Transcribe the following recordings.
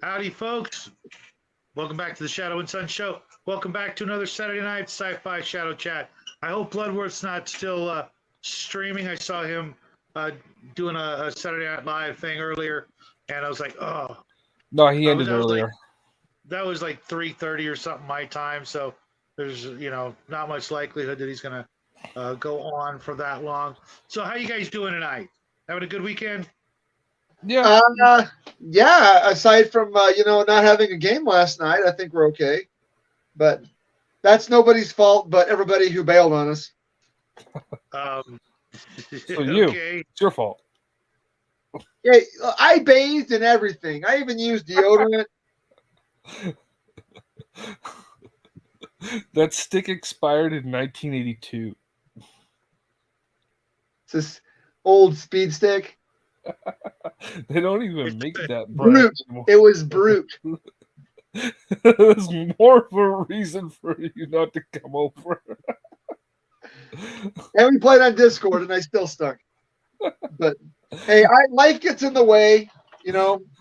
Howdy, folks. Welcome back to the Shadow and Sun Show. Welcome back to another Saturday night sci-fi Shadow Chat. I hope Bloodworth's not still streaming. I saw him doing a Saturday Night Live thing earlier, and I was like, oh. No, he ended earlier. That was like 3:30 or something my time, so there's, not much likelihood that he's going to go on for that long. So how you guys doing tonight? Having a good weekend? Yeah. Yeah. Aside from not having a game last night, I think we're okay. But that's nobody's fault, but everybody who bailed on us. So you, okay. It's your fault. Yeah, I bathed and everything. I even used deodorant. That stick expired in 1982. It's this old speed stick. They don't even make that brute. It was brute. There's more of a reason for you not to come over. And we played on Discord, and I still stuck. But hey, life gets in the way.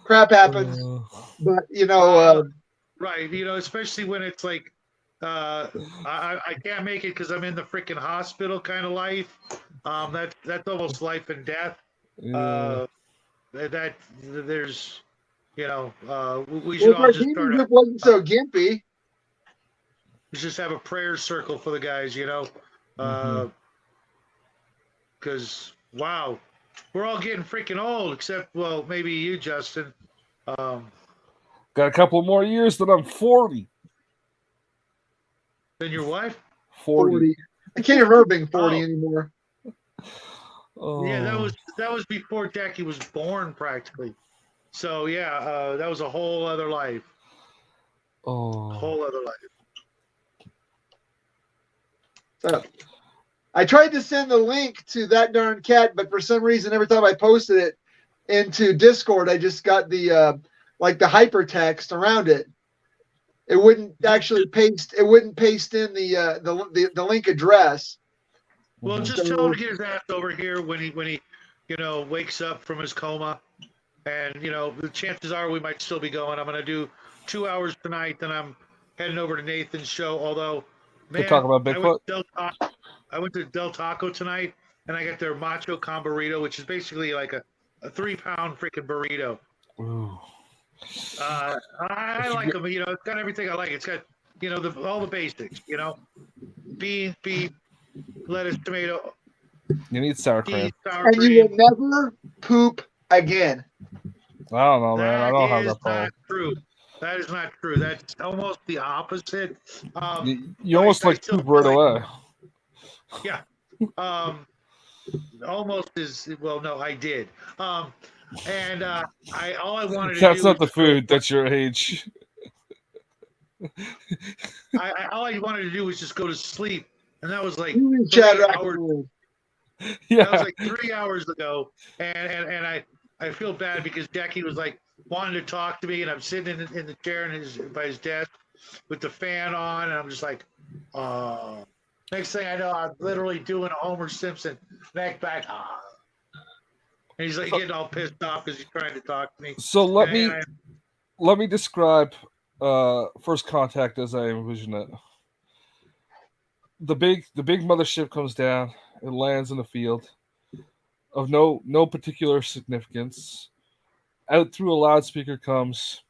Crap happens. But right. Especially when it's like I can't make it because I'm in the freaking hospital kind of life. That's almost life and death. That there's, we should all just start. Group wasn't so gimpy. We just have a prayer circle for the guys, because wow, we're all getting freaking old, except maybe you, Justin. Got a couple more years that I'm 40. Then your wife? 40. I can't remember being 40 anymore. Oh. Yeah, that was before Jackie was born, practically. So yeah, that was a whole other life. Oh, whole other life. So, I tried to send the link to That Darn Cat, but for some reason, every time I posted it into Discord, I just got the the hypertext around it. It wouldn't actually paste. It wouldn't paste in the link address. Well, just tell him to get his ass over here when he wakes up from his coma, and the chances are we might still be going. I'm going to do 2 hours tonight, then I'm heading over to Nathan's show. Although, man, talk about Bigfoot. I went to Del Taco tonight, and I got their Macho Con burrito, which is basically like a 3-pound freaking burrito. Ooh. I like them. It's got everything I like. It's got all the basics. Beef, lettuce, tomato. You need sour cream. And you will never poop again. I don't know, man. I don't have that problem. True. That is not true. That's almost the opposite. You almost like poop right away. Yeah. Almost is. Well, no, I did. And all I wanted to do. That's not the food. That's your age. All I wanted to do was just go to sleep, and that was like 3 hours. Yeah. That was like 3 hours ago, and I feel bad because Jackie was like wanting to talk to me, and I'm sitting in the chair by his desk with the fan on, and I'm just like, oh. Next thing I know, I'm literally doing a Homer Simpson neck back. Oh. And he's like getting all pissed off because he's trying to talk to me. So let me describe First Contact as I envision it. The big mothership comes down. It lands in a field of no particular significance. Out through a loudspeaker comes,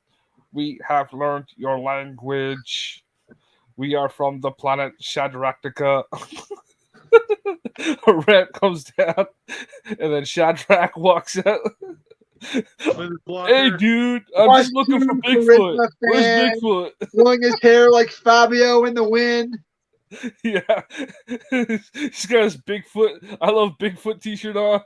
"We have learned your language. We are from the planet Shadractica." A rat comes down, and then Shadrach walks out. Hey, dude, I'm just looking for Bigfoot. Where's Bigfoot? Blowing his hair like Fabio in the wind. Yeah. He's got his Bigfoot, I love Bigfoot t-shirt on.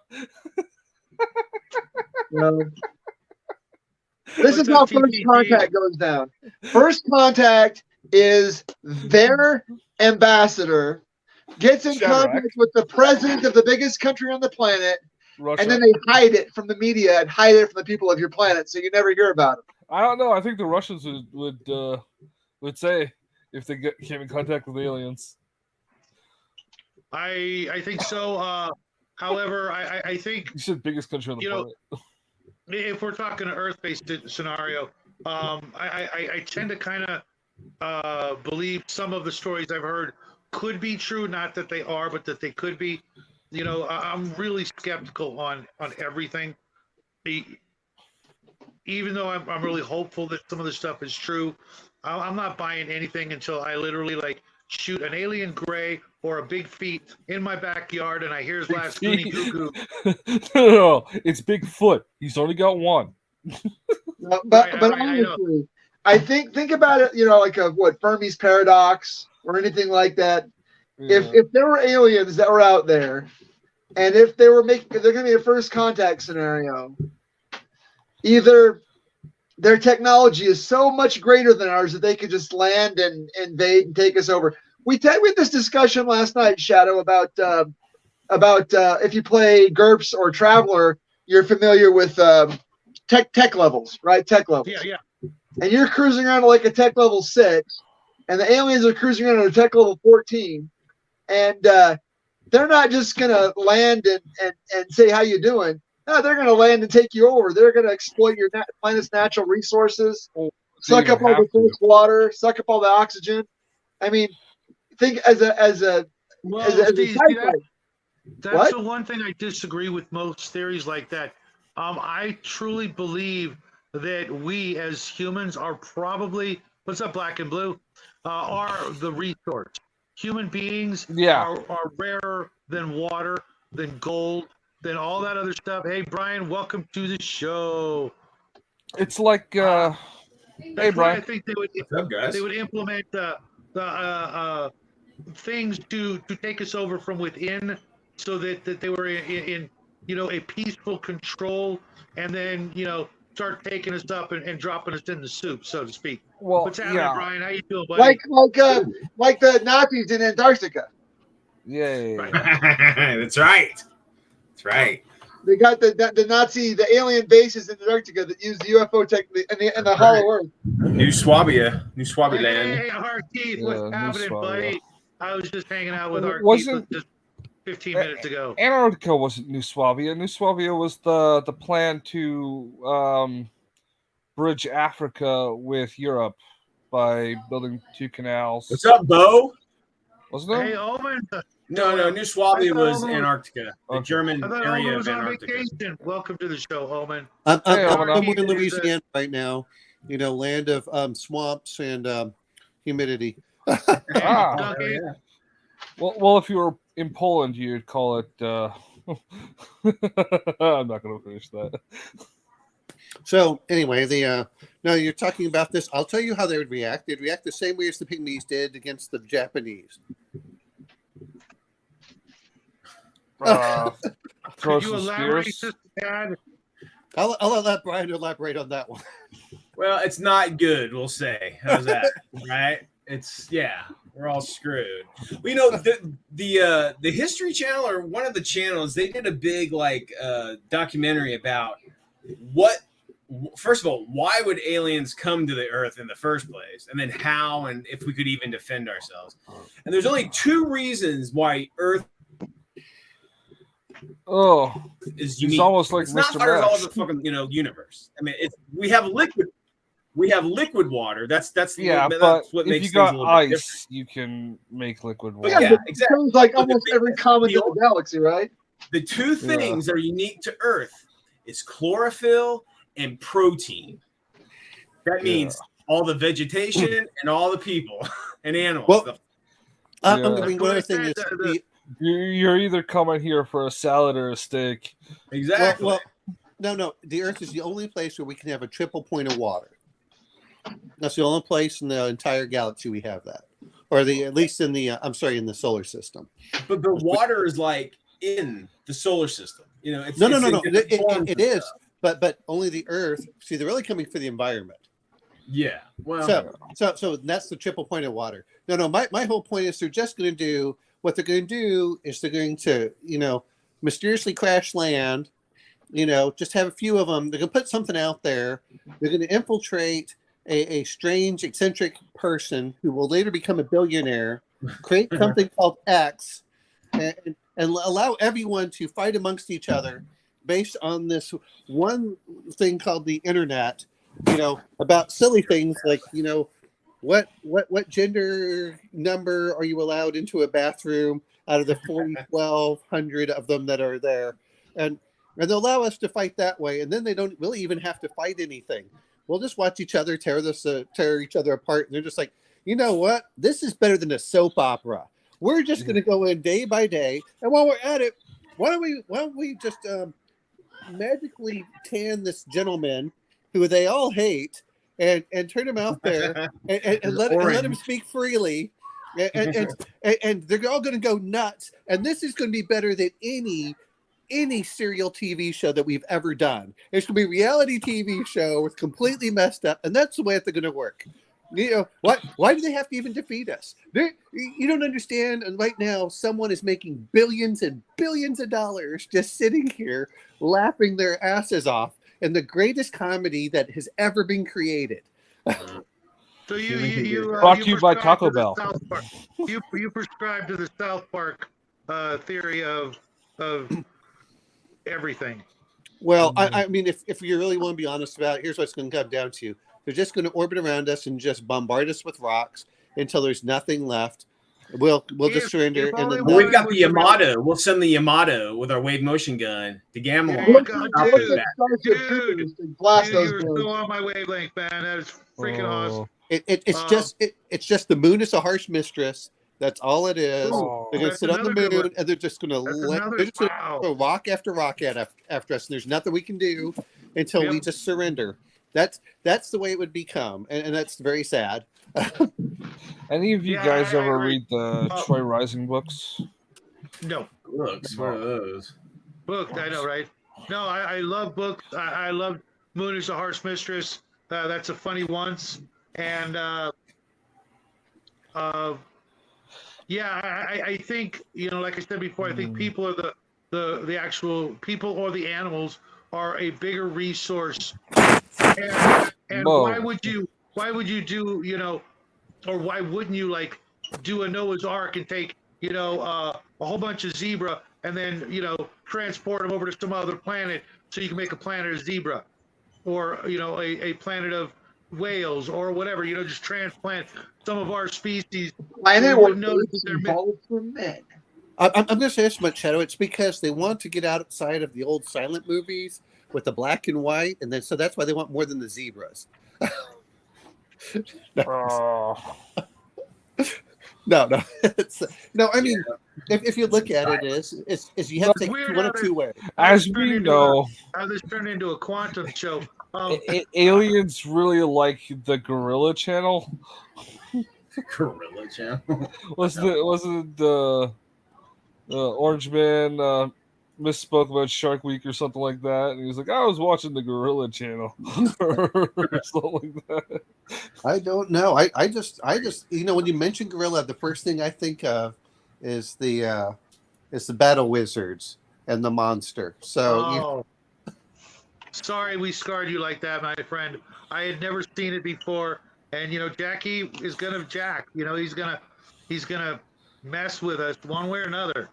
This is how First Contact goes down. First Contact is their ambassador, gets in contact with the president of the biggest country on the planet, Russia. And then they hide it from the media and hide it from the people of your planet, so you never hear about it. I don't know. I think the Russians would say if they came in contact with aliens. I think so. However, I think You said biggest country on the You know, planet. if we're talking an Earth-based scenario, I tend to kind of believe some of the stories I've heard could be true. Not that they are, but that they could be. I'm really skeptical on everything. Even though I'm really hopeful that some of the stuff is true, I'm not buying anything until I literally like shoot an alien gray or a big feet in my backyard and I hear his last Goonie Goo Goo. No, it's Bigfoot. He's only got one. But Right, I know. honestly, I think about it. Like a Fermi's paradox or anything like that. Yeah. If there were aliens that were out there, and if they were if they're going to be a first contact scenario, either their technology is so much greater than ours that they could just land and invade and take us over. We had this discussion last night, Shadow, about if you play GURPS or Traveler, you're familiar with tech levels, right? Tech levels. Yeah. And you're cruising around like a tech level 6, and the aliens are cruising around at a tech level 14, and they're not just gonna land and say how you doing. No, they're gonna land and take you over. They're gonna exploit your planet's natural resources, suck up all the fresh water, suck up all the oxygen. I mean, think as a Steve, that's what? the one thing I disagree with most theories like that. I truly believe that we as humans are probably, what's up, Black and Blue, are the resource. Human beings are rarer than water, than gold, than all that other stuff. Hey, Brian, welcome to the show. It's like, hey, Brian. I think they would implement the things to take us over from within, so that they were in a peaceful control, and then start taking us up and dropping us in the soup, so to speak. Well, what's happening, Brian? How you doing, buddy? Like the Nazis in Antarctica. Yeah. Right. That's right. They got the alien bases in Antarctica that use the UFO technique and the Hollow Earth. New Swabiland. Hey, Keith, what's happening, buddy? I was just hanging out with Keith just 15 minutes ago. Antarctica wasn't New Swabia. New Swabia was the plan to bridge Africa with Europe by building 2 canals. What's up, Bo? Wasn't it? Hey, Omen. No, New Swabia was Antarctica, the German area of Antarctica. Vacation. Welcome to the show, Omen. I'm in Louisiana right now. Land of swamps and humidity. Well, if you were in Poland, you'd call it. I'm not going to finish that. So anyway, no, you're talking about this. I'll tell you how they would react. They'd react the same way as the Pygmies did against the Japanese. Throw Could you some elaborate, spears. Dad? I'll let Brian elaborate on that one. Well, it's not good, we'll say. How's that? Right? We're all screwed. Well, the History Channel, or one of the channels, they did a big documentary about first of all, why would aliens come to the Earth in the first place, and then how and if we could even defend ourselves. And there's only 2 reasons why Earth is unique. It's almost like it's Mr. not all Mash. the fucking universe. I mean, we have liquid water. That's but what if makes you got things a little ice, bit different. you can make liquid But water. yeah, exactly. Sounds like But the almost thing- every comet in the the galaxy, right? The 2 things that are unique to Earth is chlorophyll and protein. That means all the vegetation and all the people and animals. Well, one other thing is You're either coming here for a salad or a steak. Exactly. Well, no. The Earth is the only place where we can have a triple point of water. That's the only place in the entire galaxy we have that, or at least in the in the solar system. But the water is like in the solar system. It's No. It is, but only the Earth. See, they're really coming for the environment. Yeah. Well. So that's the triple point of water. No. My whole point is they're just going to do what they're going to do is they're going to mysteriously crash land. Just have a few of them. They're going to put something out there. They're going to infiltrate a strange, eccentric person who will later become a billionaire, create something called X, and allow everyone to fight amongst each other based on this one thing called the internet, about silly things like, what gender number are you allowed into a bathroom out of the 1,200 of them that are there, and they'll allow us to fight that way, and then they don't really even have to fight anything. We'll just watch each other tear each other apart, and they're just like, you know what? This is better than a soap opera. We're just going to go in day by day, and while we're at it, why don't we just magically tan this gentleman who they all hate, and turn him out there and let him speak freely, and they're all going to go nuts, and this is going to be better than any serial TV show that we've ever done. It's going to be a reality TV show with completely messed up, and that's the way it's going to work. Why do they have to even defeat us? You don't understand. And right now, someone is making billions and billions of dollars just sitting here laughing their asses off in the greatest comedy that has ever been created. So you brought to you by Taco Bell. You prescribe to the South Park theory of everything. Well, I mean, if you really want to be honest about it, here's what it's going to come down to. They're just going to orbit around us and just bombard us with rocks until there's nothing left. We'll just surrender. And then we've got the Yamato. We'll send the Yamato with our wave motion gun to Gamelon. Blast those you're still on my wavelength, man. That is freaking awesome. It's just the moon is a harsh mistress. That's all it is. They're going to sit on the moon, and they're just going to throw rock after rock after us. And there's nothing we can do until we just surrender. That's the way it would become, and that's very sad. Any of you guys ever read the Troy Rising books? No. Books, what are those? Books, I know, right? No, I love books. I love Moon is a Harsh Mistress. That's a funny once. And I think, like I said before, I think people are the actual people, or the animals are a bigger resource. And why would you do, or why wouldn't you do a Noah's Ark and take, a whole bunch of zebra and then, transport them over to some other planet so you can make a planet of zebra, or, a planet of whales or whatever, just transplant some of our species. Planet or evolved from men. I'm going to say this much, Shadow. It's because they want to get outside of the old silent movies with the black and white, and then so that's why they want more than the zebras. No. No. I mean, if you look at it, is you have to take one of two ways. As we know, how this turned into a quantum show. Aliens really like the Gorilla Channel. Gorilla Channel. Wasn't the Orange Man misspoke about Shark Week or something like that, and he was like, I was watching the Gorilla Channel or something like that. I don't know. I just when you mention gorilla, the first thing I think of is the battle wizards and the monster. So sorry we scarred you like that, my friend. I had never seen it before, and Jackie is gonna jack. He's gonna mess with us one way or another.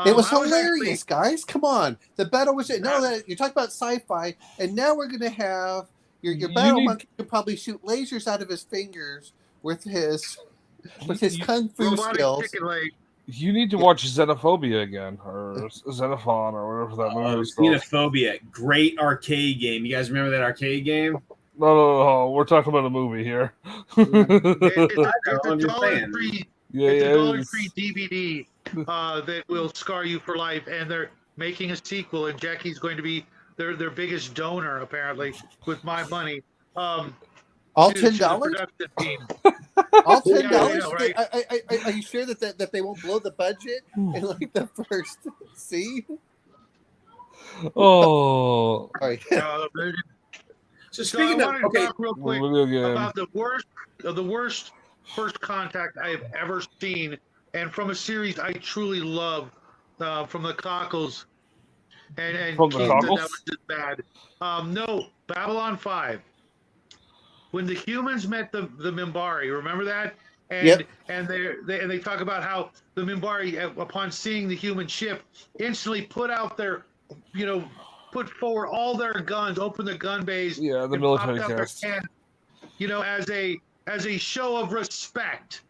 It was hilarious, guys. Come on. The battle was that you're talking about sci-fi, and now we're gonna have your battle monkey can probably shoot lasers out of his fingers with his kung fu skills. You need to watch Xenophobia again, or Xenophon, or whatever that movie is called. Xenophobia, great arcade game. You guys remember that arcade game? No. We're talking about a movie here. It's a $1 free DVD that will scar you for life, and they're making a sequel, and Jackie's going to be their biggest donor, apparently, with my money. All $10? All $10? Right? Are you sure that they won't blow the budget in the first scene? Oh. Sorry. So speaking of, talk real quick about the worst first contact I have ever seen, and from a series I truly love, from the Cockles. And from the Cockles? That was just bad. No, Babylon 5. When the humans met the Minbari, remember that? and they talk about how the Minbari, upon seeing the human ship, instantly put out their, put forward all their guns, opened the gun bays, Yeah, the and military popped out their cast. hands, as a show of respect.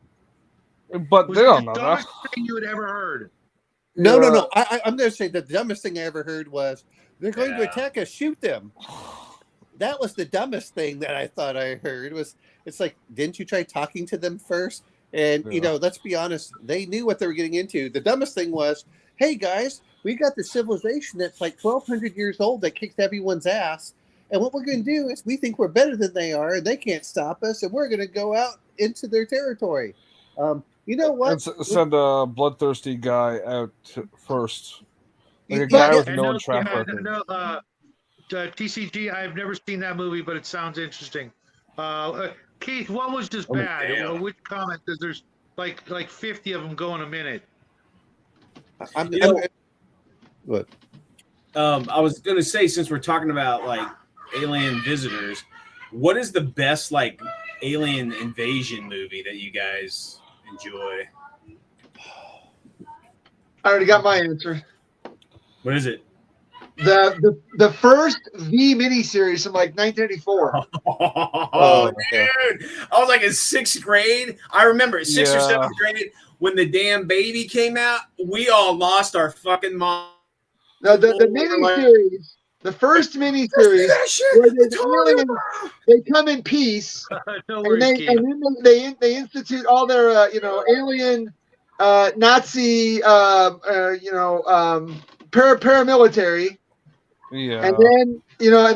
But Was they it don't the know that. dumbest thing you had ever heard? No. Yeah. I'm going to say that the dumbest thing I ever heard was they're going to attack us, shoot them. That was the dumbest thing that I thought I heard. It's like, didn't you try talking to them first? And let's be honest, they knew what they were getting into. The dumbest thing was, hey guys, we got the civilization that's like 1,200 years old that kicks everyone's ass. And what we're going to do is we think we're better than they are, and they can't stop us, and we're going to go out into their territory. You know what? And send a bloodthirsty guy out first. Like a guy with no track record. TCG, I've never seen that movie, but it sounds interesting. Keith, what was just bad? Which comment? Because there's like 50 of them going a minute. What? I was going to say, since we're talking about like alien visitors, what is the best like alien invasion movie that you guys enjoy? I already got my answer. What is it? The first V miniseries from like 1984. Oh, dude! I was like in 6th grade. I remember 6th or 7th grade when the damn baby came out. We all lost our fucking mind. No, the miniseries, the first miniseries, where they come in peace, and then they institute all their alien Nazi paramilitary. Yeah. And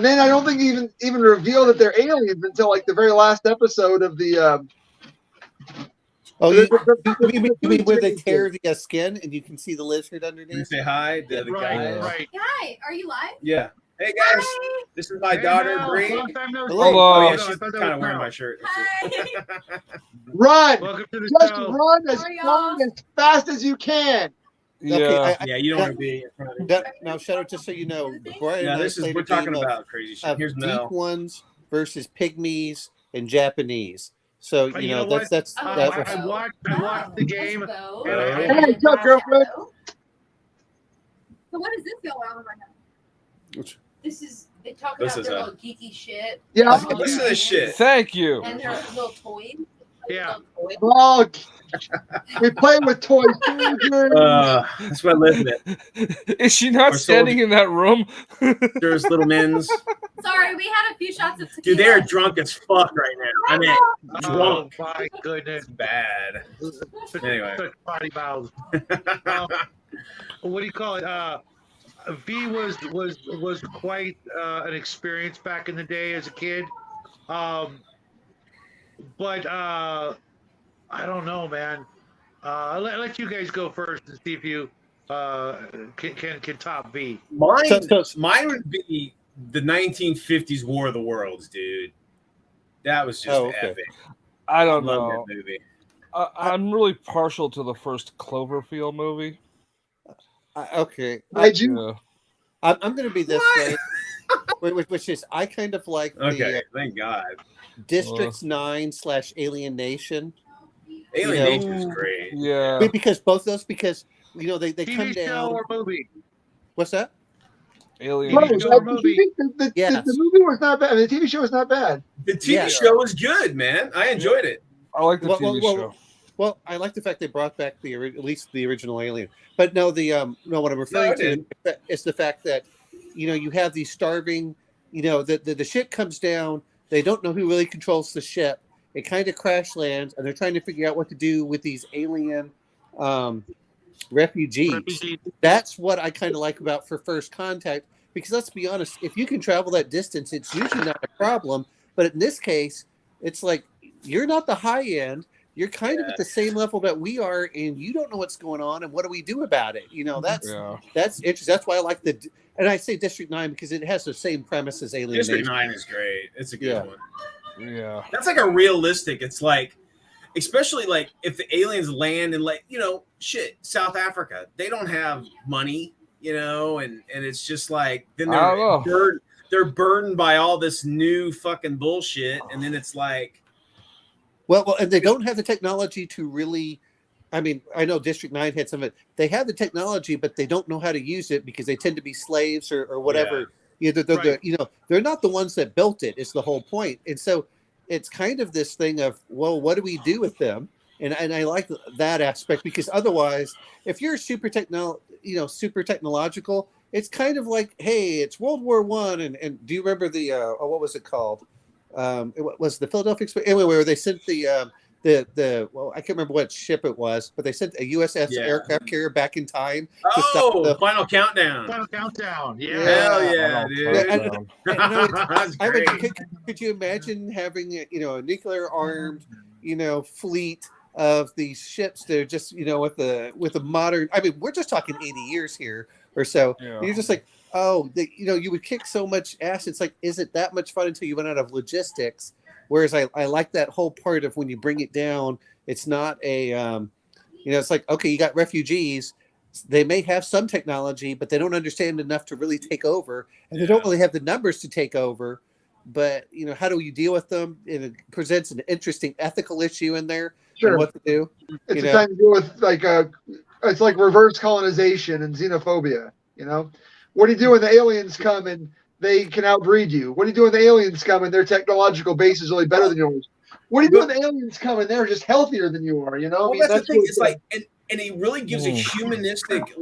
then I don't think even reveal that they're aliens until like the very last episode of the. You mean where they tear the skin and you can see the lizard underneath? You say hi, the guy. Right. Hi, are you live? Yeah. Hey guys, this is my daughter Bree. Hello. Oh yeah, she's kind of wearing my shirt. Hi. Run! Welcome to the Just show. run as fast as you can. Yeah. Okay, Yeah, you don't want to be in front of me. now, Shadow, just so you know, Brian and I played we're a game talking of about crazy shit. Here's deep Mel. ones versus pygmies and Japanese. So You know what? that's I watched the game. Let's go. Hey, what's up, girlfriend? So what does this go on right now? Which- They talk This about is their a- little geeky shit. Yeah. Listen to this shit. Thank you. And their little toys. Yeah. Oh, we play with toy soldiers. That's what I live with. Is she not Or standing in that room? There's little men's. Sorry, we had a few shots of tequila. Dude, they are drunk as fuck right now. I mean, Oh drunk. my goodness. It's bad. Anyway. Such potty mouths. What do you call it? V was quite an experience back in the day as a kid. But I don't know, man. I'll let you guys go first and see if you can top V. Mine would be the 1950s War of the Worlds, dude. That was just epic. I don't Love know. that movie. I'm really partial to the first Cloverfield movie. okay. Did you? Yeah. I'm going to be this way, which is I kind of like Okay, thank God. Districts 9 / Alien Nation. Alien Nation is great. Yeah. Because both those, they TV come show down. or movie? What's that? Alien. No, TV show or movie? the movie was not bad. I mean, the TV show was not bad. The TV show was good, man. I enjoyed it. I like the TV show. Well, I like the fact they brought back at least the original Alien. But no, what I'm referring to is the fact that you have these starving, the ship comes down. They don't know who really controls the ship. It kind of crash lands, and they're trying to figure out what to do with these alien refugees. That's what I kind of like about For First Contact, because let's be honest, if you can travel that distance, it's usually not a problem. But in this case, it's like you're not the high end. You're kind of at the same level that we are, and you don't know what's going on, and what do we do about it? That's interesting. That's why I like and I say District 9 because it has the same premise as Alien District Nation. 9 is great. It's a good one. Yeah. That's like a realistic. It's like, especially like if the aliens land in like, South Africa, they don't have money, and it's just like, then they're burdened by all this new fucking bullshit. And then it's like, Well, and they don't have the technology to really. I mean, I know District 9 had some of it. They have the technology, but they don't know how to use it because they tend to be slaves or whatever. Either they're they're not the ones that built it. Is the whole point. And so it's kind of this thing of, well, what do we do with them? And I like that aspect because otherwise, if you're super technological, it's kind of like, hey, it's World War One, and do you remember the what was it called? It was the Philadelphia anyway, where they sent the well, I can't remember what ship it was, but they sent a USS aircraft carrier back in time. To stop the Final Countdown. Final Countdown. Yeah. Hell yeah, dude. Could you imagine having a nuclear armed fleet of these ships that are just with a modern? I mean, we're just talking 80 years here or so. Yeah. And you're just like, oh, you would kick so much ass. It's like, is it that much fun until you run out of logistics? Whereas I like that whole part of when you bring it down, it's not a, it's like, okay, you got refugees. They may have some technology, but they don't understand enough to really take over. And they don't really have the numbers to take over. But, how do you deal with them? And it presents an interesting ethical issue in there. Sure. And what to do. It's a time to deal with it's like reverse colonization and xenophobia. What do you do when the aliens come and they can outbreed you? What do you do when the aliens come and their technological base is really better than yours? What do you do when the aliens come and they're just healthier than you are? Well, that's the thing. It's like, and he really gives a humanistic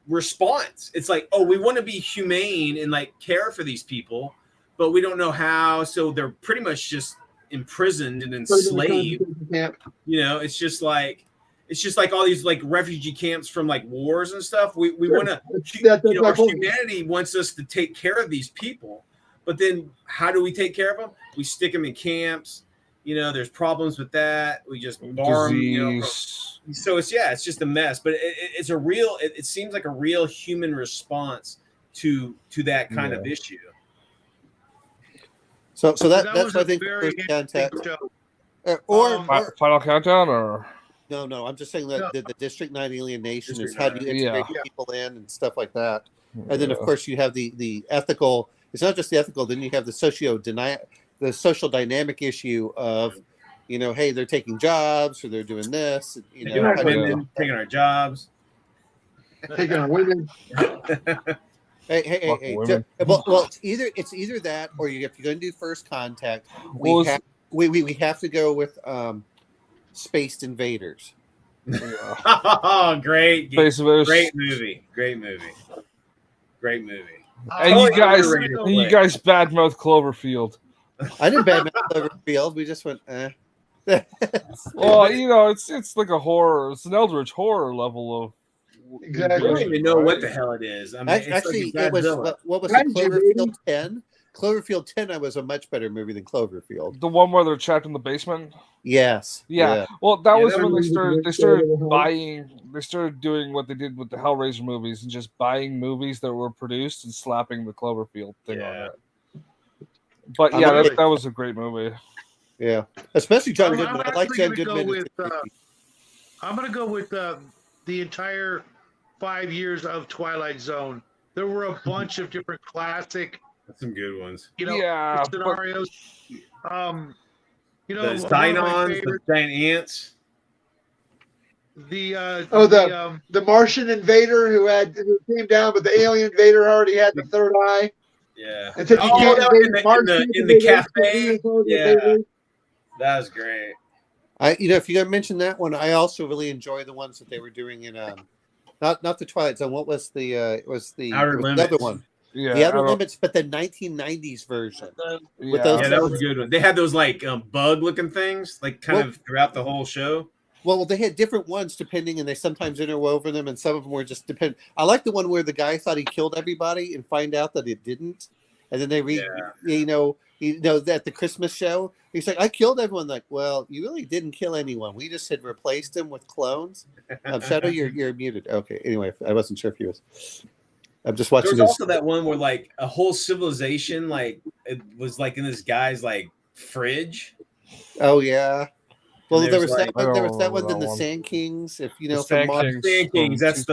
response. It's like, oh, we want to be humane and care for these people, but we don't know how. So they're pretty much just imprisoned and enslaved. It's just like all these refugee camps from wars and stuff. We want to, our humanity wants us to take care of these people, but then how do we take care of them? We stick them in camps. There's problems with that. We just bar them. So it's just a mess. But it's a real. It seems like a real human response to that kind of issue. So that's I think First Contact or Final Countdown or. No. I'm just saying that the District 9 alienation is how do you integrate people in and stuff like that. And then, of course, you have the ethical. It's not just the ethical. Then you have the the social dynamic issue of, hey, they're taking jobs or they're doing this. Taking our jobs. Taking our women. Hey. Well, it's either that or if you're going to do First Contact, we have to go with Spaced Invaders. Oh, great! Space Invaders. Great movie. And you guys badmouth Cloverfield. I didn't badmouth Cloverfield. We just went, eh. Well, it's like a horror. It's an Eldritch horror level of. Exactly. I don't even know what the hell it is. I mean, actually, it was what was it? Cloverfield 10. Cloverfield 10 was a much better movie than Cloverfield. The one where they're trapped in the basement? Yes. Yeah. Well, that was when they started doing what they did with the Hellraiser movies and just buying movies that were produced and slapping the Cloverfield thing on it. But that was a great movie. Yeah. Especially John Goodman. I like John Goodman. I'm going to go with the entire 5 years of Twilight Zone. There were a bunch of different classic. That's some good ones. Scenarios. Those Dynons, the giant ants. The Martian invader who came down, but the alien invader already had the third eye. Yeah. And in the cafe. Yeah. That was great. If you're gonna mention that one, I also really enjoy the ones that they were doing in not the Twilight Zone. What was the Outer Limits. Other one? Yeah, the Outer Limits, but the 1990s version. That was a good one. They had those bug looking things, of throughout the whole show. Well, they had different ones depending, and they sometimes interwoven them, and some of them were just depend. I like the one where the guy thought he killed everybody and find out that it didn't, and then they at the Christmas show, he's like, "I killed everyone." Like, well, you really didn't kill anyone. We just had replaced them with clones. Shadow, you're muted. Okay. Anyway, I wasn't sure if he was. I'm just watching. There was also that one where a whole civilization it was in this guy's fridge. Oh yeah. Well, there was that one. There was that one. Then the Sand Kings. If from Sand Kings. That's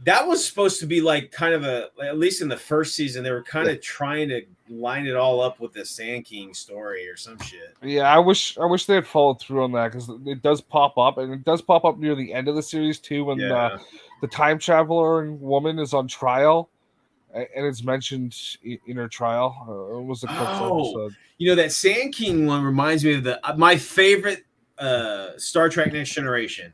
that was supposed to be like kind of at least in the first season, they were kind of trying to line it all up with the Sand King story or some shit. Yeah, I wish they had followed through on that because it does pop up, and it does pop up near the end of the series too when Yeah. the time traveler woman is on trial, and it's mentioned in her trial. It was the Cook's episode. You know, that Sand King one reminds me of my favorite Star Trek Next Generation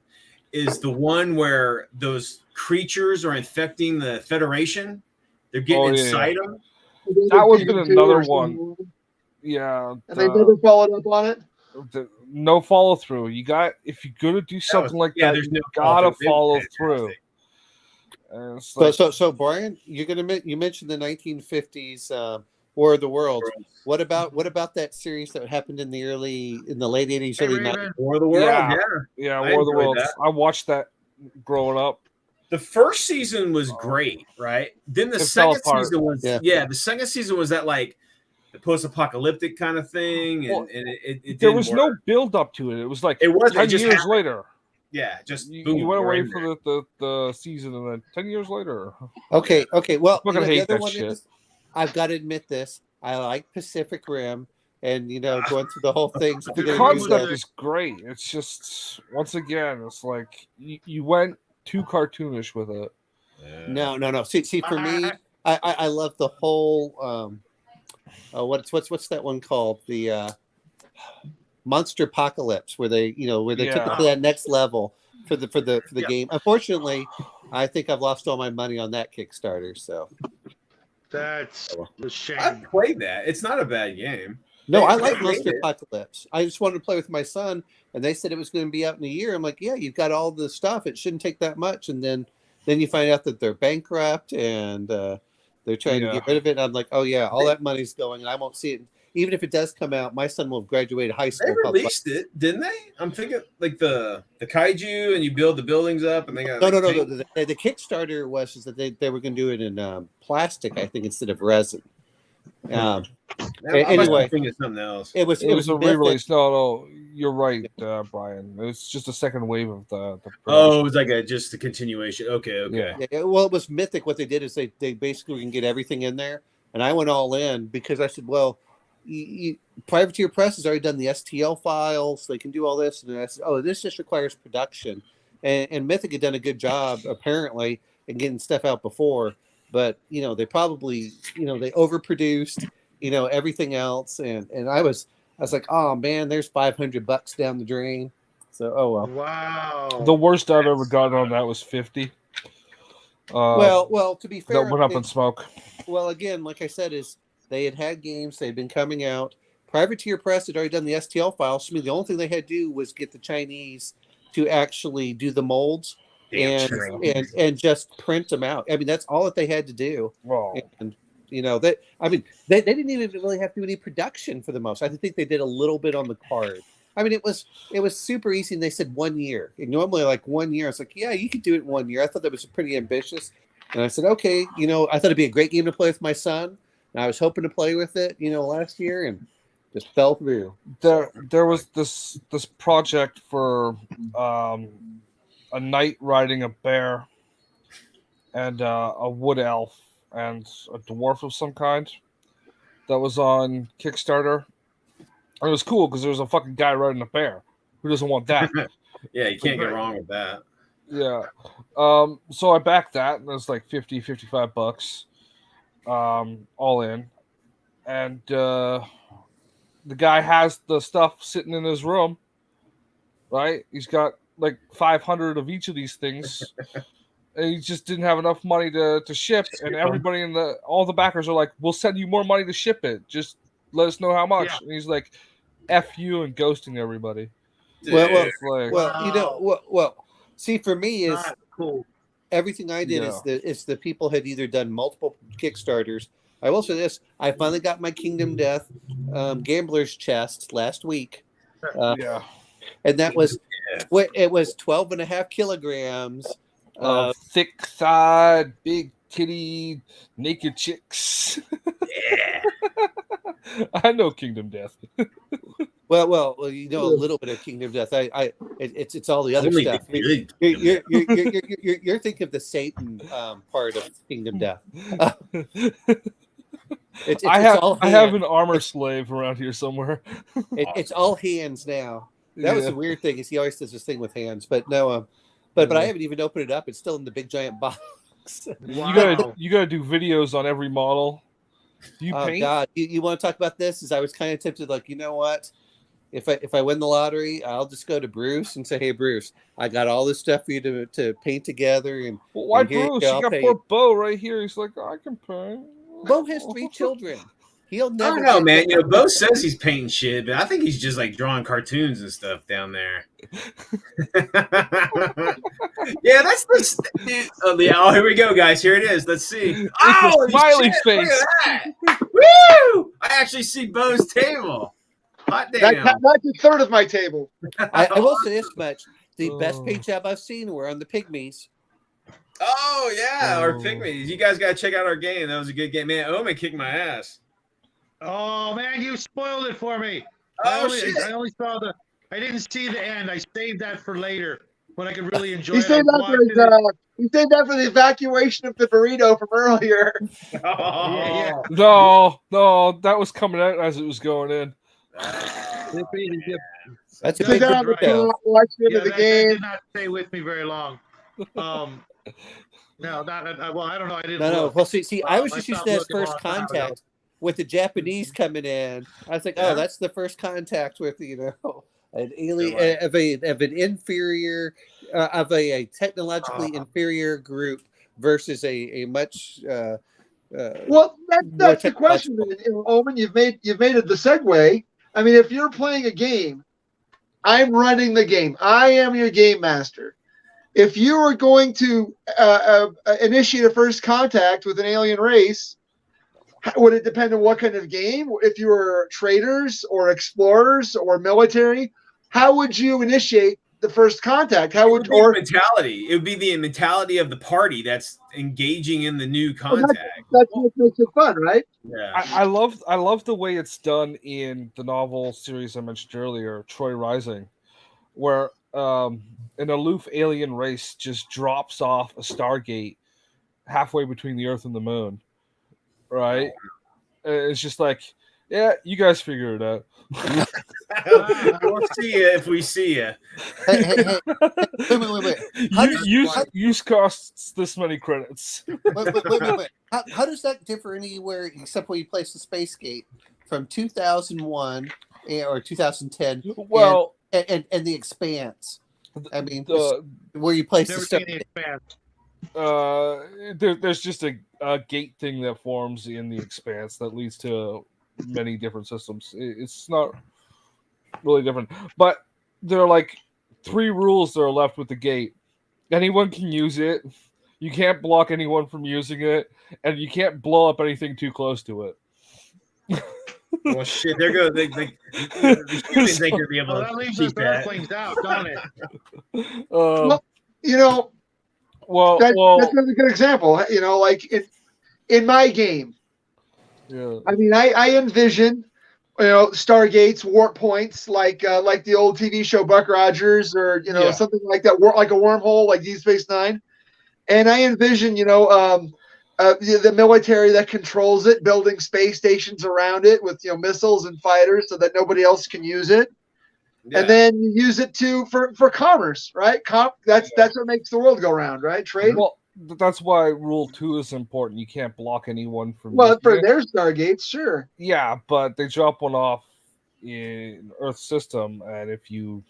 is the one where those creatures are infecting the Federation. They're getting inside them. That would have been another one. Yeah. And they never followed up on it? No follow through. If you're gonna do something like that, you gotta follow through. So Brian, you mentioned the 1950s War of the Worlds. What about that series that happened in the late 80s, early 90s? War of the World, yeah, War of the Worlds. I watched that growing up. The first season was great, right? Then the second season was the second season was that like the post-apocalyptic kind of thing, and it there was no build up to it. It was like 10 years later. Yeah, just you went away for the season, and then 10 years later. Okay. Well, I'm gonna hate the other that one shit. I've got to admit this. I like Pacific Rim, and going through the whole thing. So The concept is great. It's just once again, it's like you went too cartoonish with it. No. See, for me, I love the whole. What's that one called? The Monster Apocalypse, where they took it to that next level for the game. Unfortunately, I think I've lost all my money on that Kickstarter. So that's a shame. I played that. It's not a bad game. No, I like Monster Apocalypse. I just wanted to play with my son, and they said it was going to be out in a year. I'm like, yeah, you've got all the stuff. It shouldn't take that much. And then you find out that they're bankrupt and they're trying to get rid of it. And I'm like, oh yeah, all that money's going, and I won't see it. Even if it does come out, my son will graduate high school. They released it, didn't they? I'm thinking like the kaiju, and you build the buildings up, and they got no. The Kickstarter was that they were going to do it in plastic, I think, instead of resin. Anyway, it's something else. It was a re-release. No, you're right, Brian. It's just a second wave of the it was like just a continuation. Okay. Yeah, well, it was Mythic. What they did is they basically can get everything in there, and I went all in because I said, well, Privateer Press has already done the STL files. They can do all this, and I said, oh, this just requires production, and Mythic had done a good job apparently in getting stuff out before. But they probably they overproduced everything else, and I was like, oh man, there's $500 down the drain. So well. Wow. The worst I've ever gotten on that was 50. Well, to be fair, that went up in smoke. Well, again, like I said, is they had games, they'd been coming out. Privateer Press had already done the STL files. So the only thing they had to do was get the Chinese to actually do the molds. And just print them out. I mean, that's all that they had to do. Wow. And they didn't even really have to do any production for the most. I think they did a little bit on the card. I mean, it was super easy. And they said 1 year. And normally, like 1 year, I was like, yeah, you could do it in 1 year. I thought that was pretty ambitious. And I said, okay, I thought it'd be a great game to play with my son. And I was hoping to play with it, last year, and just fell through. There was this project for a knight riding a bear and a wood elf and a dwarf of some kind that was on Kickstarter. And it was cool because there was a fucking guy riding a bear. Who doesn't want that? Yeah, you can't get wrong with that. Yeah. So I backed that, and it was like $55 all in. And the guy has the stuff sitting in his room, right? He's got like 500 of each of these things. And he just didn't have enough money to ship. And everybody all the backers are like, we'll send you more money to ship it. Just let us know how much. Yeah. And he's like, F you, and ghosting everybody. Well, see, for me is cool. Everything I did is the people had either done multiple Kickstarters. I will say this: I finally got my Kingdom Death Gambler's Chest last week. And that was it was 12.5 kilograms of thick thighed, big titty, naked chicks. Yeah, I know Kingdom Death. Well, you know a little bit of Kingdom Death. It's all the other Only stuff. the good You're thinking of the Satan part of Kingdom Death. It's I all have hands. an armor slave around here somewhere. It's all hands now. That was Yeah. the weird thing is he always does this thing with hands, but no, but I haven't even opened it up. It's still in the big giant box. You gotta do videos on every model. Do you Oh paint? God, you want to talk about this? Is I was kind of tempted, like, you know what? If I win the lottery, I'll just go to Bruce and say, hey Bruce, I got all this stuff for you to paint together, and Well, why and here Bruce? go, You I'll got pay poor you. Bo right here. He's like, I can paint. Bo has 3 children. He'll I never don't know, get man. You know, Bo says he's painting shit, but I think he's just like drawing cartoons and stuff down there. Yeah, that's the. Oh, here we go, guys. Here it is. Let's see. It's Oh, a smiley shit, face. Look at that. Woo! I actually see Bo's table. Hot damn. That's a third of my table. I will say this much: the best Oh. paint job I've seen were on the Pygmies. Oh yeah, our Oh. pygmies. You guys gotta check out our game. That was a good game, man. Omen kicked my ass. Oh man, you spoiled it for me. Oh shit. I only saw I didn't see the end. I saved that for later when I could really enjoy He it. saved I that for watched it. he saved that for the evacuation of the burrito from earlier. Yeah. No, that was coming out as it was going in. That's a Sit big down on the burrito. floor, watch the end Yeah, of the that game. did not stay with me very long. No, well, I don't know. I didn't. No. look. Well, see, I was I just using stopped that as looking a first long time ago. contact with the Japanese coming in. I was like, Yeah. oh, that's the first contact with an alien Right. of an inferior of a technologically inferior group versus a much Well, that's more the question, technological. Omen. You've made it the segue. I mean, if you're playing a game, I'm running the game. I am your game master. If you are going to initiate a first contact with an alien race, would it depend on what kind of game? If you were traders or explorers or military, how would you initiate the first contact? How It would would be the mentality. It would be the mentality of the party that's engaging in the new contact. that's what makes it fun, right? Yeah. I love the way it's done in the novel series I mentioned earlier, Troy Rising, where an aloof alien race just drops off a Stargate halfway between the Earth and the Moon, right? It's just like, yeah, you guys figure it out. We'll see you if we see you. Hey, wait. Use costs this many credits. Wait. How does that differ anywhere except where you place the space gate from 2001 or 2010? Well, and the Expanse. I mean, the, where you place Never the seen stuff. the Expanse. there's just a gate thing that forms in the Expanse that leads to many different systems. It's not really different, but there are like 3 rules that are left with the gate. Anyone can use it. You can't block anyone from using it, and you can't blow up anything too close to it. Well, shit, there goes the humans ain't gonna be able Well, to that leaves keep us that. Earthlings out, don't it? Well, you know, Well, that's a good example. You know, like in my game, yeah. I mean, I envision, Stargates, warp points, like the old TV show Buck Rogers, or Yeah. something like that, like a wormhole, like Deep Space Nine. And I envision, the military that controls it, building space stations around it with missiles and fighters, so that nobody else can use it. Yeah. And then you use it for commerce, right? That's what makes the world go round, right? Trade. Well, that's why Rule 2 is important. You can't block anyone from. Well, using for it. their Stargates, sure. Yeah, but they drop one off in Earth's system, and if you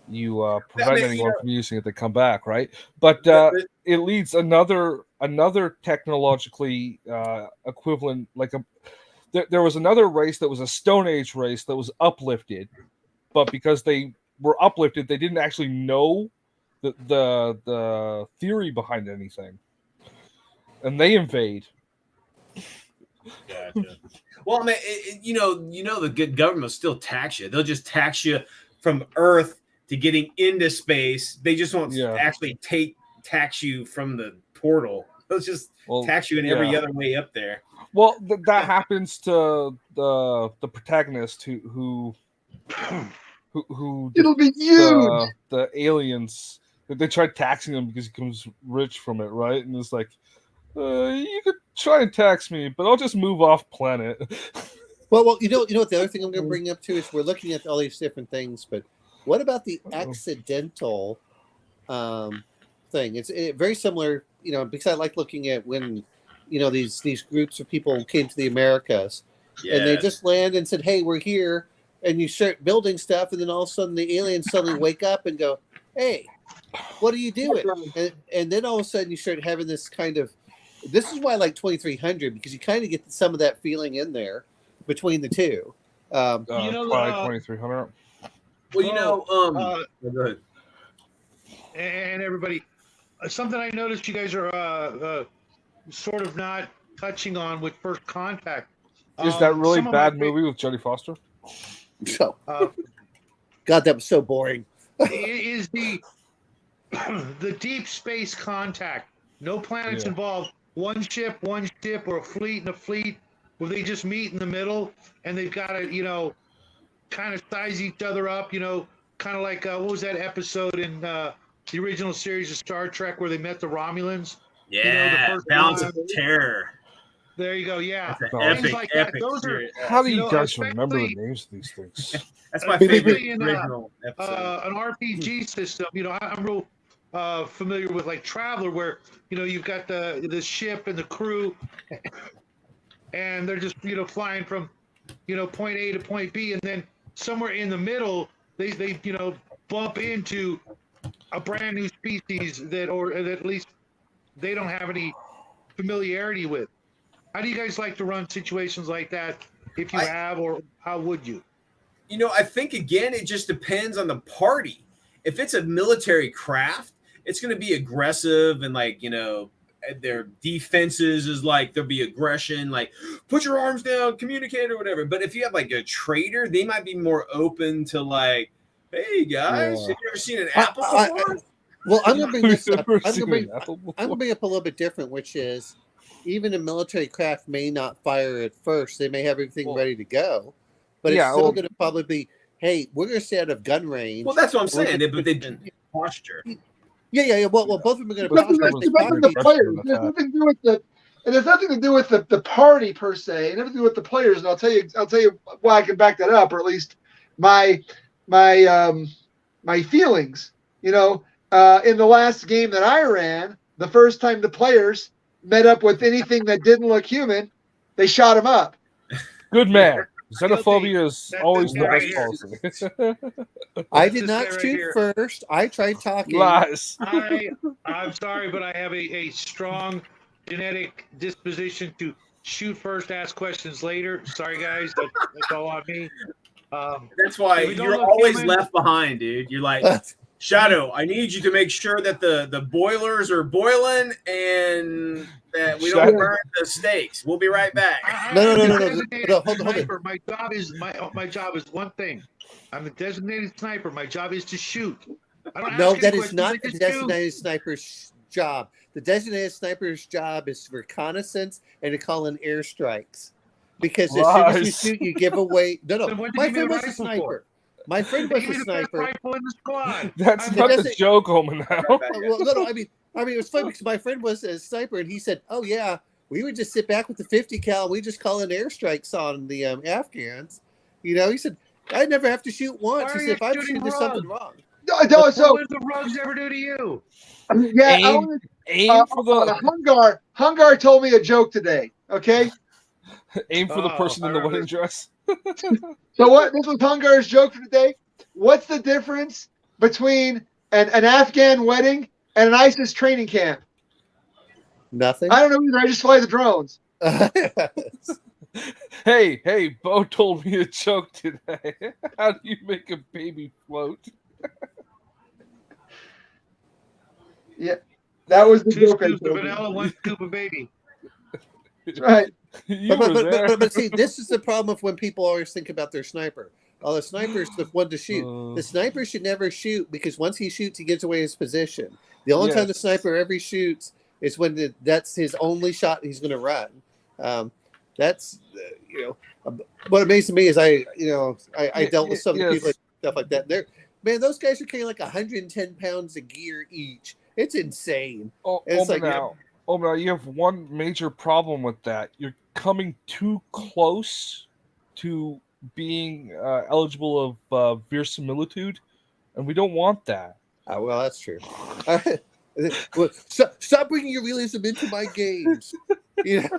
prevent anyone from using it, they come back, right? But it leads another technologically equivalent, like there was another race that was a Stone Age race that was uplifted, but because they were uplifted, they didn't actually know the theory behind anything, and they invade. Gotcha. Well, I mean, the good government will still tax you. They'll just tax you from Earth to getting into space. They just won't actually tax you from the portal. They'll just tax you in every other way up there. Well, that happens to the protagonist who who It'll be huge. the aliens. They tried taxing him because he becomes rich from it, right? And it's like, you could try and tax me, but I'll just move off planet. Well, you know what the other thing I'm going to bring up too is we're looking at all these different things, but what about the accidental thing? It's very similar, because I like looking at when, these groups of people came to the Americas, and they just land and said, "Hey, we're here," and you start building stuff, and then all of a sudden the aliens suddenly wake up and go, "Hey, what are you doing?" And then all of a sudden you start having this kind of. This is why I like 2300, because you kind of get some of that feeling in there between the two. Probably 2300. Well, go ahead. And everybody, something I noticed you guys are sort of not touching on with First Contact. Is that really some of bad my movie with Jodie Foster? So, God, that was so boring. Is the deep space contact? No planets involved. One ship, or a fleet and a fleet, where they just meet in the middle, and they've got to, kind of size each other up. Kind of like what was that episode in the original series of Star Trek where they met the Romulans? Yeah, the first Balance one. of Terror. There you go. Yeah, That's an things like that. Those are How do you guys remember the names of these things? That's my favorite in, original episode. an RPG system. I'm real familiar with like Traveler, where you've got the ship and the crew, and they're just flying from point A to point B, and then somewhere in the middle they bump into a brand new species that at least they don't have any familiarity with. How do you guys like to run situations like that, if you have, or how would you? I think, again, it just depends on the party. If it's a military craft, it's going to be aggressive, and their defenses is like there'll be aggression, like put your arms down, communicate, or whatever. But if you have like a trader, they might be more open to like, hey guys, have you ever seen an apple before? Well, I'm going to bring this up. I'm going to Apple bring up a little bit different, which is even a military craft may not fire at first. They may have everything ready to go, but it's still going to probably be, hey, we're going to stay out of gun range. Well, that's what I'm saying. But they've been posture. Yeah. Well, both of them are going to It's nothing to players. There's nothing to do with the. And there's nothing to do with the party per se, and everything to do with the players. And I'll tell you why I can back that up, or at least my feelings. In the last game that I ran, the first time the players met up with anything that didn't look human, they shot him up. Good man. Xenophobia is always the best policy. I did not shoot first. I tried talking. Lies. I'm sorry, but I have a strong genetic disposition to shoot first, ask questions later. Sorry, guys. That's all on me. That's why you're always left behind, dude. You're like, Shadow, I need you to make sure that the boilers are boiling and that we don't burn the steaks. We'll be right back. No. Hold on. My job is one thing. I'm the designated sniper. My job is to shoot. No, that is not the designated sniper's job. The designated sniper's job is reconnaissance and to call in airstrikes. Because as soon as you shoot, you give away. No. My friend was a sniper. My friend was a sniper. That's not the joke, Holman. Now. Well, no. I mean, it was funny because my friend was a sniper, and he said, "Oh yeah, we would just sit back with the 50 cal. We just call in airstrikes on the Afghans." He said, "I never have to shoot once." He said, "If I'm shooting, there's something wrong." What did the rugs ever do to you? Yeah, aim for the Hungar told me a joke today. Okay. Aim for the person in the wedding dress. So what? This was Hungar's joke for today. What's the difference between an Afghan wedding and an ISIS training camp? Nothing. I don't know either. I just fly the drones. Hey, Bo told me a joke today. How do you make a baby float? Yeah, that was the 2 joke. scoops of vanilla, 1 scoop of baby. That's right. But see, this is the problem of when people always think about their sniper. Oh, the sniper's the one to shoot. The sniper should never shoot because once he shoots, he gives away his position. The only time the sniper ever shoots is when that's his only shot he's going to run. That's what amazes me is I dealt with some of the Yes. people and stuff like that. Man, those guys are carrying like 110 pounds of gear each. It's insane. Oh, And it's like, now, you have one major problem with that. You're coming too close to being eligible of verisimilitude, and we don't want that. oh, well, that's true. Well, stop bringing your realism into my games. If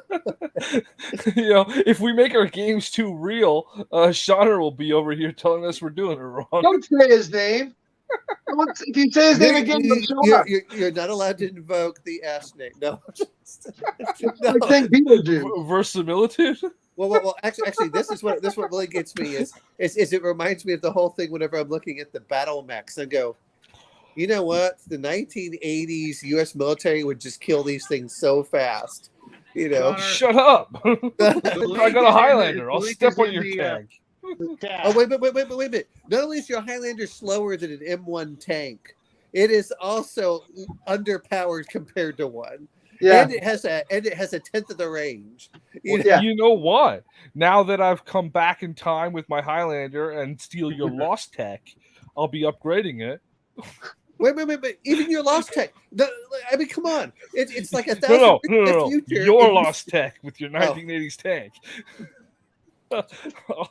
we make our games too real, Shauner will be over here telling us we're doing it wrong. Don't say his name. If you say his name again, you'll show up. You're not allowed to invoke the S name. No. I think people do. Verisimilitude? Well, actually, this is what really gets me is it reminds me of the whole thing whenever I'm looking at the battle mechs and go, you know what? The 1980s U.S. military would just kill these things so fast. Shut up! I got a Highlander. I'll step on your tank. Oh, wait a minute. Not only is your Highlander slower than an M1 tank, it is also underpowered compared to one. Yeah. And it has a tenth of the range. You know what? Now that I've come back in time with my Highlander and steal your Lost Tech, I'll be upgrading it. Wait. Even your Lost Tech. I mean, come on. It's like 1,000 years in the future. Your Lost Tech with your 1980s tank.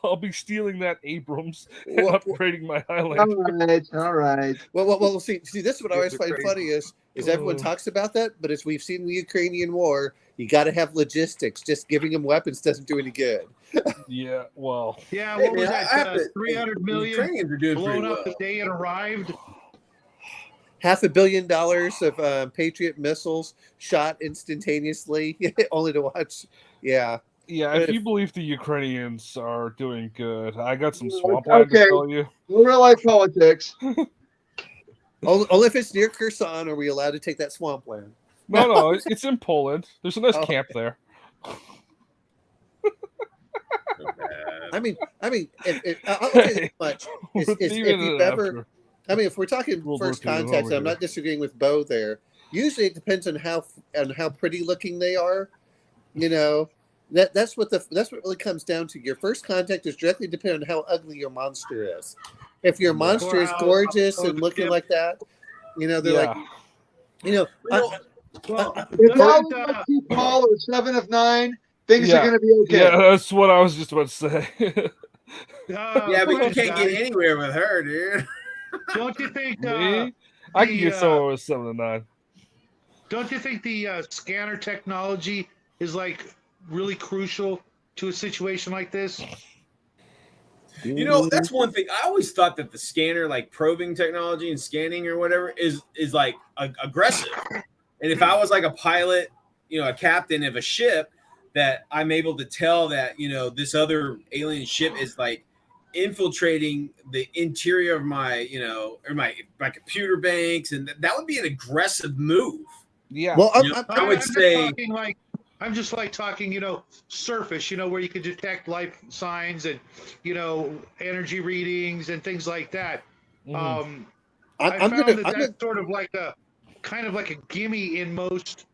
I'll be stealing that Abrams and upgrading my Highlander. All right. Well, see, this is what I always find funny is everyone talks about that, but as we've seen in the Ukrainian war, you got to have logistics. Just giving them weapons doesn't do any good. Yeah, well. Yeah, what was that? 300 million Ukrainians are doing blown pretty up the day it arrived. $500 million of Patriot missiles shot instantaneously, only to watch. Yeah. Yeah, if you believe the Ukrainians are doing good, I got some swampland to tell you. Real life politics. Only if it's near Kherson are we allowed to take that swampland. No, it's in Poland. There's a nice camp there. I mean, I'll tell you this much. If you've ever, if we're talking first contact, and I'm not disagreeing with Bo there. Usually, it depends on how pretty looking they are. That's what really comes down to. Your first contact is directly dependent on how ugly your monster is. If your monster is gorgeous and looking like that, they're like, Well, if all of too tall or 7 of 9, things are going to be okay. Yeah, that's what I was just about to say. Yeah, but you can't get anywhere with her, dude. Don't you think? Me? I can get somewhere with 7 of 9. Don't you think the scanner technology is like really crucial to a situation like this? That's one thing. I always thought that the scanner, like probing technology and scanning or whatever, is like aggressive. And if I was like a pilot, a captain of a ship, that I'm able to tell that this other alien ship is like infiltrating the interior of my or my computer banks, and that would be an aggressive move. Yeah. Well, I would say. I'm just like talking, surface, where you can detect life signs and, energy readings and things like that. Mm-hmm. I found that's sort of like a kind of like a gimme in most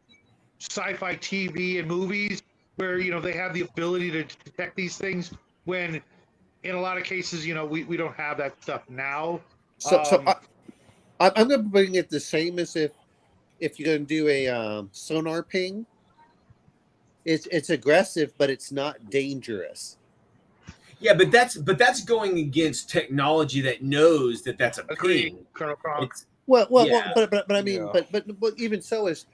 sci-fi TV and movies where, they have the ability to detect these things when in a lot of cases, we don't have that stuff now. So I'm going to bring it the same as if you're going to do a sonar ping. It's aggressive, but it's not dangerous. Yeah, but that's going against technology that knows that that's a ping. Colonel Kronk. But I mean, but even so, is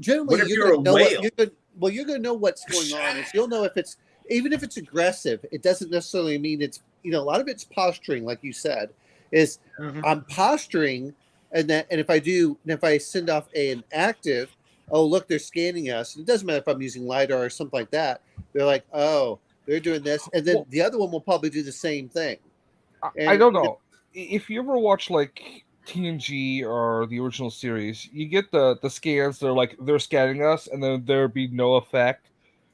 generally you're going to know what's going on. Is you'll know if it's even if it's aggressive, it doesn't necessarily mean it's a lot of it's posturing, like you said. Is I'm posturing, and if I send off an active. Oh, look, they're scanning us. It doesn't matter if I'm using LiDAR or something like that. They're like, oh, they're doing this. And then the other one will probably do the same thing. I don't know. If you ever watch like TNG or the original series, you get the scans. They're scanning us, and then there'll be no effect.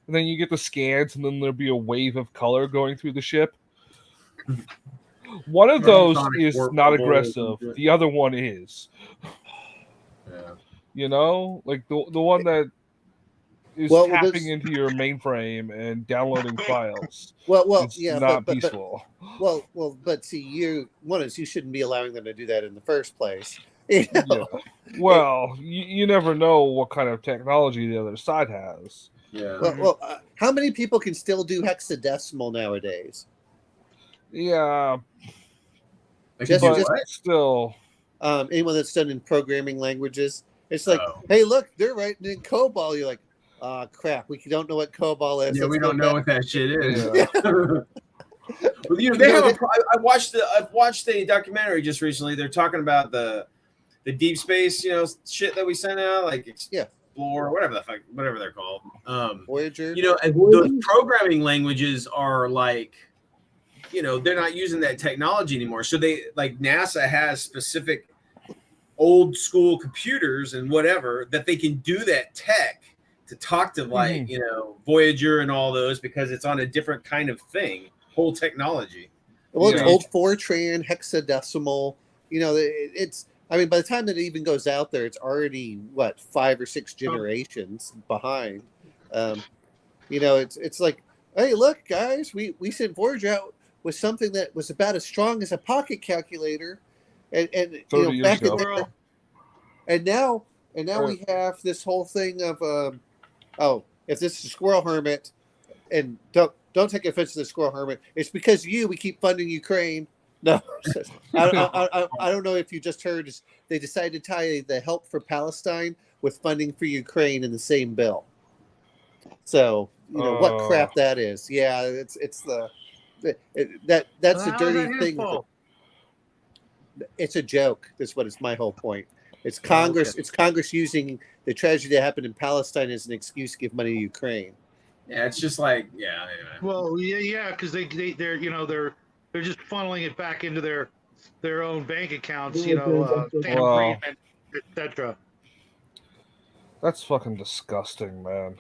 And then you get the scans, and then there'll be a wave of color going through the ship. One of those is not aggressive. The other one is. Yeah. Like the one that is Well, tapping there's- into your mainframe and downloading files. Well, It's yeah, not but peaceful. but see, you shouldn't be allowing them to do that in the first place. You know? Well, you never know what kind of technology the other side has. Yeah. How many people can still do hexadecimal nowadays? Yeah, I Just- can do just- what? still. Anyone that's done in programming languages, it's like, Oh. hey, look, they're writing in COBOL. You're like, ah, crap, we don't know what COBOL is. Yeah, Let's we go don't know back. what that shit is. Yeah. Well, you know, they have I've watched a documentary just recently. They're talking about the deep space, shit that we sent out, like Explore, whatever they're called. Voyager. And those programming languages are like, they're not using that technology anymore. So they like NASA has specific old school computers and whatever that they can do that tech to talk to like, Voyager and all those because it's on a different kind of thing, whole technology. Well, it's Yeah. old Fortran, hexadecimal. It's. I mean, by the time that it even goes out there, it's already 5 or 6 generations behind. It's like, hey, look, guys, we sent Voyager out with something that was about as strong as a pocket calculator, and 30 years back in ago. the, and now Right. we have this whole thing of if this is a squirrel hermit, and don't take offense to the squirrel hermit, it's because we keep funding Ukraine. No, I don't know if you just heard. They decided to tie the help for Palestine with funding for Ukraine in the same bill. So what crap that is. Yeah, that's a dirty thing. It's a joke. That's what it's my whole point. It's Congress. Okay. It's Congress using the tragedy that happened in Palestine as an excuse to give money to Ukraine. Yeah, it's just like, anyway. Well, yeah, because they're just funneling it back into their own bank accounts, Sam Wow. Friedman, etc. That's fucking disgusting, man.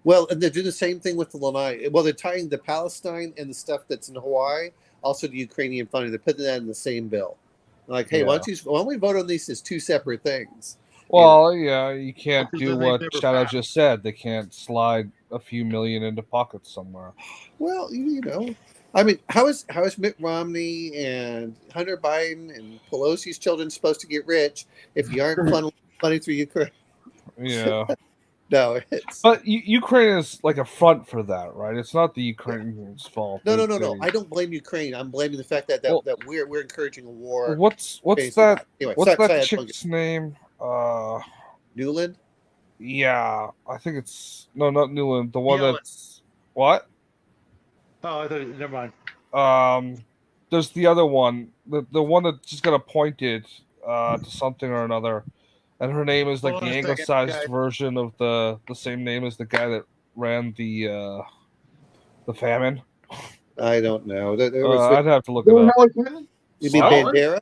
Well, and they do the same thing with the Lanai. Well, they're tying the Palestine and the stuff that's in Hawaii also to Ukrainian funding. They're putting that in the same bill. Like, hey, why don't we vote on these as 2 separate things? Well, yeah, you can't Because do then what they've never Shadow passed. just said. They can't slide a few million into pockets somewhere. Well, I mean, how is Mitt Romney and Hunter Biden and Pelosi's children supposed to get rich if you aren't funneling money through Ukraine? Yeah. No, it's But Ukraine is like a front for that, right? It's not the Ukrainians' fault. no. They- I don't blame Ukraine. I'm blaming the fact that Well, that we're encouraging a war. What's based on that? Anyway, What's sorry, that I chick's name? Newland? Yeah, I think it's not Newland. The one Yellen. that's what? Oh, I thought, never mind. There's the other one, the one that just got appointed to something or another, and her name is like Hold the on a second, anglicized guys. version of the same name as the guy that ran the famine. I don't know. I'd have to look it up. You mean Stalin? Bandera?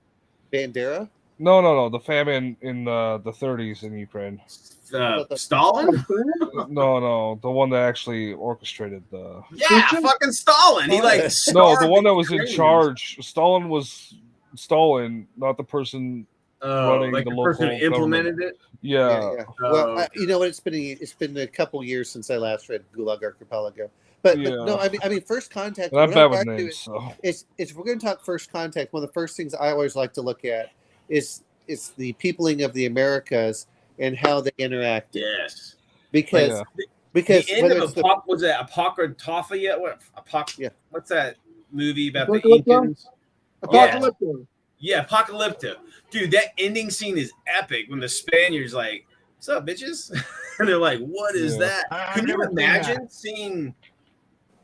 Bandera? No, the famine in the 30s in Ukraine. Stalin? No, the one that actually orchestrated the. Yeah, fucking Stalin. He like No, the starved one that was in Ukrainians. charge. Stalin was Stalin, not the person. running like the the person who local implemented it. Yeah. Well, you know what? It's been a couple years since I last read Gulag Archipelago. But no, I mean, First Contact. Not when bad I with back to names. it, So. it's if we're going to talk First Contact, one of the first things I always like to look at is the peopling of the Americas and how they interact. Yes. Because Yeah. because The end whether of it's the was that Apocrypha? Yeah. What's that movie about the Apocalypto? Incans? Apocalypto. Yeah, Apocalypto. Dude, that ending scene is epic when the Spaniards like, "What's up, bitches?" And they're like, "What is Yeah. that?" I've Can you never seen imagine seeing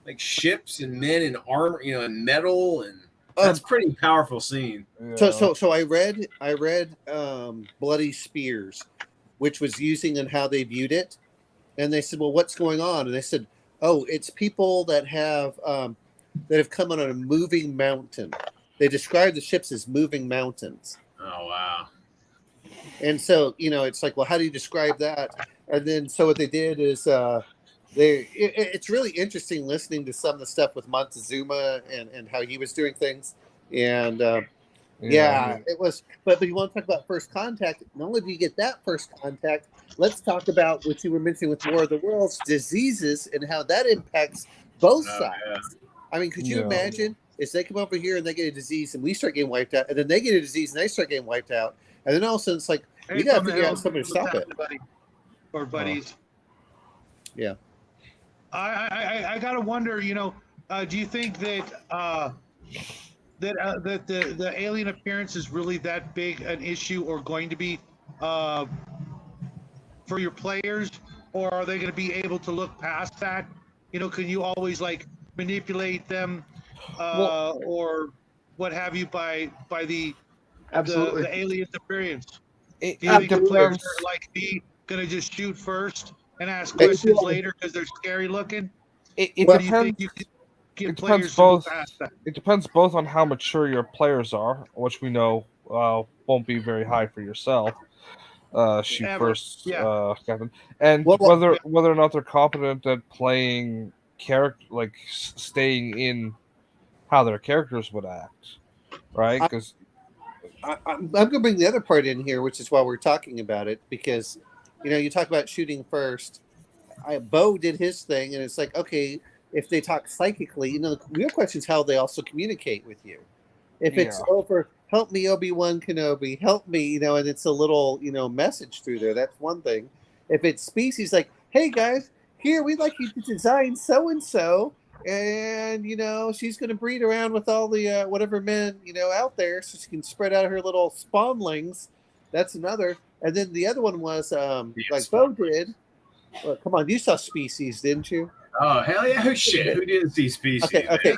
like ships and men in armor, and metal, and that's a pretty powerful scene. Yeah. So I read Bloody Spears, which was using and how they viewed it, and they said, well, what's going on? And they said, oh, it's people that have come on a moving mountain. They described the ships as moving mountains. Oh wow. And so, it's like, well, how do you describe that? And then so what they did is it's really interesting listening to some of the stuff with Montezuma and how he was doing things. And Yeah, it was. But you want to talk about first contact? Not only do you get that first contact, let's talk about what you were mentioning with War of the Worlds, diseases, and how that impacts both sides. Yeah. I mean, could you Yeah. imagine if they come over here and they get a disease and we start getting wiped out, and then they get a disease and they start getting wiped out, and then all of a sudden it's like we got to figure out something to stop it. Or buddies. Yeah. I gotta wonder. Do you think that that the alien appearance is really that big an issue, or going to be for your players, or are they going to be able to look past that? Can you always like manipulate them, or what have you by the Absolutely. the alien appearance? It Do you think the players depends. are like me going to just shoot first and ask It- questions later because they're scary looking? It Or do you depends. think you can get It players depends to move both. past that? It depends both on how mature your players are, which we know won't be very high for yourself. Shoot Ever. first, Yeah. Captain, and Well, whether or not they're competent at playing character, like staying in how their characters would act, right? Because I'm going to bring the other part in here, which is why we're talking about it, because you talk about shooting first. Bo did his thing, and it's like, okay, if they talk psychically, the real question is how they also communicate with you. If it's over, help me, Obi-Wan Kenobi, help me, and it's a little, message through there. That's one thing. If it's species, like, hey guys, here we'd like you to design so and so, and she's going to breed around with all the whatever men out there, so she can spread out her little spawnlings. That's another. And then the other one was like Bo did. Well, come on, you saw Species, didn't you? Oh hell yeah! Who shit? Who didn't see Species? Okay.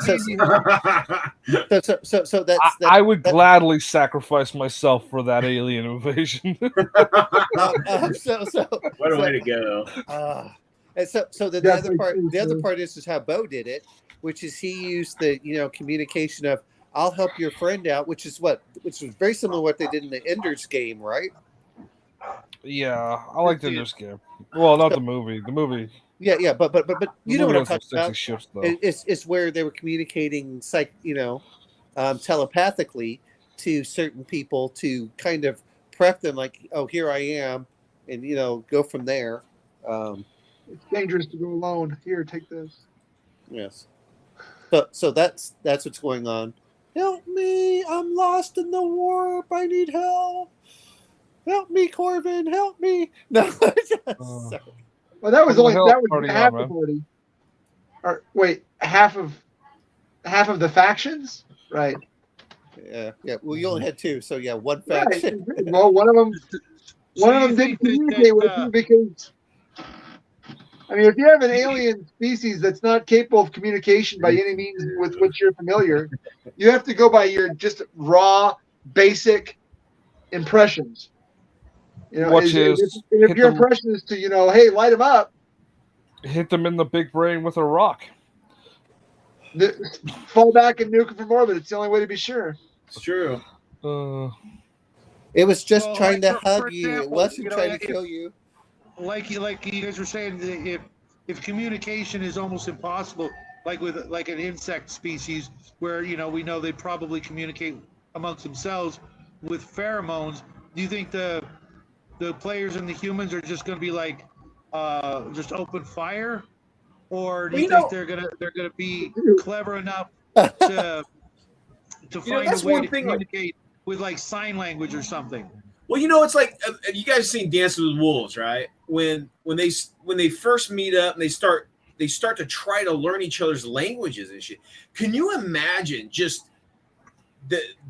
So that's I would gladly sacrifice myself for that alien invasion. What a way to go! And so the other part is how Bo did it, which is he used the communication of I'll help your friend out, which was very similar to what they did in the Ender's Game, right? Yeah, I like the Ender's Game. Well, not the movie. The movie. Yeah, but you know what I'm talking about. Ships, though. It's where they were communicating telepathically to certain people to kind of prep them, like, oh, here I am, and go from there. It's dangerous to go alone. Here, take this. Yes. So that's what's going on. Help me! I'm lost in the warp. I need help. Help me, Corvin! Help me! No. Sorry. Well, that was Well, only party half on, the party. Or wait, half of the factions, right? Yeah. Well, you only had two, so yeah, one faction. Right. Well, one of them didn't communicate with you because, I mean, if you have an alien species that's not capable of communication by any means with which you're familiar, you have to go by your just raw, basic impressions. Which is if your impression is to hey, light them up, hit them in the big brain with a rock. Fall back and nuke them from orbit. It's the only way to be sure. It's true. It was just trying to for hug you. It example, wasn't trying to kill you. Like you guys were saying, if communication is almost impossible, like with like an insect species, where we know they probably communicate amongst themselves with pheromones. Do you think the players and the humans are just going to be like just open fire, or do you think they're gonna be clever enough to find a way to communicate with like sign language or something? Well, it's like you guys seen Dances with Wolves, right? When they first meet up and they start to try to learn each other's languages and shit. Can you imagine just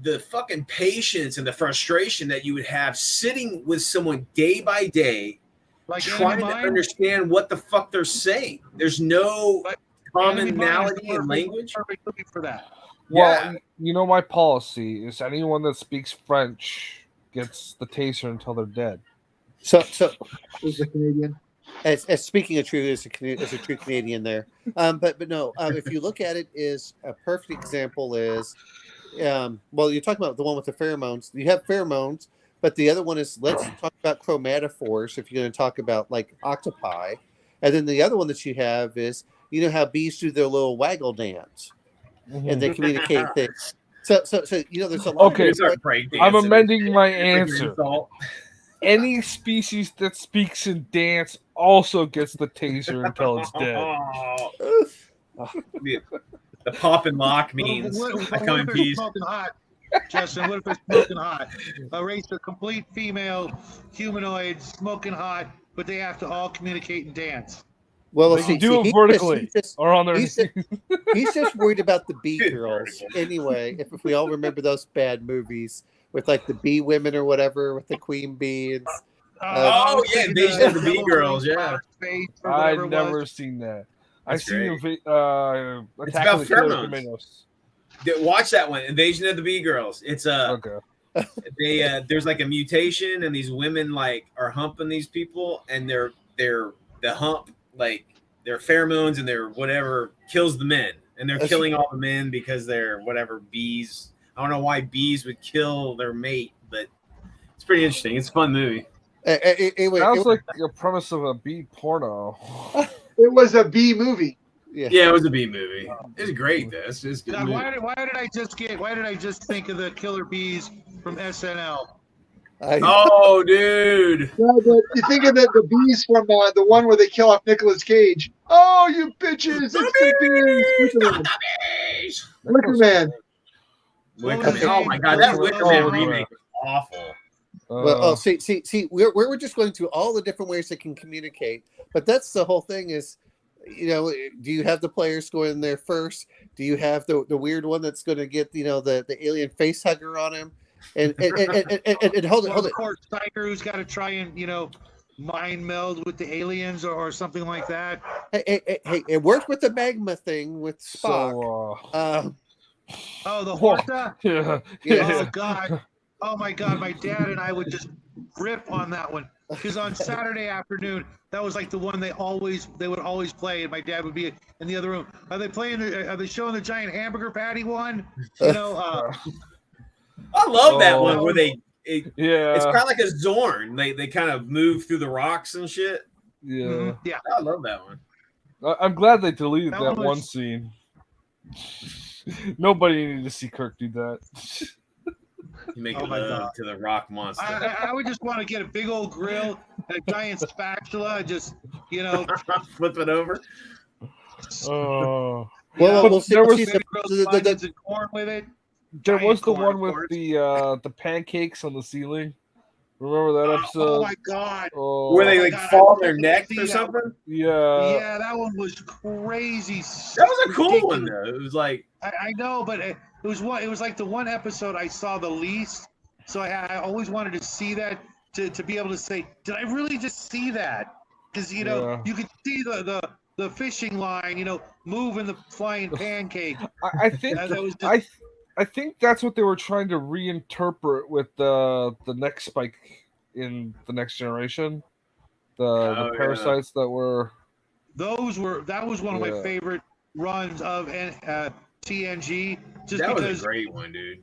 the fucking patience and the frustration that you would have sitting with someone day by day, like trying to understand what the fuck they're saying? There's no commonality in language. Perfect looking for that. Well, my policy is anyone that speaks French gets the taser until they're dead. So Who's the Canadian? as speaking of true, there's a true Canadian there. But no, if you look at it, is a perfect example is. Well, you're talking about the one with the pheromones. You have pheromones, but the other one is let's talk about chromatophores if you're going to talk about like octopi. And then the other one that you have is how bees do their little waggle dance and they communicate things. So there's a lot. Okay, of Start break I'm dancing. amending my It's like an answer. insult. Any species that speaks in dance also gets the taser until it's dead. The pop and lock means I come in they're peace. smoking hot, Justin? What if they're smoking hot? A race of complete female humanoids smoking hot, but they have to all communicate and dance. Well, They can do it vertically or on their he's knees. he's just worried about the bee Good girls. vertical. Anyway, if we all remember those bad movies with like the bee women or whatever with the queen bee and Oh, I was yeah, thinking Invasion of the Bee Devil Girls, Wears yeah. Prada's face or I've whatever it never was. seen that. I've That's seen great. Attack about of the Killer pheromones. Tomatoes. Watch that one, Invasion of the Bee Girls. It's Okay. there's like a mutation, and these women like are humping these people, and they're the hump like their pheromones and their whatever kills the men, and they're killing all the men because they're whatever bees. I don't know why bees would kill their mate, but it's pretty interesting. It's a fun movie. anyway, Sounds like a premise of a bee porno. It was a B movie. Yeah, it was a bee movie. It's great. Though. It's a good God, movie. why did I just think of the killer bees from SNL? Oh, dude. Yeah, but you think of the bees from the one where they kill off Nicolas Cage. Oh, you bitches! It's the bees. Wicker Man. Wicker What was Man. his Oh name? my god, that Oh, Wicker oh, Man oh, remake is awful. Well, see, we're just going through all the different ways they can communicate, but that's the whole thing. Is do you have the players go in there first? Do you have the weird one that's going to get the alien face hugger on him? And hold it. Of course, Tiger, who's got to try and mind meld with the aliens or something like that. Hey, it worked with the magma thing with Spock. Oh, the Horta? Yeah. Oh God. Oh my God, my dad and I would just rip on that one because on Saturday afternoon that was like the one they would always play, and my dad would be in the other room. Are they showing the giant hamburger patty one? I love that one where it's kind of like a Zorn. They kind of move through the rocks and shit. Yeah. Mm-hmm. Yeah. I love that one. I'm glad they deleted That that one one was- scene. Nobody needed to see Kirk do that. You make Oh my love God. to the rock monster. I would just want to get a big old grill and a giant spatula and just Flip it over. Oh. Well, we'll see. there was- maybe roast onions and corn with it. There Giant was the corn, one of with course. the pancakes on the ceiling. Remember that episode? Oh my God. Oh, Where they my like God, fall I on their wish I neck could or see that something. Yeah, that one was crazy. That was a cool one though. It was like I know, but it was like the one episode I saw the least. So I always wanted to see that to be able to say, did I really just see that? Because you could see the fishing line, moving the flying pancake. I think That was just- I think that's what they were trying to reinterpret with the next spike in the Next Generation. The parasites that were that was one of my favorite runs of TNG. Just that because was a great one, dude.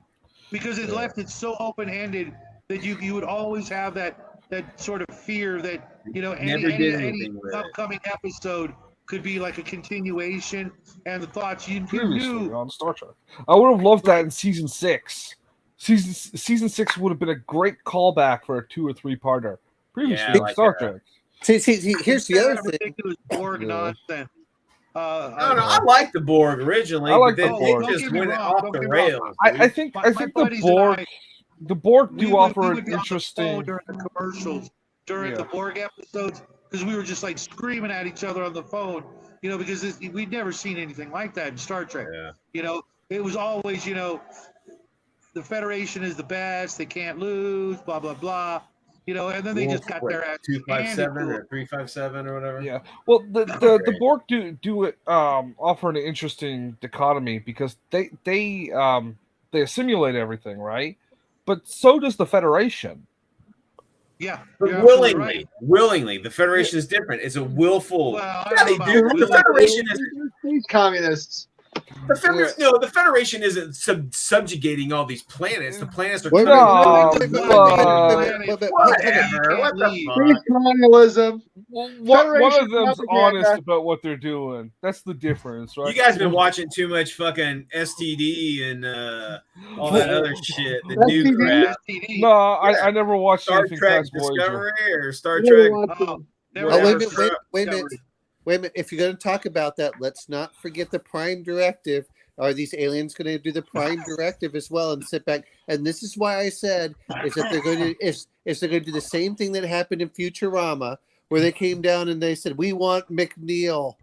Because it left it so open-ended that you would always have that sort of fear that any upcoming episode could be like a continuation, and the thoughts you knew on Star Trek. I would have loved that in season 6. Season 6 would have been a great callback for a 2 or 3 parter. Previously, like Star that. Trek. See, here's the other thing. ridiculous Borg nonsense. I like the Borg originally, I like but then the Borg. it Don't just get me went wrong, off don't the get me wrong. rails. I think My the buddies and Borg I, the Borg we do would offer be an on the phone interesting. during the commercials during the Borg episodes because we were just like screaming at each other on the phone, because we'd never seen anything like that in Star Trek. Yeah. It was always, the Federation is the best, they can't lose, blah blah blah, and then they just got their ass 257 handed to or 357 or whatever. Yeah. Well, the Borg do it offer an interesting dichotomy because they assimilate everything, right? But so does the Federation. Yeah, But you're absolutely willingly, right. willingly, the Federation is different. It's a willful. Well, I Yeah, don't they know do. about The willingly. Federation is. These communists. The Federation isn't subjugating all these planets. The planets are Wait, No, wait, Whatever. What the Space fuck? colonialism. one Federation of them's propaganda. honest about what they're doing. That's the difference, right? You guys been watching too much fucking STD and all that other shit, the new STD? crap. No, I never watched Star anything Trek past Voyager. Discovery or Star Never Trek. watched it. Never Oh, wait a ever minute, wait a minute. Wait a minute. If you're going to talk about that, let's not forget the Prime Directive. Are these aliens going to do the Prime Directive as well and sit back? And this is why I said is that they're going to is they're going to do the same thing that happened in Futurama, where they came down and they said, "We want McNeil,"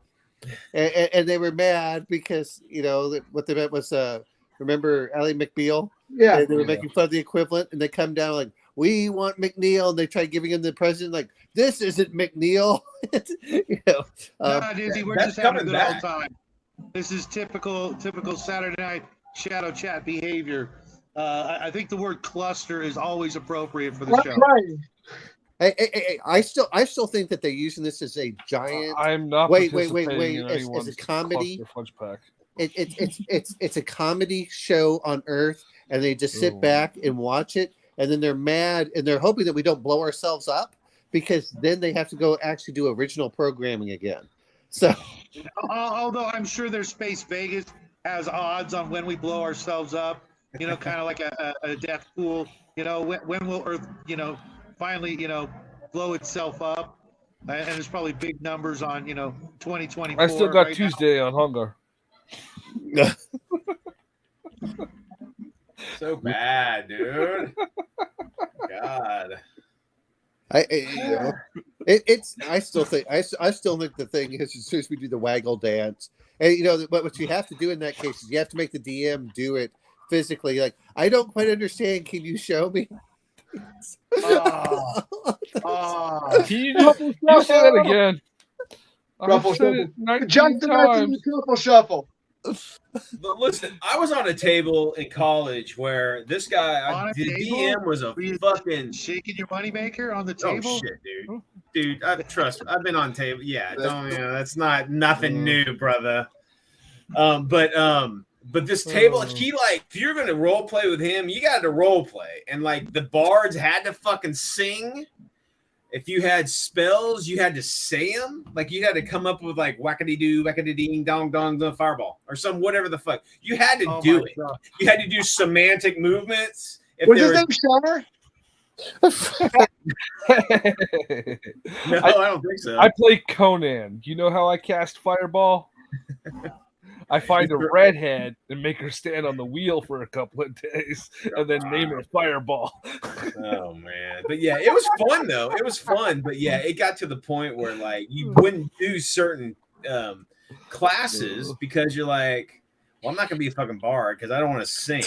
and they were mad because what they meant was remember Ally McBeal? Yeah. They were making fun of the equivalent, and they come down like, "We want McNeil," and they try giving him the president like, "This isn't McNeil." No, Dizzy, we're that's just having a coming good old back. time. This is typical Saturday night shadow chat behavior. I think the word cluster is always appropriate for the That's show. right. Hey, I still think that they're using this as a giant. I'm not Wait, participating in as a anyone's comedy. cluster fudge pack. It's a comedy show on Earth, and they just sit Ooh. back and watch it, and then they're mad and they're hoping that we don't blow ourselves up because then they have to go actually do original programming again. So, Although I'm sure their Space Vegas has odds on when we blow ourselves up, kind of like a death pool. When will Earth, finally, blow itself up? And there's probably big numbers on, 2024. I still got right Tuesday on hunger. So bad, dude. God. I still think the thing is as soon as we do the waggle dance, and what you have to do in that case is you have to make the DM do it physically. Like, I don't quite understand. Can you show me? now. Can you say that again? Ruffle I've said it shuffle. 19 Justin times. Truffle Shuffle. But listen, I was on a table in college where this guy, On a the table? DM was a Were you fucking shaking your moneymaker on the oh table? shit, dude. Trust me, I've been on table. Yeah, that's not nothing new, brother. But this table, he if you're gonna role play with him, you got to role play, and like the bards had to fucking sing. If you had spells, you had to say them. Like you had to come up with like wackity doo, wackity ding, dong dong, the fireball, or some whatever the fuck. You had to do it. God. You had to do semantic movements. If Was there his was- name Shar? No, I don't think so. I play Conan. You know how I cast Fireball? I find a redhead and make her stand on the wheel for a couple of days and then name her Fireball. Oh man, but yeah, it was fun though. It was fun, but yeah, it got to the point where like you wouldn't do certain classes because you're like, well, I'm not gonna be a fucking bard because I don't want to sing.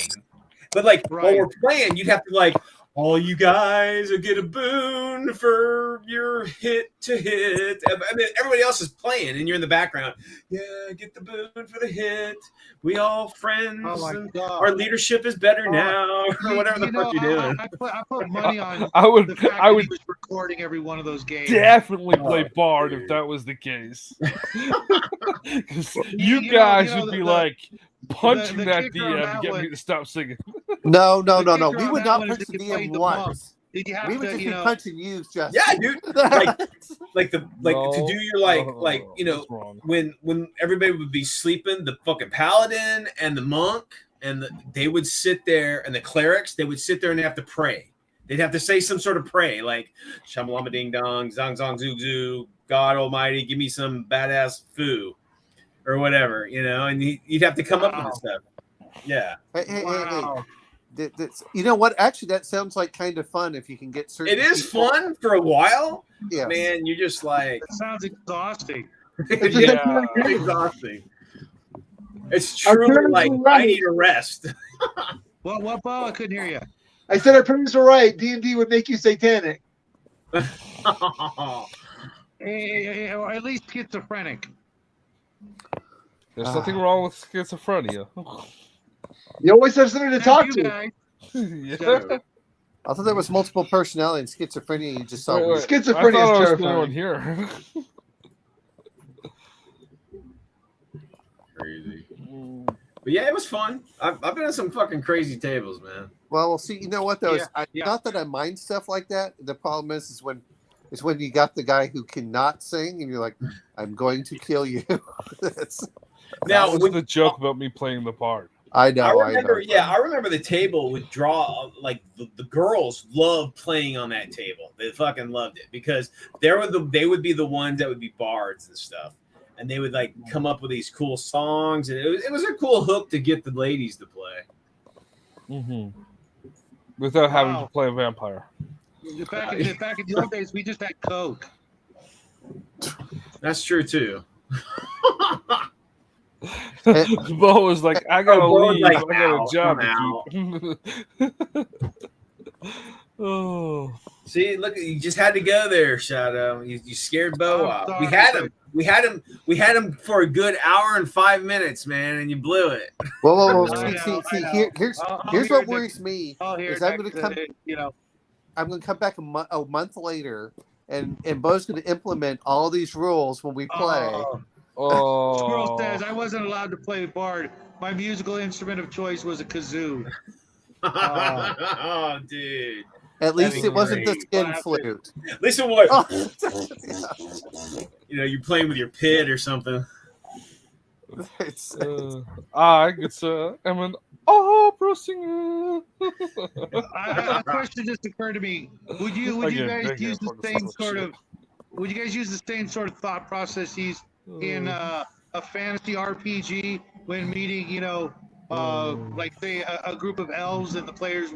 But like while we're playing, you'd have to like, all you guys will get a boon for your hit to hit. I mean, everybody else is playing, and you're in the background. Yeah, get the boon for the hit. We all friends. Oh my and God. our leadership is better now, or whatever the fuck you're doing. I put money on I would the fact that he was recording every one of those games. definitely play Oh, Bard dude. if that was the case. 'Cause you guys would be like punching the that kicker on DM that to get one- me to stop singing. No. The We kicker would on not that one is punch the if you played DM the monk. once. Did you have We would to, just you be know, punching you, Justin. Yeah, dude. Like to No, do your that's wrong. when everybody would be sleeping, the fucking paladin and the monk and they would sit there, and the clerics, they would sit there and they have to pray. They'd have to say some sort of pray, like shamalama ding dong, zong zong zoo zoo, God Almighty, give me some badass foo, or whatever, and you'd have to come up with this stuff. Yeah, Hey. Wow. You know what? Actually, that sounds like kind of fun if you can get certain. it is people- fun for a while. Yeah. Man, you're just like, That sounds exhausting. Yeah. it's exhausting. It's truly like I need a rest. What, Bo? I couldn't hear you. I said our parents were right. D&D would make you satanic. Hey, or at least schizophrenic. There's nothing wrong with schizophrenia. You always have something to talk You to. guys. Yeah. I thought there was multiple personality and schizophrenia. You just saw. Wait, one. wait. Schizophrenia I thought is I was the only one terrifying. here. Crazy. But yeah, it was fun. I've been on some fucking crazy tables, man. Well, see, you know what though? Yeah. Not that I mind stuff like that. The problem is when you got the guy who cannot sing, and you're like, "I'm going to kill you." That's, Now, That was the joke about me playing the part. I know. I remember the table would draw like the girls loved playing on that table. They fucking loved it because they would be the ones that would be bards and stuff, and they would like come up with these cool songs, and it was a cool hook to get the ladies to play. Mm-hmm. Without having Wow. to play a vampire. Back in the old days, we just had Coke. That's true too. Bo was like, I gotta Bo was leave. like, I got a job I'm to keep. Oh. See, look, you just had to go there, Shadow. You scared Bo I'm off. sorry, We had him for a good hour and 5 minutes, man, and you blew it. Well, I know. here's I'll here's hear what the- worries me. Oh, here, Is I'm gonna come. I'm going to come back a month later, and Bo's going to implement all these rules when we play. Squirrel says Oh. I wasn't allowed to play bard. My musical instrument of choice was a kazoo. Oh, dude. At least be it wasn't the great. skin flute. Listen, what? Oh. You know, you're playing with your pit or something. It's- I am an opera singer. A question just occurred to me. Would you Again, guys big use the fucking same full sort shit. of would you guys use the same sort of thought processes in a fantasy RPG when meeting, like say a group of elves and the players,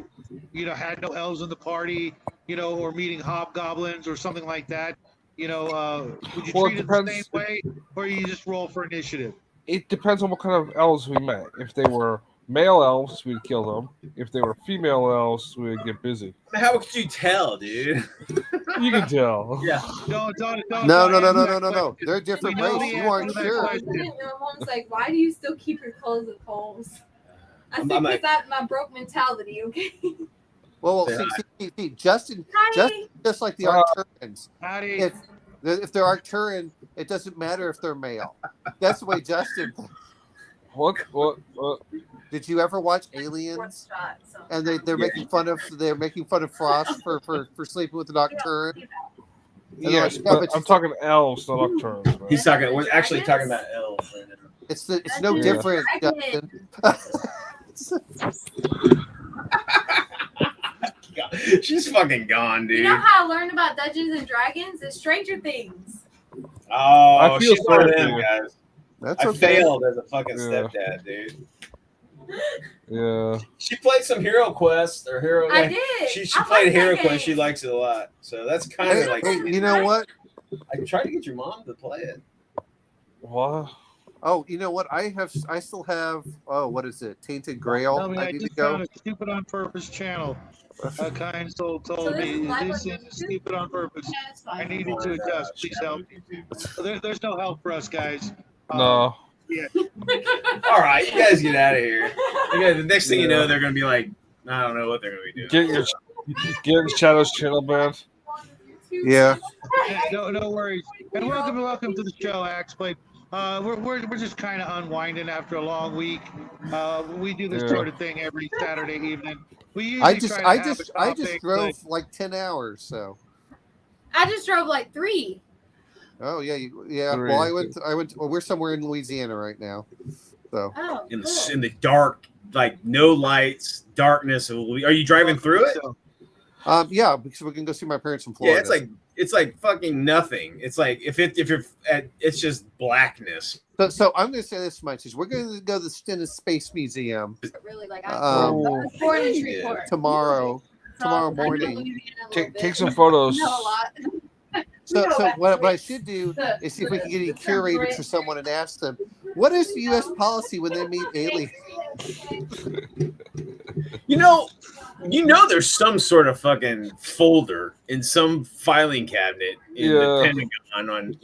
had no elves in the party, or meeting hobgoblins or something like that? Would you Well, treat it it the same depends. way, or you just roll for initiative? It depends on what kind of elves we met. If they were male elves, we'd kill them. If they were female elves, we'd get busy. How could you tell, dude? You can tell. Yeah. Don't No. answer that question. They're a different We know race. the You aren't answer to that sure. question. Your mom's like, why do you still keep your clothes at Kohl's? I said, I'm because like- that's my broke mentality, okay? Well, Yeah. see, Justin, Hi. just like the Uh, Arcturians. Howdy. If they're Arcturian, it doesn't matter if they're male. That's the way Justin. What? Did you ever watch Aliens? And they're making fun of Frost for sleeping with an Arcturian. Yes, Yeah, but I'm talking elves, not nocturnes. Man. He's talking. We're actually talking about elves right now. It's no Yeah. different, Dragon. Justin. She's fucking gone, dude. You know how I learned about Dungeons and Dragons? It's Stranger Things. Oh, I feel she's one of sorry them for you. guys. That's I okay. failed as a fucking Yeah. stepdad, dude. Yeah. She played some Hero Quest or Hero. I did. She I played like Hero that Quest. She game. likes it a lot. So that's kind of Hey, like. hey, you know what? I tried to get your mom to play it. What? Oh, you know what? I still have. Oh, what is it? Tainted Grail. Tell me, I I need to just go. found a stupid on purpose channel. A kind soul So told this me is live this on is YouTube? stupid on purpose. Yeah, it's I fine. needed to adjust. Please help. There's no help for us, guys. No. All right, you guys get out of here. You guys, the next thing you know, they're gonna be like, I don't know what they're gonna be doing. Get your Shadow's channel banned. Yeah. No worries. And welcome to the show, Axblade. We're just kind of unwinding after a long week. We do this Yeah. sort of thing every Saturday evening. We usually I just try to have a I topic, just drove like 10 hours. So. I just drove like 3. Oh yeah, yeah. Three. Well, I went. Well, we're somewhere in Louisiana right now. So. Oh, in cool. the dark, like no lights, darkness. Are you driving through it? Yeah, because we can go see my parents in Florida. Yeah, it's like fucking nothing. It's like if you're at, it's just blackness. So I'm going to say this much: is we're going to go to the Stennis Space Museum Really, like, Um, I born in Shreveport. tomorrow So tomorrow I know morning. Louisiana a little bit. Take some photos. Know a lot. So what I should do is see if we can get any curators or someone and ask them, what is the U.S. policy when they meet aliens? You know, there's some sort of fucking folder in some filing cabinet in the Pentagon on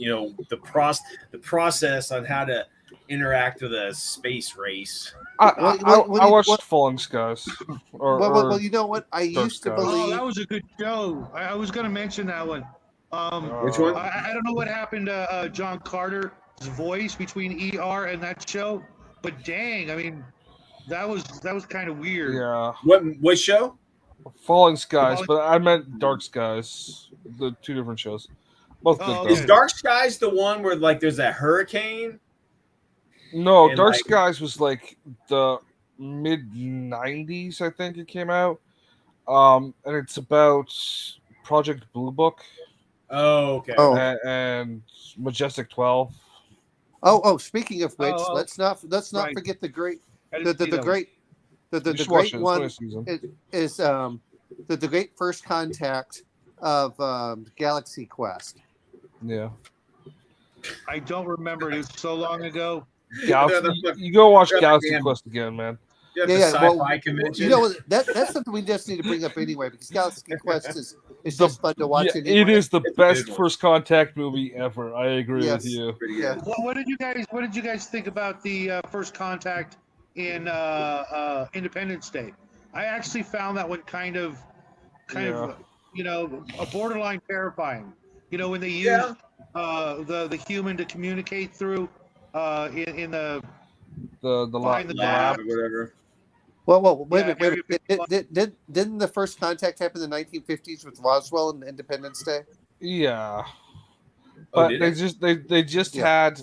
the process on how to interact with a space race. I watched Falling Skies. Well, you know what? I used to Skies. Oh, believe. that was a good show. I was going to mention that one. Which one? I don't know what happened to John Carter's voice between ER and that show, But dang, I mean, that was kind of weird. Yeah, What show? Falling Skies, but I meant Dark Skies. The two different shows, both good Oh, though. Is Dark Skies the one where like there's that hurricane? No, and, Dark like- Skies was like the mid '90s, I think it came out. And it's about Project Blue Book Oh, okay. Oh. and Majestic 12. Oh, speaking of which, Oh, let's not right. forget the great I the didn't see those. great You the should watch great it. It's one funny season. is the great first contact of Galaxy Quest. Yeah, I don't remember. It was so long ago. Galaxy. You go watch Yeah, Galaxy damn. Quest again, man. You have Yeah, the yeah, sci-fi well, convention. You know that's something we just need to bring up anyway because Galaxy Quest is The- just fun to watch. Yeah, anyway. it is the It's a best good one. first contact movie ever. I agree Yes. with you. Pretty Yeah. good. What did you guys think about the First Contact in Independence Day? I actually found that one kind of a borderline terrifying. When they use Yeah. the human to communicate through in the The Behind the Lab lab. or whatever. Well, wait Yeah, a minute. Didn't the first contact happen in the 1950s with Roswell and Independence Day? yeah. Oh, But did they it? just Yeah. had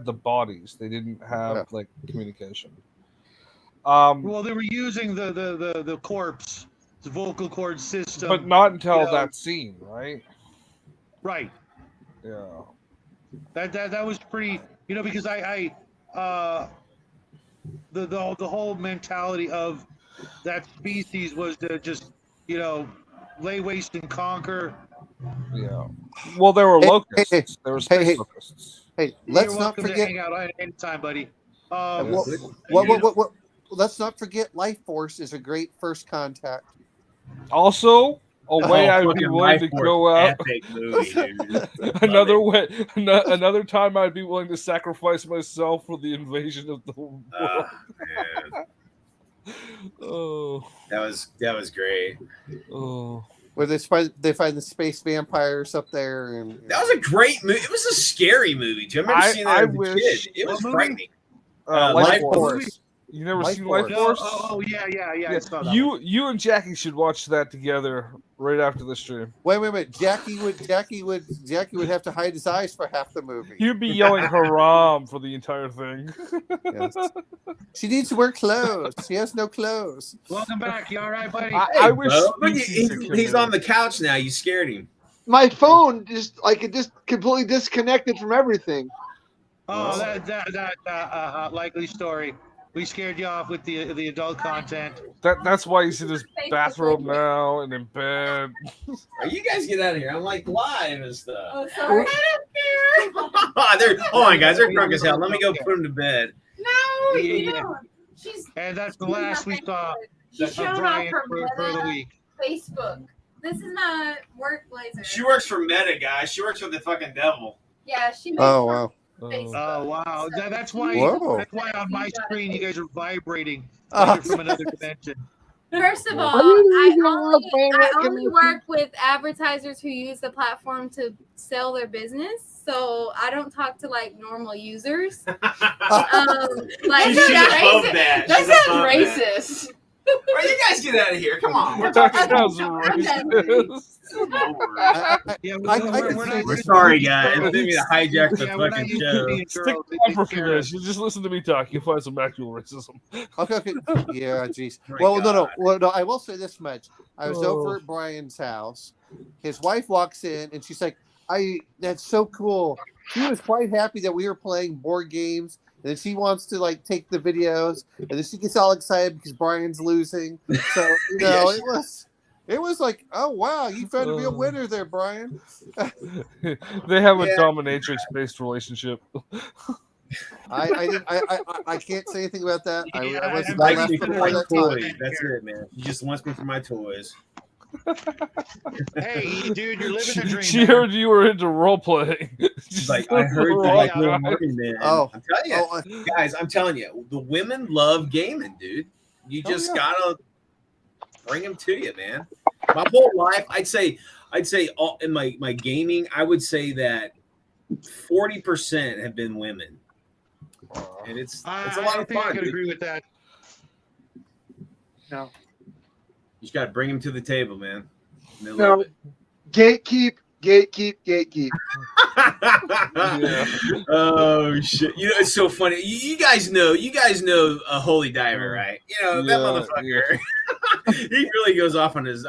the bodies. They didn't have Yeah. like communication. well, they were using the corpse, the vocal cord system, but not until you know- that scene, right? right. Yeah. That was pretty, because I the whole mentality of that species was to just lay waste and conquer. Yeah. Well, there were Hey, locusts. hey, There were space hey. locusts. Hey, let's You're not welcome to forget. hang out anytime, buddy. Let's not forget Life Force is a great first contact. Also, a way I would be fucking willing Life to Force, go out. Epic movie, dude. Another Love way, another time I'd be willing to sacrifice myself for the invasion of the world. Man, Oh, that was great. oh. Where they find the space vampires up there, and That was a great movie. It was a scary movie too. I remember seeing that I as a wish- kid. It was What movie? frightening. Life Life Force. Force. You never Life seen Life Force. Force? Oh, yeah. I saw that one. You and Jackie should watch that together right after the stream. Wait a minute. Jackie would have to hide his eyes for half the movie. You'd be yelling "Haram" for the entire thing. Yes. She needs to wear clothes. She has no clothes. Welcome back. You all right, buddy? I wish Bro, look, species had come he's in. on the couch now. You scared him. My phone just completely disconnected from everything. Oh, that likely story. We scared you off with the adult content. That's why he's in his bathrobe now and in bed. Are you guys get out of here? I'm like live and stuff. Oh, sorry. Hold on, guys. They're drunk as hell. Let me go put them to bed. No, you Yeah. don't. She's And that's the last we saw She's of showing off Brian her for the Meta week. Facebook. This is my work blazer. She works for Meta, guys. She works for the fucking devil. Yeah, she makes Oh her wow. Facebook. Oh wow, that's why. Whoa. That's why on my screen you guys are vibrating like you're from another dimension. First of all, Are you I using only, fan I only recognition? work with advertisers who use the platform to sell their business. So I don't talk to like normal users. Like She's that above that. that She's sounds above that. racist. Bro, you guys get out of here. Come on. We're That talking sounds about racist. Yeah, We're sorry, guys. It's been me to hijack the Yeah, we're not fucking used to show. being Stick girls. They up for take care of this. You just listen to me talk. You'll find some actual racism. Okay. Yeah, jeez. My Well, God. no. I will say this much. I was Oh. over at Brian's house. His wife walks in and she's like, that's so cool. She was quite happy that we were playing board games. And then she wants to like take the videos, and then she gets all excited because Brian's losing. So Yes. it was like, oh wow, you found to be a Oh. winner there, Brian. They have a Yeah. dominatrix-based relationship. I can't say anything about that. I Yeah, wasn't I Likes left me for before my that time. toys. That's it, man. She just wants me for my toys. Hey, dude, you're living the dream. She man. heard you were into role playing. She's like, I heard you like Little Mermaid, man. Oh. I'm telling you, guys, I'm telling you, the women love gaming, dude. You just yeah. gotta bring them to you, man. My whole life, I'd say all, in my gaming, I would say that 40% have been women. and it's a I lot of think I fun. could agree with that. No. You just got to bring them to the table, man. And they No. love it. Gatekeep. Yeah. Oh shit! You know it's so funny. You guys know a Holy Diver, right? You know that motherfucker. He really goes off on his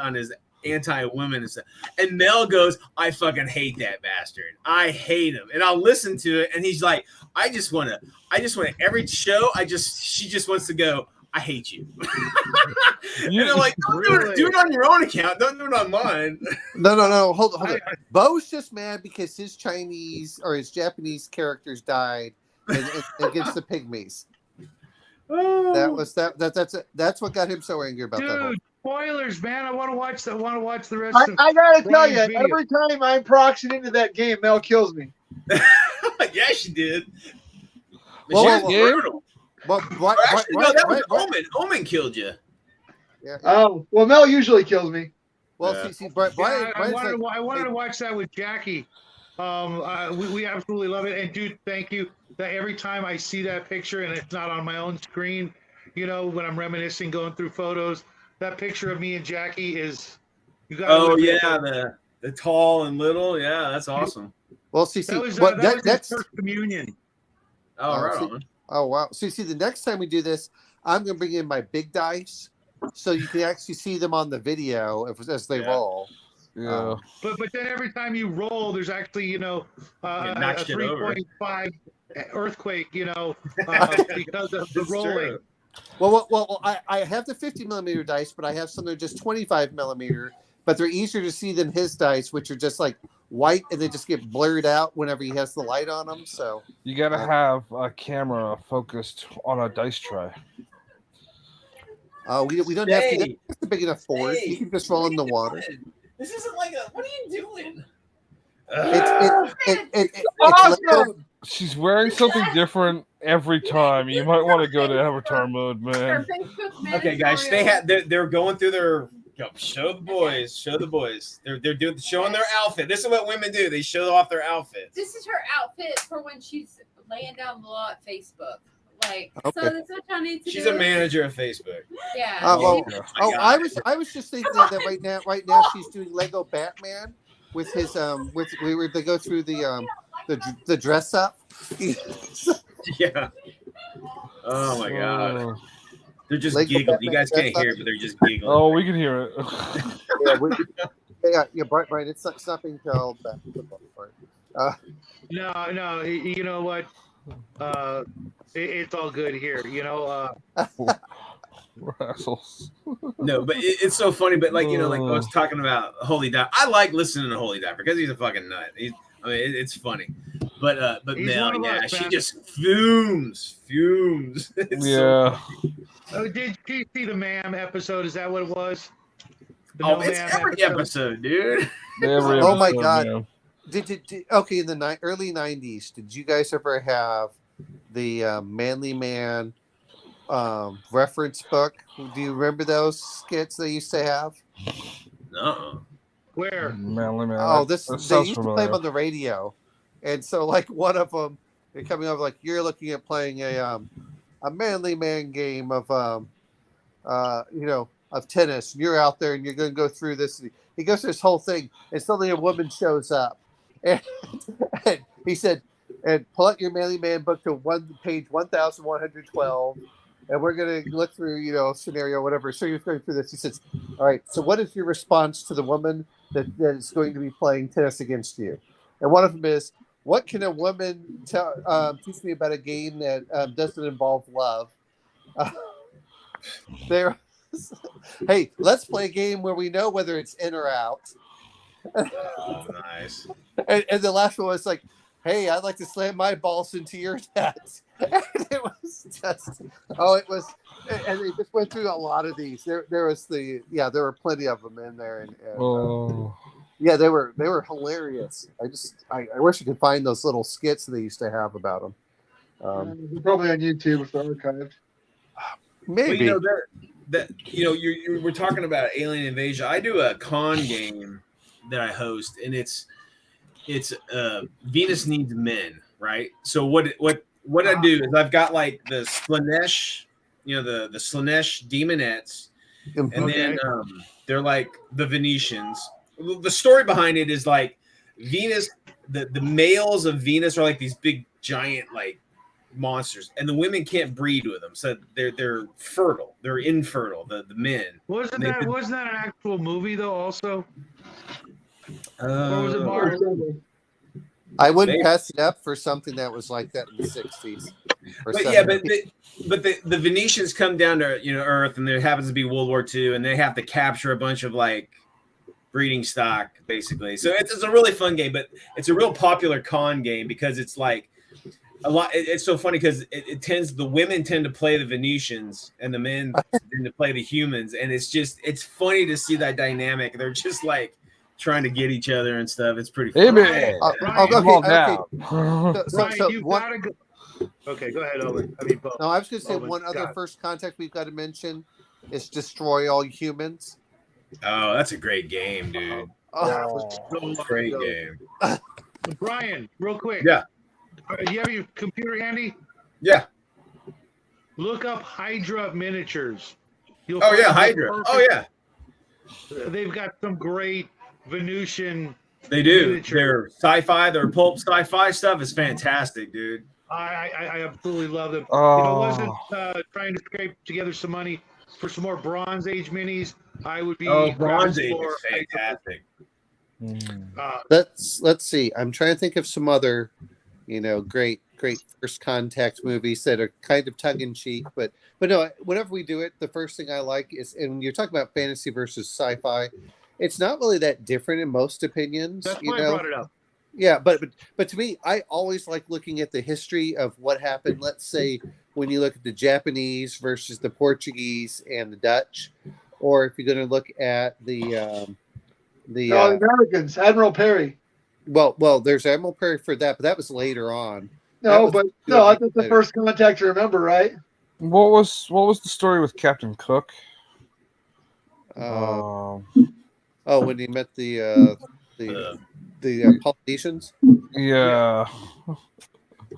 anti-women and stuff. And Mel goes, "I fucking hate that bastard. I hate him." And I'll listen to it, and he's like, "I just want every show. She just wants to go. I hate you." And they're like, "Don't do it on your own account. Don't do it on mine." No. Hold on. Bo's just mad because his Chinese or his Japanese characters died against the pygmies. Oh. That's what got him so angry about that. Dude, spoilers, man. I want to watch the rest of I gotta tell Brian's you, video. every time I'm proxying into that game, Mel kills me. Yeah, she did. Well, She was well, brutal. Well, Actually, no, that was Omen. Omen killed you. Yeah. Oh, well, Mel usually kills me. Well, Yeah. see, Brian, Yeah, I Brian's wanted to watch that with Jackie. We absolutely love it. And dude, thank you. That every time I see that picture and it's not on my own screen, when I'm reminiscing, going through photos, that picture of me and Jackie is. You got. Oh yeah, the tall and little. Yeah, that's awesome. Well, see, That was that's his first communion. Oh, right see, on. Oh wow! See, the next time we do this, I'm gonna bring in my big dice, so you can actually see them on the video as they roll. Yeah. But then every time you roll, there's actually a 3.5 earthquake. Because of the rolling. True. Well, I have the 50 millimeter dice, but I have some that are just 25 millimeter, but they're easier to see than his dice, which are just like white and they just get blurred out whenever he has the light on them. So you gotta have a camera focused on a dice tray. We don't have to. That's a big enough board. You can just roll in the water. This isn't like a. What are you doing? It's awesome. She's wearing something different every time. You might want to go to avatar mode, man. Okay, guys, they're going through their. Show the boys. They're showing their outfit. This is what women do. They show off their outfits. This is her outfit for when she's laying down the law at Facebook. Like, okay. So that's what y'all need to do. She's a manager of Facebook. Yeah. I was just thinking that right now she's doing Lego Batman with his where they go through the dress up. Yeah. Oh my god. They're just Lego giggling. Batman, You guys can't hear it, but they're just giggling. Oh, we can hear it. Yeah, Brian. It's not being told back to the part. No. You know what? It's all good here. We're assholes. No, but it's so funny. But like I was talking about Holy Diver. I like listening to Holy Diver because he's a fucking nut. It's funny. But Mel, she just fumes. It's so funny. Did you see the Ma'am episode? Is that what it was? It's every episode, dude. Oh my god! Yeah. Did okay in the early '90s? Did you guys ever have the Manly Man reference book? Do you remember those skits they used to have? No. Where? Manly Man. Oh, they used to play them on the radio, and so like one of them, they're coming over like you're looking at playing a Manly Man game of of tennis, and you're out there and you're going to go through this. He goes through this whole thing, and suddenly a woman shows up, and he said, "And pull out your Manly Man book to page 1112, and we're going to look through scenario whatever." So you're going through this. He says, "All right, so what is your response to the woman that is going to be playing tennis against you?" And one of them is, "What can a woman teach me about a game that doesn't involve love?" Hey, let's play a game where we know whether it's in or out. Oh, nice. And the last one was like, "Hey, I'd like to slam my balls into your net." And it was just, and they just went through a lot of these. There were plenty of them in there, and yeah, they were hilarious. I wish I could find those little skits they used to have about them. Probably on YouTube if they're archived. Maybe. But, we're talking about alien invasion. I do a con game that I host, and it's Venus Needs Men, right? So what what I do is I've got like the Slanesh, the Slanesh demonettes, and then they're like the Venetians. The story behind it is like Venus, the males of Venus are like these big giant like monsters, and the women can't breed with them, so they're fertile. They're infertile. The men. Wasn't that an actual movie though? Also, or was it Marvel? I wouldn't pass it up for something that was like that in the 60s. But yeah, but the Venetians come down to Earth, and there happens to be World War II, and they have to capture a bunch of like breeding stock, basically. So it's a really fun game, but it's a real popular con game because it's like a lot. It's so funny because the women tend to play the Venetians, and the men tend to play the humans, and it's funny to see that dynamic. They're just like trying to get each other and stuff. It's pretty fun. Hey, man. Brian, you've got to go. Okay, go ahead, Owen. No, I was going to say one other first contact we've got to mention is Destroy All Humans. Oh, that's a great game, dude. Great game. Brian, real quick. Yeah. Do you have your computer handy? Yeah. Look up Hydra miniatures. Hydra. Oh, yeah. They've got some great Venusian. They do. Miniatures. They're sci-fi. Their pulp sci-fi stuff is fantastic, dude. I absolutely love them. If I wasn't trying to scrape together some money for some more Bronze Age minis, I would be. Bronze Age is fantastic. Let's see. I'm trying to think of some other, great first contact movies that are kind of tongue in cheek, but no. Whenever we do it, the first thing I like is, and when you're talking about fantasy versus sci-fi, it's not really that different in most opinions. That's why I brought it up. Yeah, but to me, I always like looking at the history of what happened. Let's say when you look at the Japanese versus the Portuguese and the Dutch, or if you're going to look at the Americans, Admiral Perry. Well, there's Admiral Perry for that, but that was later on. I thought the first contact. You remember, right? What was the story with Captain Cook? When he met the Polynesians. Yeah.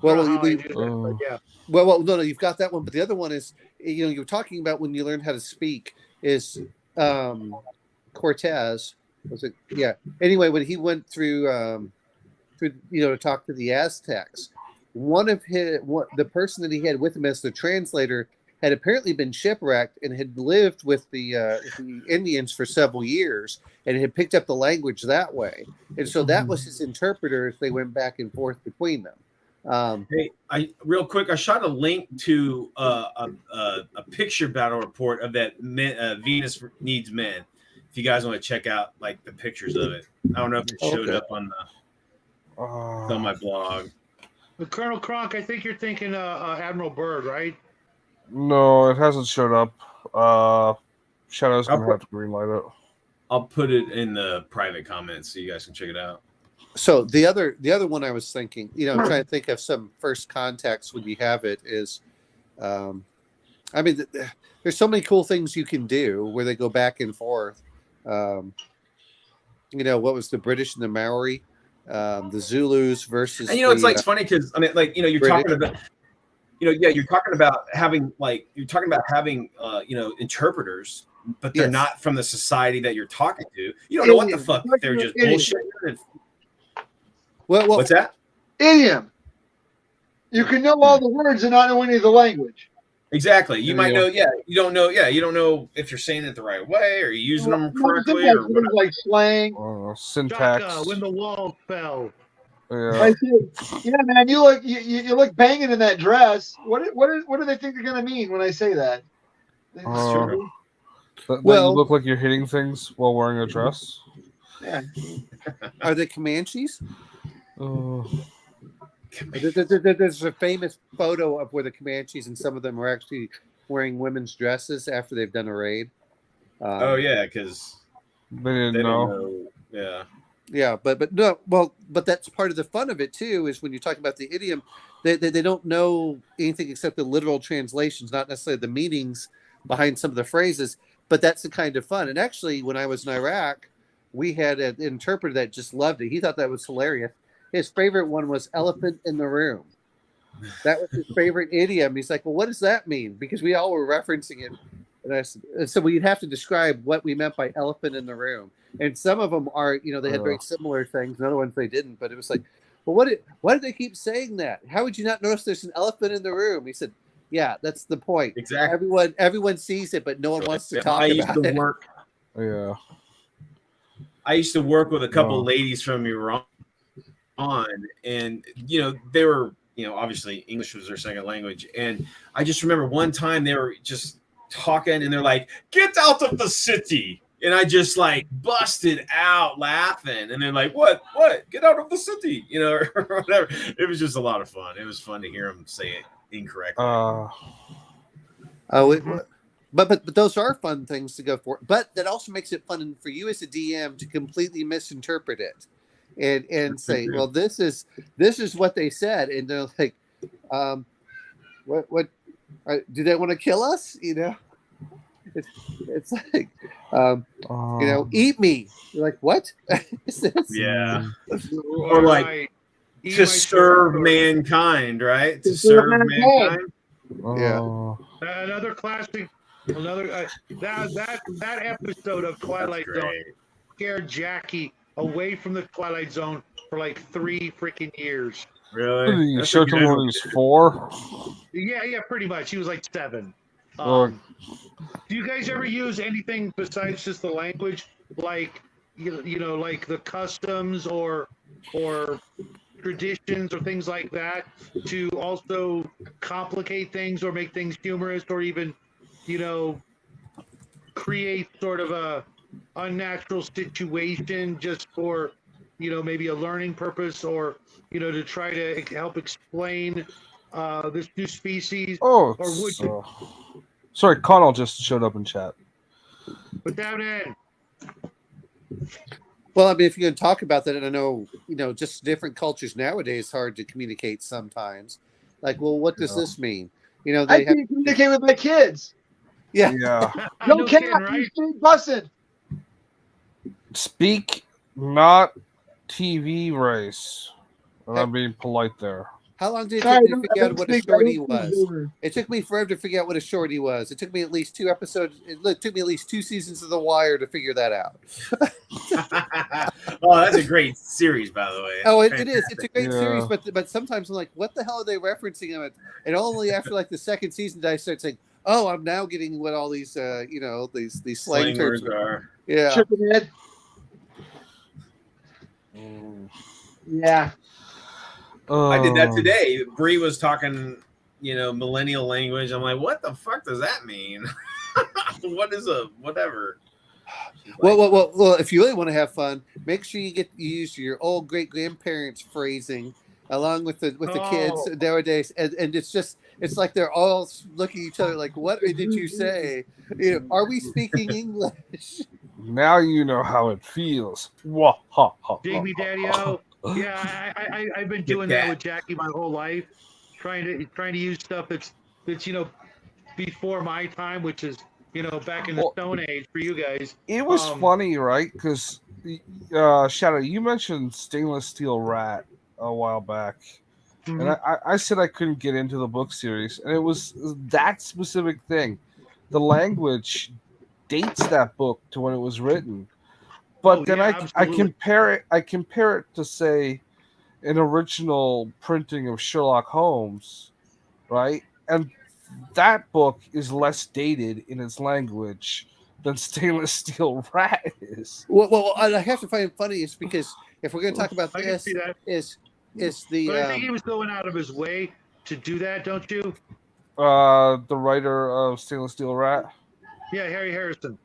Well, no, you've got that one, but the other one is, you were talking about when you learn how to speak is Cortez. Was it? Yeah. Anyway, when he went through to talk to the Aztecs, the person that he had with him as the translator had apparently been shipwrecked and had lived with the Indians for several years and had picked up the language that way. And so that was his interpreter as they went back and forth between them. Hey, real quick, I shot a link to a picture battle report of that Venus Needs Men. If you guys want to check out like the pictures of it, I don't know if it showed up on my blog. Colonel Kronk, I think you're thinking Admiral Byrd, right? No, it hasn't showed up. Shadow's gonna have to greenlight it. I'll put it in the private comments so you guys can check it out. So the other one I was thinking, I'm trying to think of some first contacts when you have it is, there's so many cool things you can do where they go back and forth. What was the British and the Maori, the Zulus versus. And it's funny because you're British. Talking about. You're talking about having interpreters, but they're not from the society that you're talking to. You don't know what the fuck they're just bullshitting. Well, what's that? Idiom. You can know all the words and not know any of the language. Exactly. You might know. Yeah. You don't know. Yeah. You don't know if you're saying it the right way or you're using them correctly or like slang, syntax. Shaka, when the walls fell. Yeah. Yeah, man. You look banging in that dress. What do they think they're gonna mean when I say that? That you look like you're hitting things while wearing a dress. Yeah. Are they Comanches? There's a famous photo of where the Comanches and some of them are actually wearing women's dresses after they've done a raid. Because they didn't know. Yeah. Yeah, but that's part of the fun of it too. Is when you talk about the idiom, they don't know anything except the literal translations, not necessarily the meanings behind some of the phrases. But that's the kind of fun. And actually, when I was in Iraq, we had an interpreter that just loved it. He thought that was hilarious. His favorite one was "Elephant in the Room." That was his favorite idiom. He's like, well, what does that mean? Because we all were referencing it. And I said, so we'd have to describe what we meant by elephant in the room. And some of them are, they had very similar things. And other ones they didn't. But it was like, well, why did they keep saying that? How would you not notice there's an elephant in the room? He said, yeah, that's the point. Exactly. Everyone sees it, but no one wants to talk about it. Yeah. I used to work with a couple ladies from Iran, and they were, obviously English was their second language, and I just remember one time they were just talking, and they're like, "Get out of the city," and I just like busted out laughing, and they're like, "What? Get out of the city," or whatever. It was just a lot of fun. It was fun to hear them say it incorrectly. But those are fun things to go for. But that also makes it fun for you as a DM to completely misinterpret it, and say, well, this is what they said, and they're like, what do they want to kill us? It's like, eat me. You're like, what? Yeah. Or like to serve mankind, right? To serve mankind. Yeah. Another classic. That episode of Twilight Zone scared Jackie away from the Twilight Zone for like 3 freaking years. Really? You showed him when he was 4? Yeah, pretty much. He was like 7. Or do you guys ever use anything besides just the language, like like the customs or traditions or things like that, to also complicate things or make things humorous, or even create sort of a unnatural situation just for maybe a learning purpose, or to try to help explain this new species? or would you sorry, Connell just showed up in chat. put that in? Well, I mean, if you're going to talk about that, and I know, just different cultures nowadays, it's hard to communicate sometimes. Like, well, what does this mean? I can communicate with my kids. Yeah. No cat, right? Busted. Speak not TV race. And I'm being polite there. How long did it take me to figure out what a shorty was? It took me forever to figure out what a shorty was. It took me at least 2 episodes. It took me at least 2 seasons of The Wire to figure that out. Oh, that's a great series, by the way. Oh, it is. It's a great series, but sometimes I'm like, what the hell are they referencing them? And only after like the second season did I start saying, oh, I'm now getting what all these these slang terms are. Yeah. Chicken head. Yeah. I did that today. Bree was talking, millennial language. I'm like, what the fuck does that mean? What is a whatever? Well, if you really want to have fun, make sure you use your old great grandparents' phrasing along with the kids nowadays, and it's like they're all looking at each other like, what did you say? Are we speaking English? Now you know how it feels. Dig me, Daddy-O. Yeah, I've been doing that with Jackie my whole life, trying to use stuff that's before my time, which is back in the Stone Age for you guys. It was funny, right? Because Shadow, you mentioned Stainless Steel Rat a while back, and I said I couldn't get into the book series, and it was that specific thing. The language dates that book to when it was written. But then I compare it to, say, an original printing of Sherlock Holmes, right? And that book is less dated in its language than Stainless Steel Rat is. Well, I have to find it funny is because if we're going to talk about this, is the. But I think he was going out of his way to do that, don't you? The writer of Stainless Steel Rat. Yeah, Harry Harrison,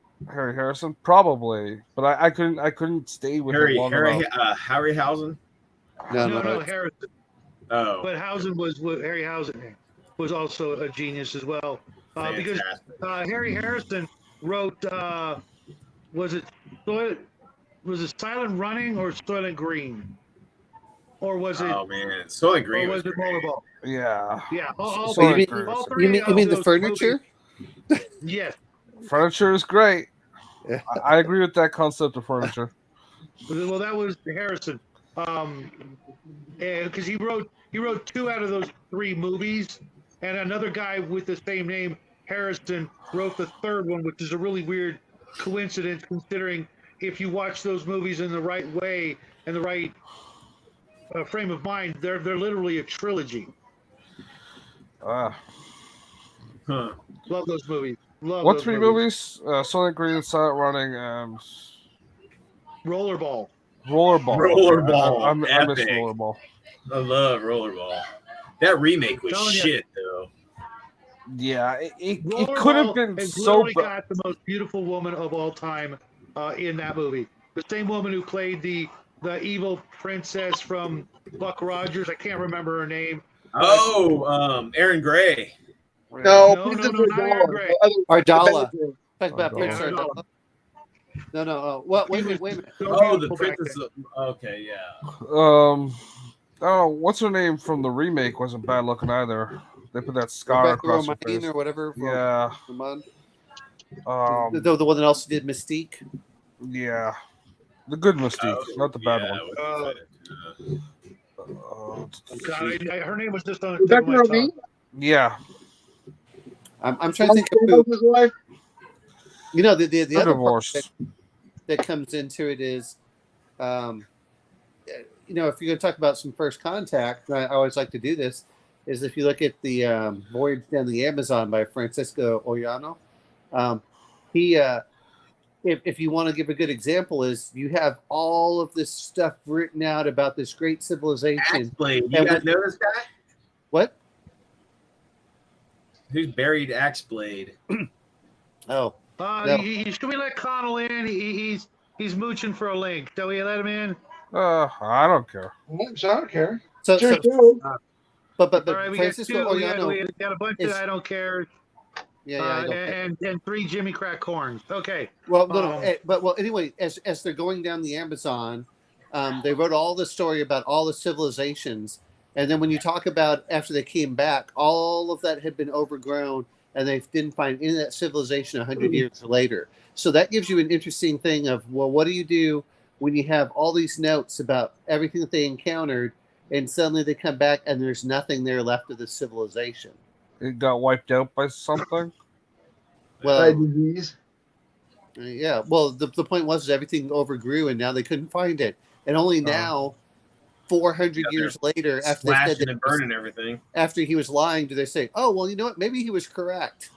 probably, but I couldn't stay with it long enough. Harryhausen? No, Harrison. Oh, but Harryhausen was also a genius as well, because Harry Harrison wrote. Was it Silent Running or Soylent Green, or was it? Oh man, Soylent Green. Or was it Rollerball? Yeah. You mean the furniture? Movies. Yes. Furniture is great. I agree with that concept of furniture. Well, that was Harrison. and because he wrote 2 out of those 3 movies, and another guy with the same name, Harrison, wrote the 3rd one, which is a really weird coincidence considering if you watch those movies in the right way and the right frame of mind, they're literally a trilogy. Ah. Huh. Love those movies. Love What those 3 movies? Sonic Green, Silent Running, and Rollerball. Rollerball. Rollerball, I miss epic. Rollerball. I love Rollerball. That remake was Telling you. shit, though. Yeah, it Rollerball could have been has so literally got the most beautiful woman of all time in that movie. The same woman who played the evil princess from Buck Rogers. I can't remember her name. Oh, Aaron Gray. No, No, Princess not Aaron Ardala. Gray. Ardala. The Talk about Ardala. Princess Yeah, Ardala. No. What? Wait a minute. Oh, the princess. Okay, yeah. I don't know, what's her name from the remake wasn't bad looking either. They put that scar Rebecca across her Romijn face. or whatever. Yeah. Romijn. The The one that also did Mystique. yeah. The good Mystique, not the bad one. God, her name was just on the tip Rebecca of my Romijn? tongue. Yeah. I'm trying to think of who. His wife? You know, the They're other part divorced. that comes into it is, you know, if you're going to talk about some first contact, I always like to do this, is if you look at the Voyage Down the Amazon by Francisco Ollano, he, if you want to give a good example, is you have all of this stuff written out about this great civilization. Axeblade. You And guys know this guy? What? Who's buried Axeblade? Oh, no. Should we let Connell in? He's mooching for a link. Shall we let him in? I don't care. I don't care. So, Sure, so sure. but All right, we got Francisco 2. We Ollano, got a bunch of I don't care. yeah, I don't care. And 3 Jimmy Crack Corns. Okay. Well, but anyway, as they're going down the Amazon, they wrote all the story about all the civilizations, and then when you talk about after they came back, all of that had been overgrown, and they didn't find any of that civilization 100 years later. So that gives you an interesting thing of, well, what do you do when you have all these notes about everything that they encountered, and suddenly they come back and there's nothing there left of the civilization? It got wiped out by something. Well, Disease. yeah. Well, the point was everything overgrew, and now they couldn't find it. And only now, 400 years later, after they said Slashing that and burning everything. after he was lying, do they say, "Oh, well, you know what? Maybe he was correct."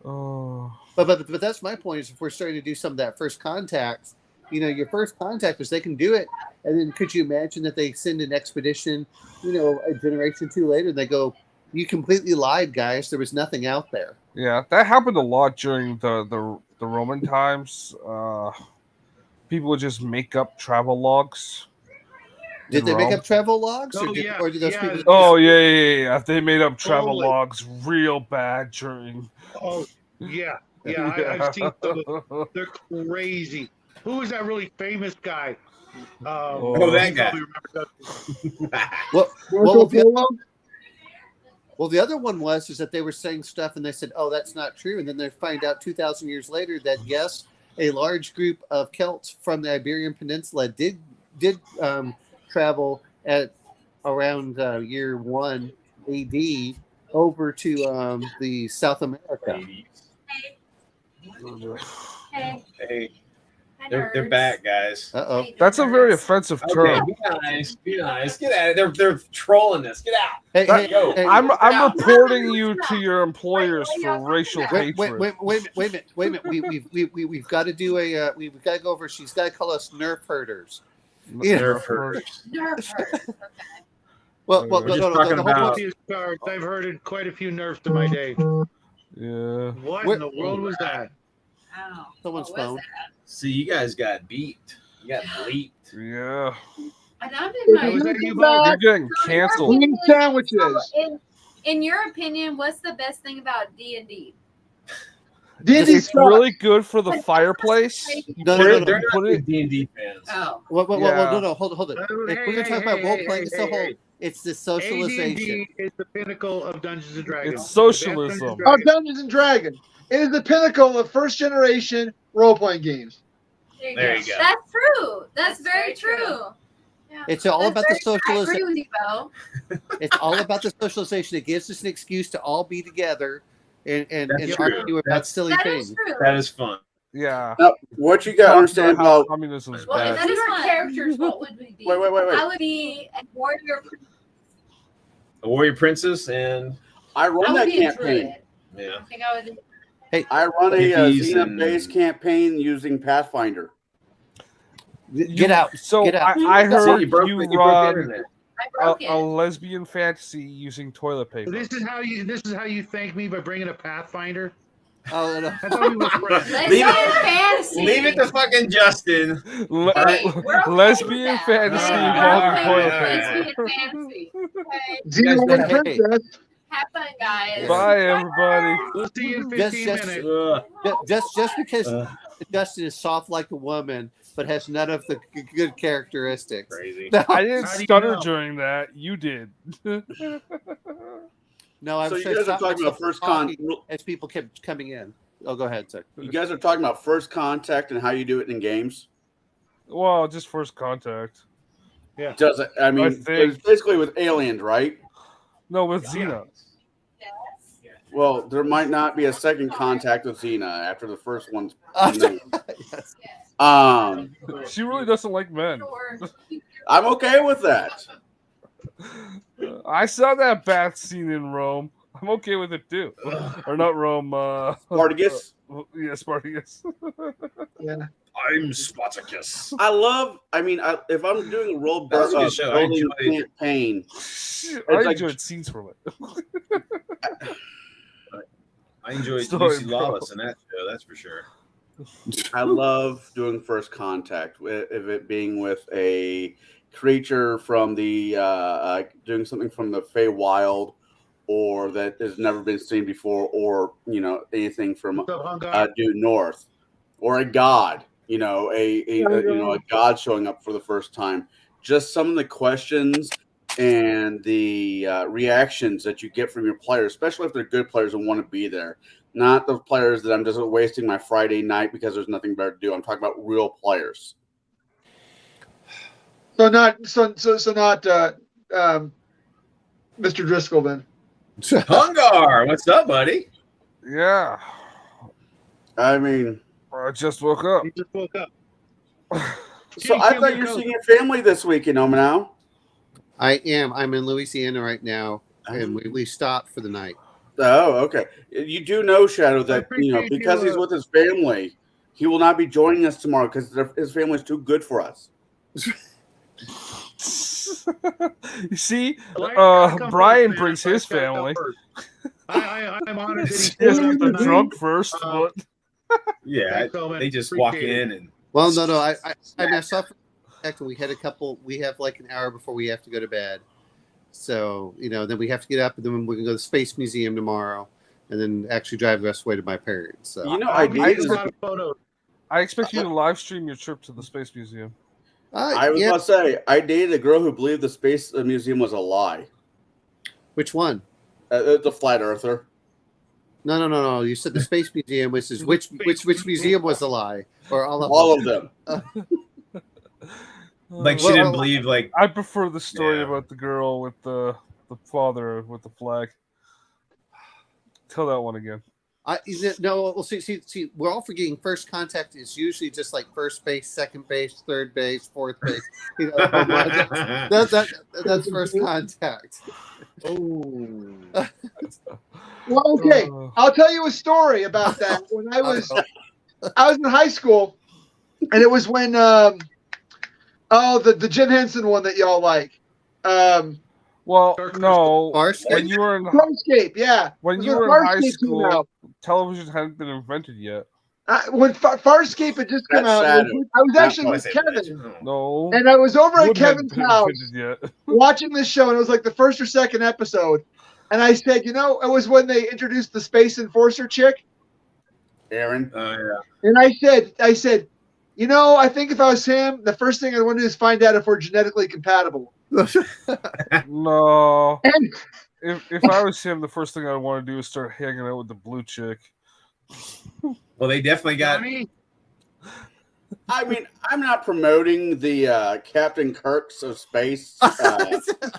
Oh. But that's my point. Is if we're starting to do some of that first contact, you know, your first contactors, they can do it, and then could you imagine that they send an expedition, you know, a generation or 2 later, and they go, "You completely lied, guys. There was nothing out there." Yeah, that happened a lot during the Roman times. People would just make up travel logs. Did in they make Rome. up travel logs, Oh, or yeah, or did those yeah. people? Oh yeah. They made up travel Totally. logs real bad during. Oh, yeah. I've seen some of them. They're crazy. Who is that really famous guy? Oh, that you guy. probably remember that. Well, Marco Polo? Well, the other one was is that they were saying stuff and they said, "Oh, that's not true," and then they find out 2,000 years later that yes, a large group of Celts from the Iberian Peninsula did travel at around year 1 AD over to the South America. Hey, Hi, they're nerds. back, guys. Uh-oh. That's a very offensive Okay, term. be nice. Be nice. Get out of there. They're trolling us. Get out. Hey, That- hey, I'm No, reporting no, you no. to your employers Wait, for racial wait, hatred. wait a minute. We've got to do a. We've got to go over. She's got to call us nerf herders. Yeah. Nerf herders. Nerf herders. Okay. Well, We're just talking the whole about- point- Cards. I've heard quite a few nerfs in my day. Yeah. What Where- in the world was that? Oh, Someone's what was phone. that? See, you guys got beat. You got bleeped. Yeah. And I'm in my. Was that you, Come Bob? You're getting canceled. Green sandwiches. In your opinion, what's the best thing about D&D? D&D It's really good for the fireplace. No, They're, no, no, they're Put not it- D&D fans. Oh, no, hold it. If we're going to talk about role playing as a whole, it's the socialization. AD&D is the pinnacle of Dungeons and Dragons. It's socialism. of Dungeons and Dragons. It is the pinnacle of first generation role playing games. There you go. That's true. That's very true. Yeah. It's all about the I agree socialization. with you, Bo. It's all about the socialization. It gives us an excuse to all be together and That's true. argue about silly That things. is true. That is fun. Yeah. Now, what you got to Talk understand how about communism is Well, bad. that is Our fun. characters, what would we be? wait. I would be a warrior. A warrior princess and I I run would that be a campaign. druid. yeah. I think I would. I run a Hippies Xena and- based campaign using Pathfinder. Get out. So Get out. I See, heard you broke you the run internet. I broke a it. lesbian fantasy using toilet paper. This is how you thank me by bringing a Pathfinder. Oh, no. I thought we were friends. Leave Lesbian it- fantasy. Leave it to fucking Justin. Hey, we're okay lesbian with that. fantasy Hey, involving we're toilet okay paper. Lesbian fantasy. Okay. Xena guys- Warrior hey. Princess. Have fun, guys. Bye, everybody. We'll see you in Just- 15 just- minutes. Just because Uh, Justin is soft like a woman, but has none of the good characteristics. crazy. I didn't How do you stutter know? during that. You did. No, I'm So you sure guys are stop talking myself about first talking as people kept coming in. Oh, go ahead, sir. You guys are talking about first contact and how you do it in games. Well, just first contact. Does it? I mean, think- it's basically with aliens, right? No, with Xena. Well, there might not be a second contact with Xena after the first one's. Yes. She really doesn't like men. I'm okay with that. I saw that bath scene in Rome. I'm okay with it too. Or not Rome. Spartacus. Yeah, Spartacus. Yeah. I'm Spartacus. I love. I mean, if I'm doing a role That was a good show. I building enjoyed- campaign, I like- enjoyed scenes from it. I enjoyed Story, Lucy bro. Lawless in that show, that's for sure. I love doing first contact. If it being with a creature from the doing something from the Feywild, or that has never been seen before, or anything from What's up, Hungar? due north, or a god. A god showing up for the first time. Just some of the questions and the reactions that you get from your players, especially if they're good players and want to be there. Not the players that I'm just wasting my Friday night because there's nothing better to do. I'm talking about real players. So not Mr. Driscoll then. Hungar, what's up, buddy? Yeah. I mean, I just woke up. He just woke up. so I thought you were seeing your family this week, now. I am. I'm in Louisiana right now, and we stopped for the night. Oh, okay. You do know, Shadow, I that appreciate because you, he's with his family, he will not be joining us tomorrow because his family's too good for us. You see, Gotta come Brian first, man. brings his Gotta come family. first. I'm honored that he's Yes, showing up the tonight. drunk first, Uh, but Yeah, Thanks, Coleman. they just walk Appreciate it. in and Well, no. I myself, we had a couple. We have like an hour before we have to go to bed. So then we have to get up, and then we're gonna go to the Space Museum tomorrow, and then actually drive the rest of the way to my parents. So I I did. a lot of photos. I expect you to live stream your trip to the Space Museum. I was about to say, I dated a girl who believed the space museum was a lie. Which one? The flat earther. No. You said the Space Museum, which is which museum was a lie, or all of All them? of them. like she Well, didn't believe like I prefer the story Yeah. about the girl with the father with the flag. Tell that one again. No. Well, see, we're all forgetting. First contact is usually just like first base, second base, third base, fourth base. That's first contact. Well, okay. Uh, I'll tell you a story about that. When I was in high school, and it was when the Jim Henson one that y'all like. well, Dark no. Farscape? When you were in Farscape, yeah. when It you was were in high Farscape came school, out. television hadn't been invented yet. When Farscape had just come That's out, sad. I was actually I with say Kevin, No. and I was over at Wouldn't have Kevin's been house invented yet. watching this show, and it was like the first or second episode. And I said, it was when they introduced the Space Enforcer chick. Aaron. oh yeah. And I said, I think if I was him, the first thing I want to do is find out if we're genetically compatible. No. And If I was him, the first thing I'd want to do is start hanging out with the blue chick. Well, they definitely got Johnny, I mean, I'm not promoting the Captain Kirk's of space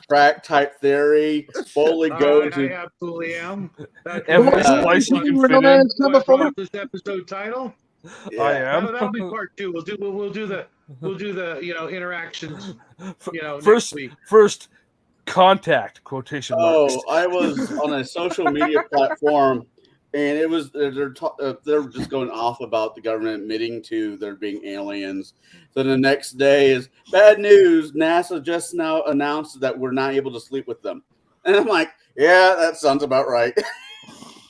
track type theory. Boldly go I to absolutely am. That's Every why splice you can Where no fit man in. has come I before. brought this episode title. I yeah. am. That'll be part 2. We'll do the interactions next First, week. first contact quotation marks. Oh, I was on a social media platform, and it was they're just going off about the government admitting to there being aliens. Then the next day is bad news. NASA just now announced that we're not able to sleep with them, and I'm like, yeah, that sounds about right.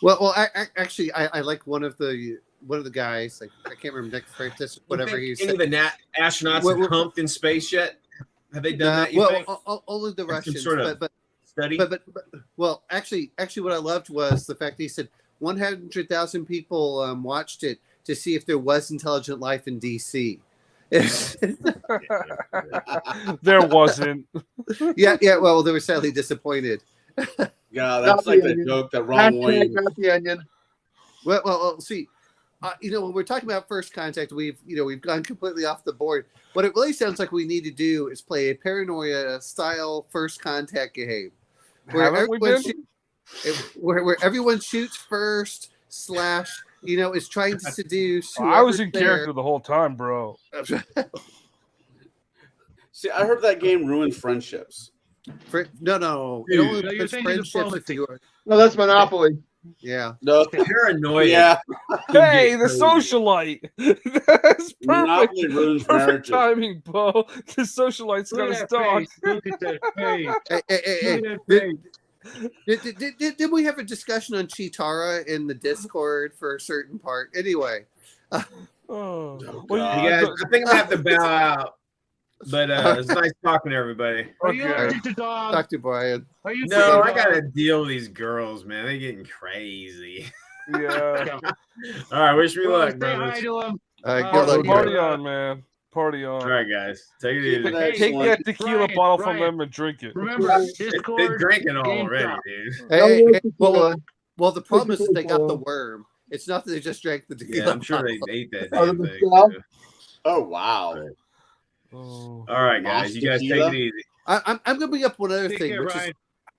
Well, actually, I like one of the guys. Like, I can't remember Nick Francis, whatever he Any said. of the astronauts Well, have humped in space yet? Have they done that? You well, think? only the Some Russians, sort of but study. But well, actually, what I loved was the fact that he said 100,000 people watched it to see if there was intelligent life in DC. There wasn't. yeah. Well, they were sadly disappointed. Yeah, Not that's the like the onion. joke that Ron Hashtag Williams. not the onion. Well, see, when we're talking about first contact, we've gone completely off the board. What it really sounds like we need to do is play a paranoia style first contact game, where Haven't we everyone been? where everyone shoots first / is trying to seduce. I was whoever's in there. character the whole time, bro. See, I heard that game ruins friendships. No. Dude, It only no, you're puts thinking friendships if diplomacy. you are. No, that's Monopoly. Yeah. No, Paranoia. yeah, Hey, the crazy. socialite. That's perfect. Monopoly ruins Perfect marriages. timing, Bo. The socialite's got Look his at that dog. face. Look at that face. Hey, Look at that face. did we have a discussion on Chitara in the Discord for a certain part? Anyway. Oh. Oh, Well, God. You guys, I think I'm gonna have to bow out. But it's nice talking to everybody. Are you Okay. allergic to dogs? Talk to Brian. Are you No, I afraid of gotta dogs? deal with these girls, man. They're getting crazy. Yeah. All right, wish me Well, luck, say brothers. hi to them. Good luck. Party on, man. Party All on. right, guys, take it Keep easy. it Hey, Take excellent. that tequila Brian, bottle from Brian. them and drink it. Remember, They're Discord. drinking Game already, Shop. dude. Hey, No, well, tequila. the problem is that they got the Tequila. worm. It's not that they just drank the tequila. Yeah, I'm sure they bottle. ate that Oh, damn the thing. mezcal? too. Oh wow! Oh. All right, guys, you guys take Tequila? it easy. I'm going to bring up one other Take thing, care, which Brian. is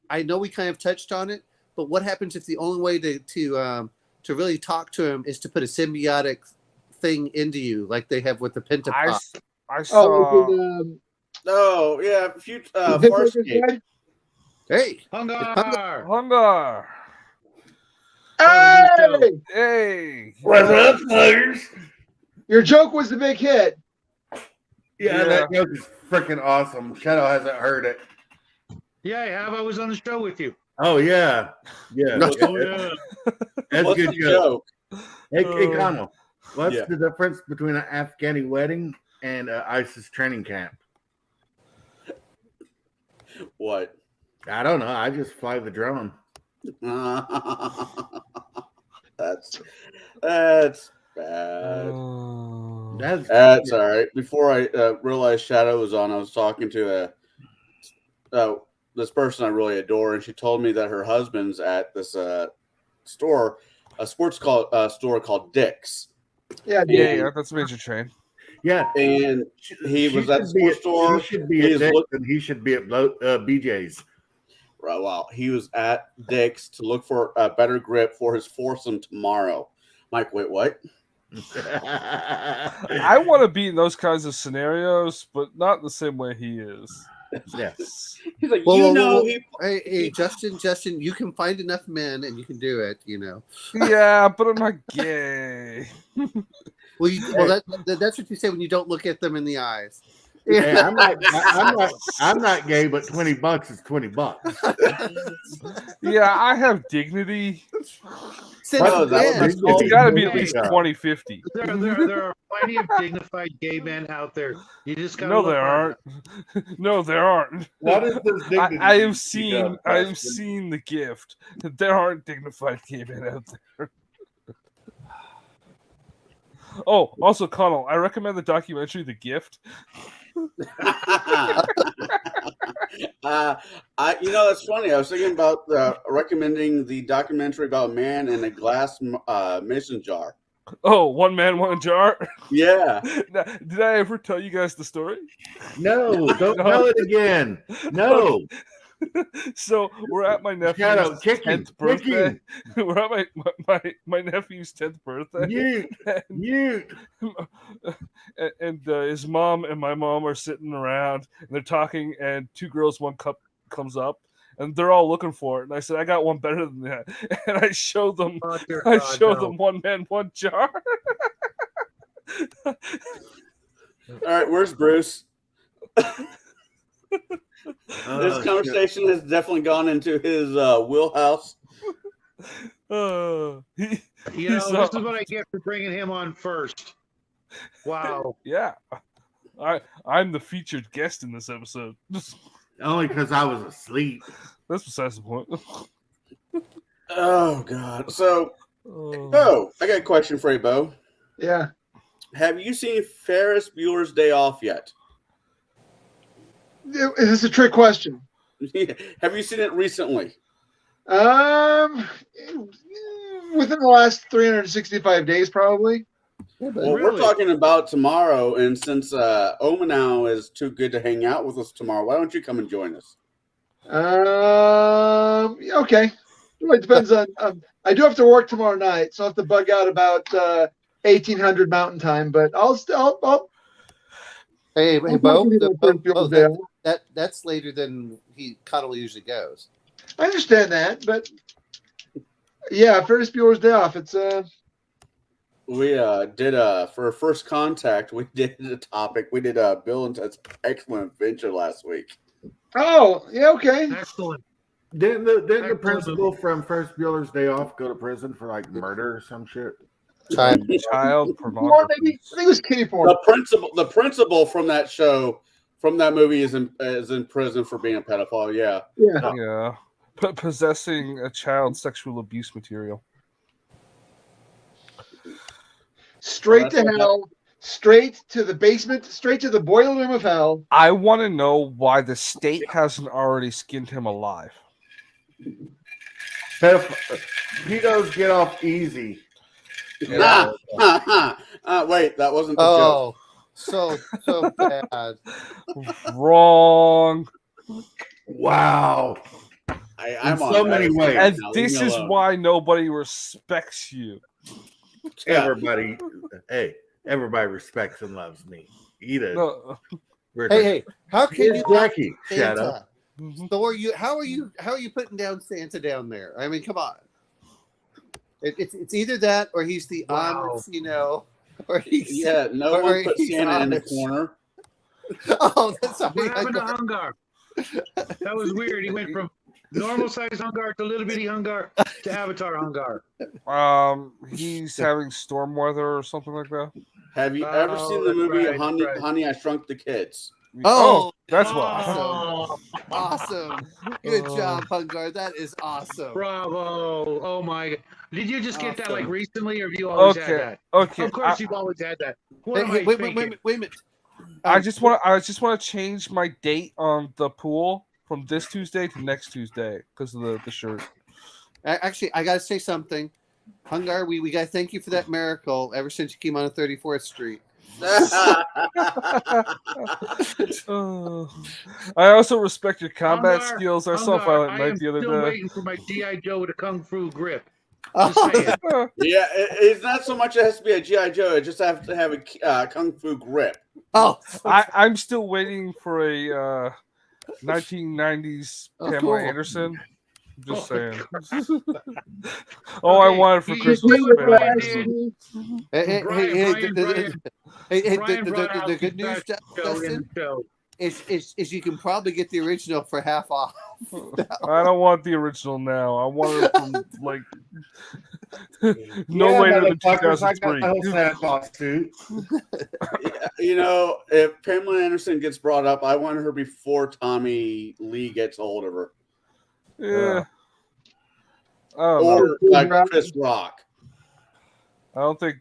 I know we kind of touched on it, but what happens if the only way to really talk to him is to put a symbiotic thing into you, like they have with the I, Pentapop? s- I Oh, saw. Oh yeah, Hitchhiker's Farscape. Guide? Hey, Hunger. Honda. Hey! Hey. What's up, players? Your joke was the big hit. Yeah, Yeah. that joke is freaking awesome. Shadow hasn't heard it. Yeah, I have. I was on the show with you. Oh yeah, yeah. No. Oh, yeah. That's a What's good the joke. joke? Hey, Connell, what's Yeah. the difference between an Afghani wedding and an ISIS training camp? What? I don't know. I just fly the drone. That's bad. Oh. That's All right. Before I realized Shadow was on, I was talking to this person I really adore, and she told me that her husband's at this store, a sports store called Dick's, Yeah, Yeah, that's Major Train. yeah. and he was at the should be sports store. He should be He's at Dick's look- and he should be at BJ's. Right, wow, he was at Dick's to look for a better grip for his foursome tomorrow. Mike, wait, what? I want to be in those kinds of scenarios, but not the same way he is. Yes. He's like, Well, he hey, Justin, you can find enough men and you can do it. Yeah, but I'm not gay. Well, that's what you say when you don't look at them in the eyes. Hey, I'm not gay, but $20 is $20. Yeah, I have dignity. Since Oh, that when? was- It's got to be at Hey. least 2050. There are plenty of dignified gay men out there. You just gotta No, look there hard. aren't. No, there aren't. What is this dignity I you have speak seen. of, I have Preston? seen the gift. There aren't dignified gay men out there. Oh, also, Connell, I recommend the documentary "The Gift." That's funny. I was thinking about recommending the documentary about a man in a glass mason jar. Oh, one man, one jar. Yeah. Did I ever tell you guys the story? No, don't No. tell it again. No. So we're at my nephew's Shadow, kick him, 10th birthday. kick We're at my nephew's 10th birthday. Mute. And his mom and my mom are sitting around and they're talking, and two girls, one cup comes up, and they're all looking for it. And I said, I got one better than that. And I showed them, Oh, dear God, no. them one man, one jar. All right, where's Bruce? This conversation has definitely gone into his wheelhouse. You know, this is what I get for bringing him on first. Wow. Yeah. I'm the featured guest in this episode. Only because I was asleep. That's besides the point. Oh, God. So, Bo, I got a question for you, Bo. Yeah. Have you seen Ferris Bueller's Day Off yet? Is this a trick question? Have you seen it recently? Within the last 365 days, probably. Well, Really? we're talking about tomorrow, and since Omanow is too good to hang out with us tomorrow, why don't you come and join us? Okay. Well, it depends on. I do have to work tomorrow night, so I have to bug out about 1800 Mountain Time. But I'll. Hey, I'll Bo, probably do my first Bueller's Day Off. that's later than Connell usually goes. I understand that, but yeah, Ferris Bueller's Day Off. It's We did for First Contact. We did a topic. We did Bill and Ted's Excellent Adventure last week. Oh, yeah, okay. Excellent. Didn't the principal from First Bueller's Day Off go to prison for like murder or some shit? Child Or pornography. maybe I think it was kitty porn. The principal from that show, from that movie, is in prison for being a pedophile. Yeah. Yeah. Yeah. Possessing a child sexual abuse material. Straight to hell, straight to the basement, straight to the boiler room of hell. I want to know why the state hasn't already skinned him alive. Pedos get off easy. Yeah. Wait, that wasn't the joke. So bad. Wrong. Wow. I'm In on so that. many ways. And Now, leave this me is alone. why nobody respects you. Everybody, everybody respects and loves me. Eat it. No. Hey, how can Here's you Jackie? Shut Santa? up. So how are you putting down Santa down there? I mean, come on. It's either that or he's the honest, or he's No or one put he's Santa in the honest. corner. Oh, that's all What right. happened to Hungar? That was weird. He went from normal size Hungar to little bitty Hungar to Avatar Hungar. He's having storm weather or something like that. Have you ever seen the that's movie right, Honey, right. Honey, I Shrunk the Kids? Oh, that's why. awesome. Good job, Hungar. That is awesome. Bravo. Oh my God. Did you just get that like Awesome. recently, or have you always had that? Okay. Of course, you've always had that. What am Hey, I wait a thinking? minute. I just want to change my date on the pool from this Tuesday to next Tuesday because of the shirt. Actually, I got to say something. Hungar, we got to thank you for that miracle ever since you came on 34th Street. I also respect your combat Hungar, skills. I saw Hungar, Violent I Night am the other still day. waiting for my G.I. Joe with a Kung Fu grip. Oh, Just saying. Yeah, it's not so much it has to be a G.I. Joe. It just has to have a Kung Fu grip. I'm still waiting for a 1990s Pamela cool. Anderson. I'm just saying. Okay, I wanted for you Christmas. do it, Pamela Brian. Anderson. Hey, Brian the brought out good news, Pikachu in Justin, the show. is you can probably get the original for half off. I don't want the original now. I want it from like no Yeah, later than motherfuckers, I got 2003. the whole Santa Claus suit. If Pamela Anderson gets brought up, I want her before Tommy Lee gets a hold of her. Yeah. I don't know. Or Chris Rock. I don't think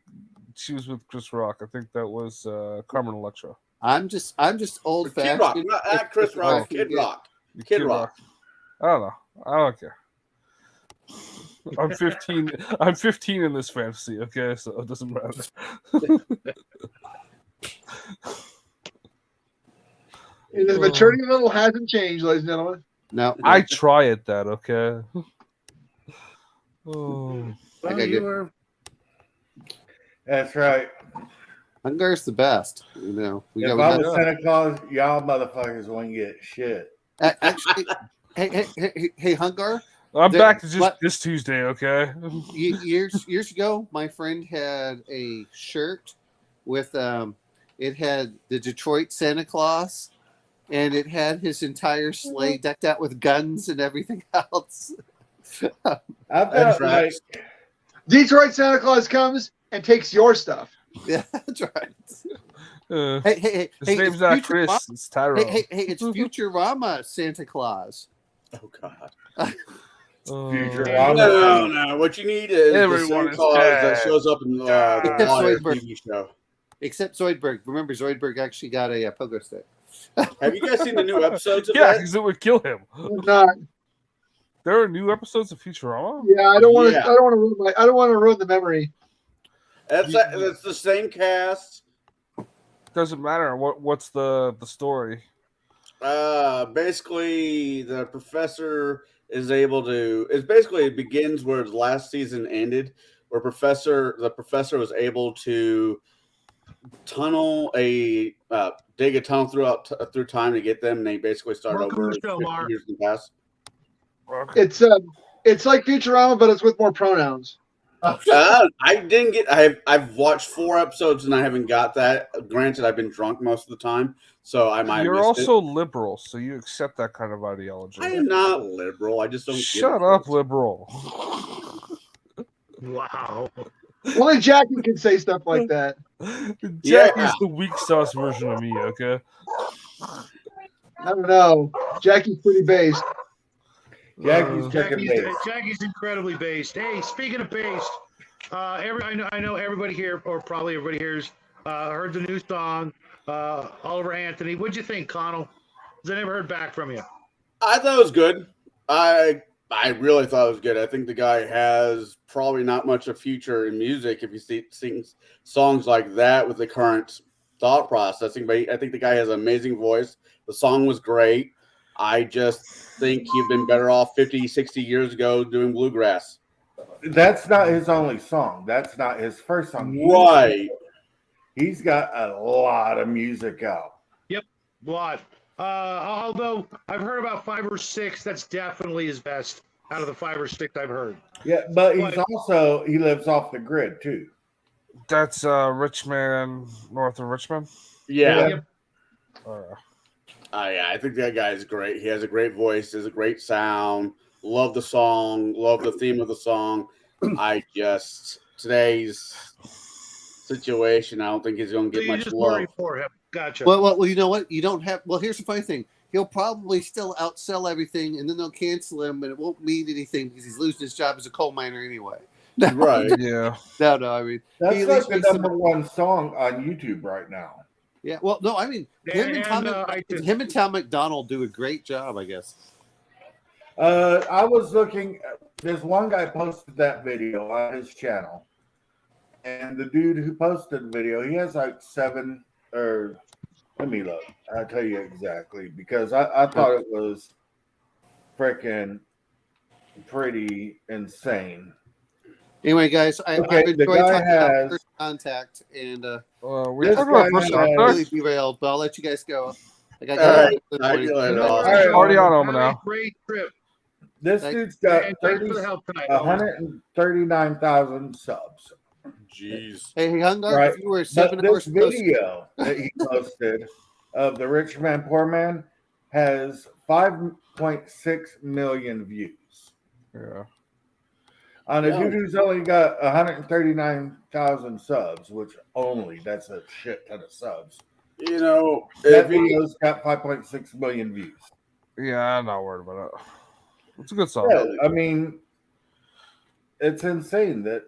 she was with Chris Rock. I think that was Carmen Electra. I'm just old Kid Rock. fashioned. Not Chris Rock. Kid Rock. Kid Rock. I don't know. I don't care. I'm 15. I'm 15 in this fantasy. Okay, so it doesn't matter. The maturity level hasn't changed, ladies and gentlemen. No, I try at that. Okay. Oh. I Well, gotta you get- were. That's right. Hungar's the best. You know, we If got. I was Santa Claus, y'all motherfuckers wouldn't get shit. Actually, hey, Hungar. I'm There- back to just what- this Tuesday. Okay. Years ago, my friend had a shirt with it had the Detroit Santa Claus, and it had his entire sleigh decked out with guns and everything else. I That felt like tracks. Detroit Santa Claus comes and takes your stuff. Yeah, that's right. His Hey, name's it's not Chris. Futurama. It's Tyrone. Hey, it's Futurama Santa Claus. Oh God. Futurama. No. What you need is the Everyone Santa is Claus that dead. shows up in the Except Wire Zoidberg. TV show. Except Zoidberg. Remember, Zoidberg actually got a pogo stick. Have you guys seen the new episodes of Yeah, that? because it would kill him. Not. There are new episodes of Futurama. Yeah, I don't want to. Yeah. I don't want to ruin I don't want to ruin the memory. That's the same cast. Doesn't matter. What's the story? Basically, the professor is able to. It begins where the last season ended, where the professor was able to dig a tunnel through time to get them, and they basically started Welcome over to the show, 50 Mark. years in the past. It's like Futurama, but it's with more pronouns. I didn't get. I've watched 4 episodes and I haven't got that. Granted, I've been drunk most of the time, so I might. You're have missed also liberal, so you accept that kind of ideology. I am not liberal. I just don't. Shut up, liberal. Wow. Only Jackie can say stuff like that. Jackie's the weak sauce version of me. Okay. I don't know. Jackie's pretty based. Jackie's checking base. Jackie's incredibly based. Hey, speaking of based, I know everybody here, or probably everybody here's heard the new song, Oliver Anthony. What'd you think, Connell? Because I never heard back from you. I thought it was good. I really thought it was good. I think the guy has probably not much of a future in music if he sings songs like that with the current thought processing. But I think the guy has an amazing voice. The song was great. I just think he'd been better off 50, 60 years ago doing bluegrass. That's not his only song. That's not his first song. Right. He's got a lot of music out. Yep, a lot. Although I've heard about 5 or 6, that's definitely his best out of the 5 or 6 I've heard. Yeah, but he lives off the grid too. That's Richmond, north of Richmond. Yeah. Yep. Yeah, I think that guy is great. He has a great voice, has a great sound. Love the song, love the theme of the song. Today's situation, I don't think he's going to So get you much just love. worry for him. Gotcha. Well, you know what? You don't have. Well, here's the funny thing. He'll probably still outsell everything, and then they'll cancel him, and it won't mean anything because he's losing his job as a coal miner anyway. Right. Yeah. No. I mean, That's he at like least the makes some- #1 song on YouTube right now. Yeah. Well, no. I mean, him and Tom McDonald do a great job, I guess. I was looking. There's one guy posted that video on his channel, and the dude who posted the video, he has like 7 or. Let me look. I'll tell you exactly because I thought it was freaking pretty insane. Anyway, guys, I've enjoyed the guy talking about has- First Contact, and we This talking about guy First has- Contact? really derailed, but I'll let you guys go. I got All right. I feel it all. right. Already on Have them a now. great trip. This Thank- dude's got And thanks for the help tonight. 139,000 subs. Jeez. Hey, Hungar, Right. if you were But 7 this hours close, video that he posted of the rich man, poor man has 5.6 million views. Yeah. On a Yeah. dude who's only got 139,000 subs, which that's a shit ton of subs. You know, That if he, video's got 5.6 million views. Yeah, I'm not worried about it. It's a good song. Yeah, I mean, it's insane that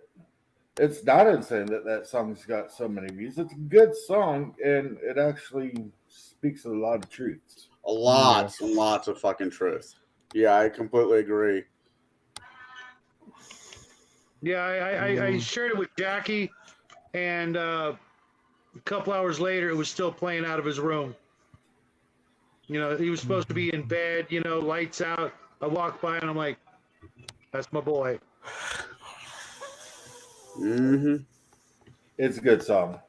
it's not insane that song's got so many views. It's a good song, and it actually speaks a lot of truths. lots and lots of fucking truth. Yeah, I completely agree. Yeah, I shared it with Jackie, and a couple hours later, it was still playing out of his room. You know, he was supposed to be in bed. You know, lights out. I walked by and I'm like, "That's my boy." Mm-hmm. It's a good song.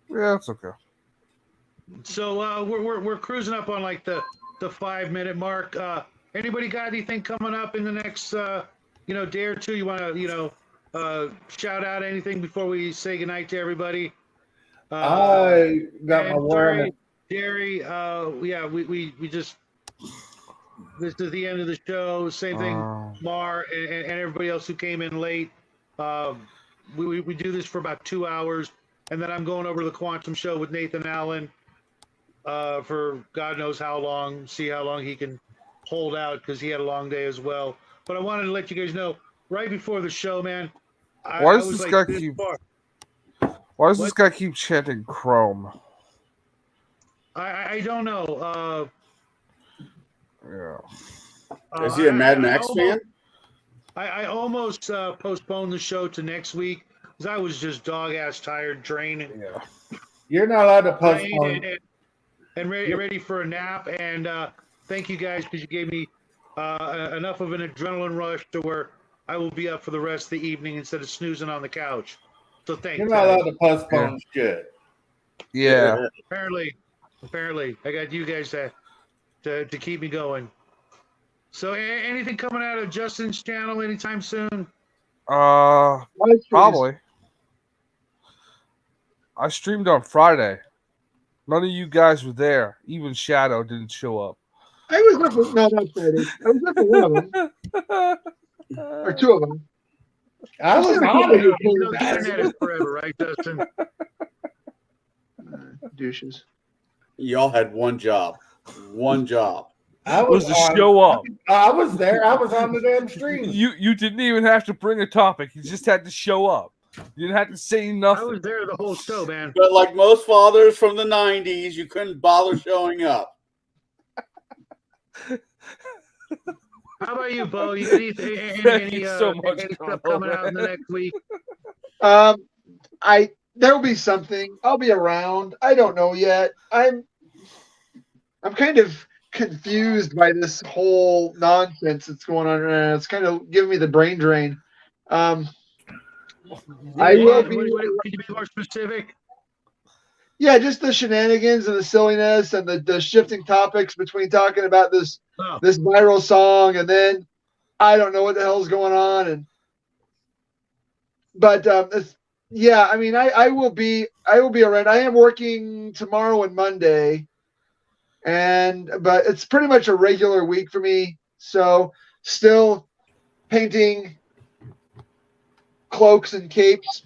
Yeah, it's okay. So we're cruising up on like the 5 minute mark. Anybody got anything coming up in the next day or two? You want to shout out anything before we say goodnight to everybody? I got my And warrant. sorry, Jerry. Yeah, we just this is the end of the show. Same thing, Mar and everybody else who came in late. We do this for about 2 hours, and then I'm going over to the Quantum Show with Nathan Allen for God knows how long. See how long he can hold out because he had a long day as well. But I wanted to let you guys know right before the show, man. Why does this guy keep chanting Chrome? I don't know. Yeah. Is he a Mad Max fan? I almost postponed the show to next week because I was just dog ass tired, drained. Yeah. You're not allowed to postpone. And ready for a nap. And thank you guys because you gave me enough of an adrenaline rush to where I will be up for the rest of the evening instead of snoozing on the couch. So thanks. You're not allowed to postpone shit. Yeah. Apparently, I got you guys to keep me going. So anything coming out of Justin's channel anytime soon? Probably. I streamed on Friday. None of you guys were there. Even Shadow didn't show up. I was there for not Friday. I was there for one of them. Or two of them. I was on it. The internet is forever, right, Justin? Douches. Y'all had one job. One job. I was to show up. I was there. I was on the damn stream. You didn't even have to bring a topic. You just had to show up. You didn't have to say nothing. I was there the whole show, man. But like most fathers from the 90s, you couldn't bother showing up. How about you, Bo? You got any stuff coming out in the next week? There will be something. I'll be around. I don't know yet. I'm kind of confused by this whole nonsense that's going on right now. It's kind of giving me the brain drain. I will be. Can you be more specific? Yeah, just the shenanigans and the silliness and the shifting topics between talking about this viral song and then I don't know what the hell's going on. But yeah, I mean, I will be around. I am working tomorrow and Monday, but it's pretty much a regular week for me. So still painting cloaks and capes,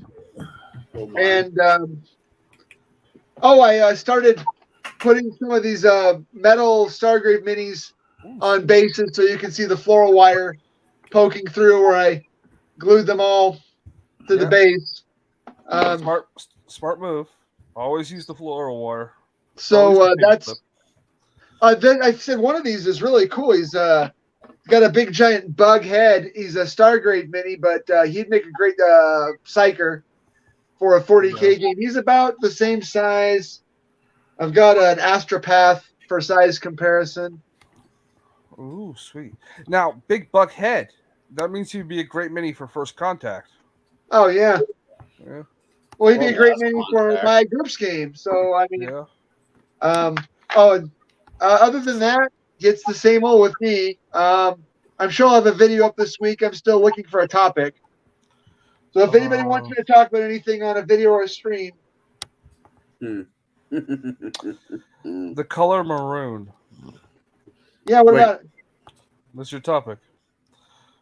and I started putting some of these metal Stargrave minis on bases so you can see the floral wire poking through where I glued them all to the base. Smart move. Always use the floral wire. So that's. Then I said one of these is really cool. He's got a big giant bug head. He's a Stargrave mini, but he'd make a great psyker for a 40K game. He's about the same size. I've got an Astropath for size comparison. Ooh, sweet. Now, big buck head. That means he'd be a great mini for first contact. Oh, yeah. Yeah. Well, he'd be a great mini for my groups game. So, I mean, other than that, it's the same old with me. I'm sure I'll have a video up this week. I'm still looking for a topic. So if anybody wants me to talk about anything on a video or a stream. The color maroon. Yeah, what about it? What's your topic?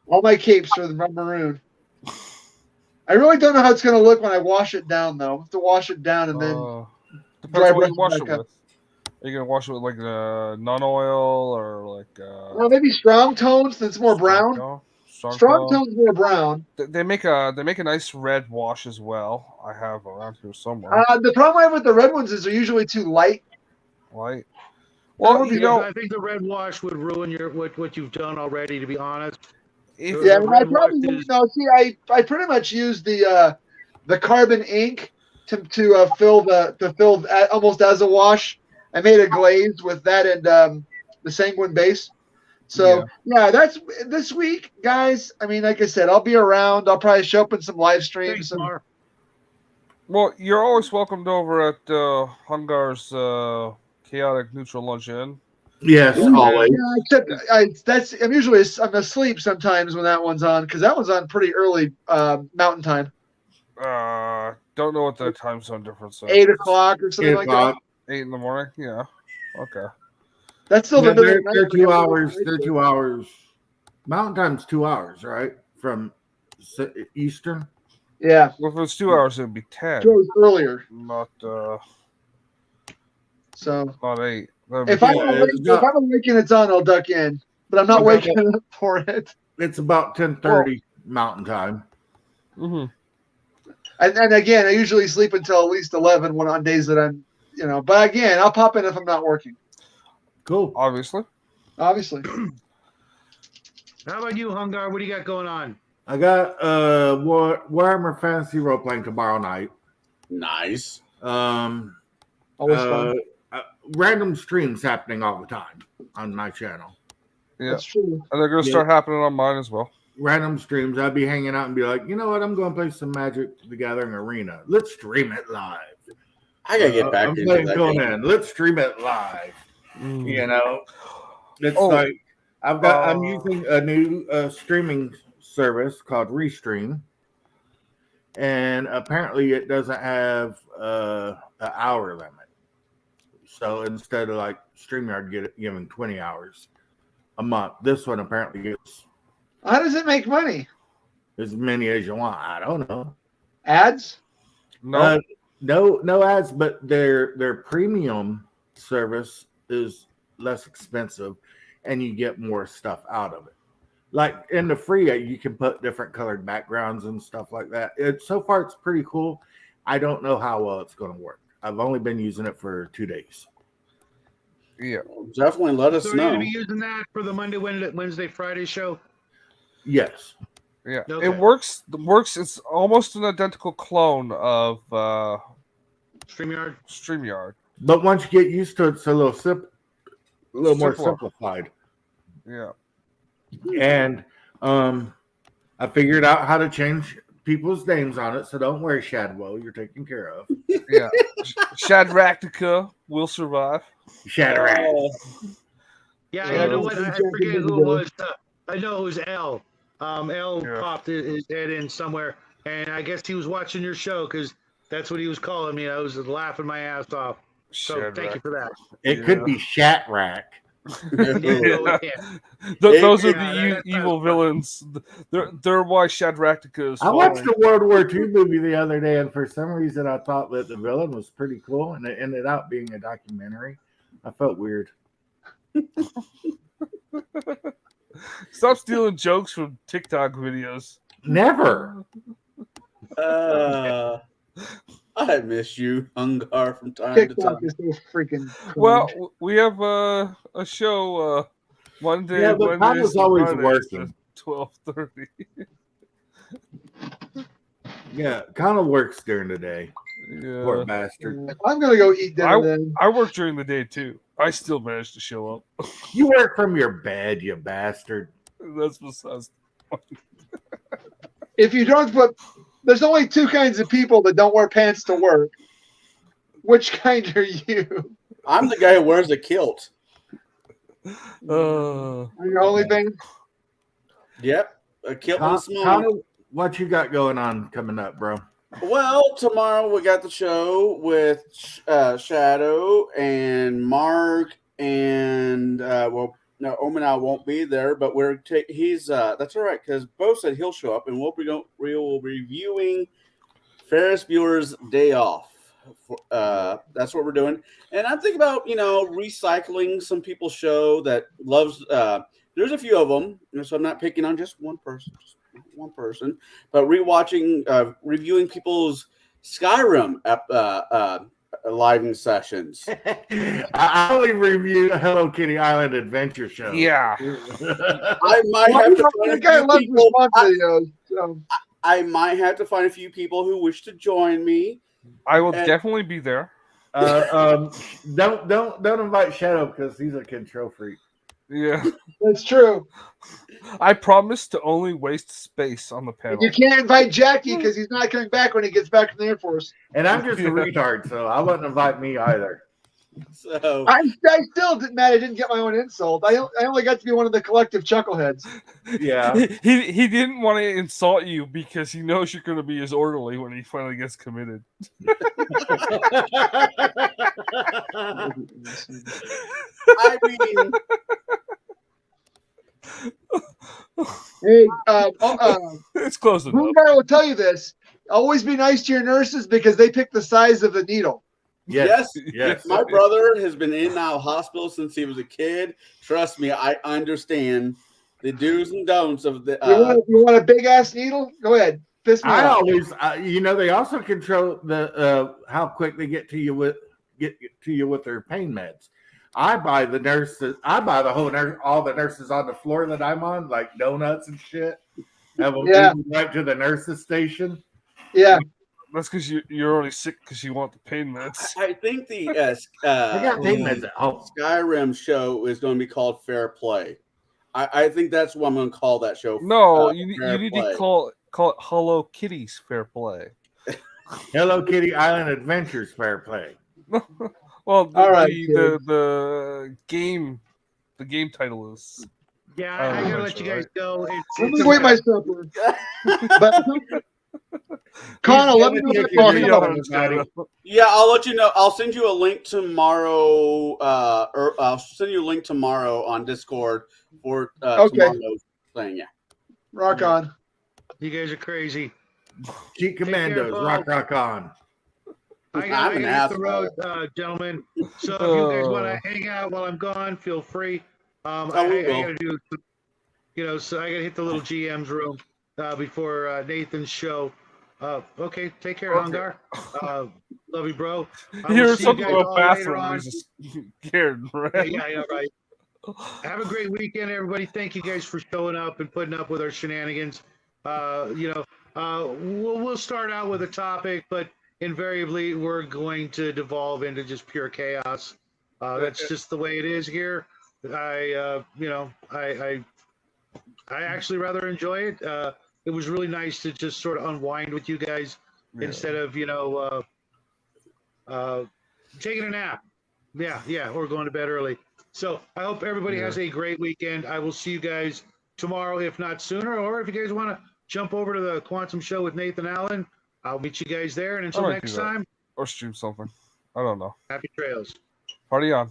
All my capes are the maroon. I really don't know how it's going to look when I wash it down, though. I have to wash it down and then depends on what you wash it with. Are you going to wash it with like non-oil or like... well, maybe strong tones since it's more brown. Strong tones more brown. They make a nice red wash as well. I have around here somewhere. The problem I have with the red ones is they're usually too light. Light. Well, I think the red wash would ruin what you've done already. To be honest, if Yeah, The I red probably wash is- no. See, I pretty much use the carbon ink to fill almost as a wash. I made a glaze with that and the sanguine base. So yeah, that's this week, guys. I mean, like I said, I'll be around. I'll probably show up in some live streams. Thanks, Mar. well, you're always welcomed over at Hungar's Chaotic Neutral Luncheon. Yes, always. Yeah, except I'm asleep sometimes when that one's on because that one's on pretty early Mountain Time, Don't know what the time zone difference is. 8 o'clock or something 8 like that. o'clock. 8 in the morning. Yeah. Okay. That's still Yeah, the middle of the they're night. 2 hours. They're 2 hours. Mountain Time's 2 hours, right? From Eastern. Yeah, Well, if it's 2 hours, it'd be 10. 2 hours earlier. Not So not 8. That'd be if I'm 10. awake, if I'm awake and it's on, I'll duck in. But I'm not Okay. waking up for it. It's about 10:30 Mountain Time. Mhm. And again, I usually sleep until at least 11 when on days that I'm, But again, I'll pop in if I'm not working. Cool. Obviously. Obviously. How about you, Hungar? What do you got going on? I got Warhammer Fantasy Role Playing tomorrow night. Nice. Always fun. Random streams happening all the time on my channel. Yeah. That's true. And they're going to start happening on mine as well. Random streams. I'd be hanging out and be like, you know what? I'm going to play some Magic the Gathering Arena. Let's stream it live. I gotta get back I'm into playing that going game. in. Let's stream it live. Mm. You know, it's Oh. like I'm using a new streaming service called Restream, and apparently it doesn't have an hour limit. So instead of like StreamYard giving 20 hours a month, this one apparently gets How does it make money? as many as you want. I don't know. Ads? No. No ads, but their premium service is less expensive, and you get more stuff out of it. Like in the free, you can put different colored backgrounds and stuff like that. So far, it's pretty cool. I don't know how well it's going to work. I've only been using it for 2 days. Yeah. Definitely let us So are you know. going to be using that for the Monday, Wednesday, Friday show? Yes. Yeah. Okay. It works. It's almost an identical clone of StreamYard? StreamYard. But once you get used to it, it's a little more Simpler. simplified. Yeah. And I figured out how to change people's names on it, so don't worry, Shadwell, you're taken care of. Yeah. Shadractica will survive. Shadrack. Yeah, Yeah, you know what? I those forget two who it was. I know it was L. L Yeah. popped his head in somewhere, and I guess he was watching your show because that's what he was calling me. I was laughing my ass off. So thank you for that. It could be Shatrack. Yeah. Those are Yeah, the that's evil fun. villains. They're why Shadractica is I watched falling. a World War II movie the other day, and for some reason I thought that the villain was pretty cool, and it ended up being a documentary. I felt weird. Stop stealing jokes from TikTok videos. Never. I miss you, Hungar, from time to TikTok time. is so freaking cringe. Well, we have a show Monday. Yeah, but Tom was always working. 12:30. Yeah, kind of works during the day. Poor Yeah. bastard. I'm gonna go eat dinner then. I work during the day too. I still manage to show up. You work from your bed, you bastard. That's besides. If you don't put, there's only two kinds of people that don't wear pants to work. Which kind are you? I'm the guy who wears a kilt. Are you OnlyFans? Yep, a kilt and a smock. What you got going on coming up, bro? Well, tomorrow we got the show with Shadow and Mark, and no, Omenau won't be there, but he's that's all right because Bo said he'll show up, and we'll be reviewing Ferris Bueller's Day Off. That's what we're doing, and I'm thinking about recycling some people's show that loves. There's a few of them, so I'm not picking on just one person. But reviewing people's Skyrim live sessions. I only review Hello Kitty Island Adventure Show. Yeah. I might have to find a guy few loves people. response videos. So. I might have to find a few people who wish to join me. I will And- definitely be there. Don't invite Shadow because he's a control freak. Yeah. That's true. I promise to only waste space on the panel. And you can't invite Jackie because he's not coming back when he gets back from the Air Force. And I'm just a retard, so I wouldn't invite me either. So I still didn't mad I didn't get my own insult. I only got to be one of the collective chuckleheads. Yeah. He didn't want to insult you because he knows you're going to be his orderly when he finally gets committed. I mean, Hey, It's close enough. Boombar will tell you this. Always be nice to your nurses because they pick the size of the needle. yes, Yes. my brother has been in and out of hospital since he was a kid. Trust me, I understand the do's and don'ts of the. You want a big ass needle? Go ahead. Piss me I off. always, they also control the how quick they get to you with their pain meds. I buy the whole all the nurses on the floor that I'm on, like donuts and shit. Have them move right to the nurses station. Yeah. That's because you're already sick because you want the pain meds. I think the I got pain meds at home. Skyrim show is going to be called Fair Play. I think that's what I'm going to call that show. No, you Fair need Play. to call it Hello Kitty's Fair Play. Hello Kitty Island Adventures Fair Play. Well, All right, the game title is. Yeah, I gotta let you guys go. Let me wait my supper. But Connell, let me know if Yeah, I'll let you know. I'll send you a link tomorrow. Or I'll send you a link tomorrow on Discord for tomorrow's thing. Yeah. Rock on. You guys are crazy. Cheat Commandos, rock on. I gotta hit the road, gentlemen. So if you guys want to hang out while I'm gone, feel free. I gotta do, so I gotta hit the little GM's room before Nathan's show. Okay, take care, Hungar. Love you, bro. You're something about bathroom. He's scared, right? Yeah, right. Have a great weekend, everybody. Thank you guys for showing up and putting up with our shenanigans. We'll start out with a topic, but invariably we're going to devolve into just pure chaos. That's just the way it is here. I actually rather enjoy it. It was really nice to just sort of unwind with you guys instead of taking a nap. Yeah, or going to bed early. So I hope everybody has a great weekend. I will see you guys tomorrow, if not sooner. Or if you guys want to jump over to the Quantum Show with Nathan Allen, I'll meet you guys there. And until next time, or stream something. I don't know. Happy trails. Party on.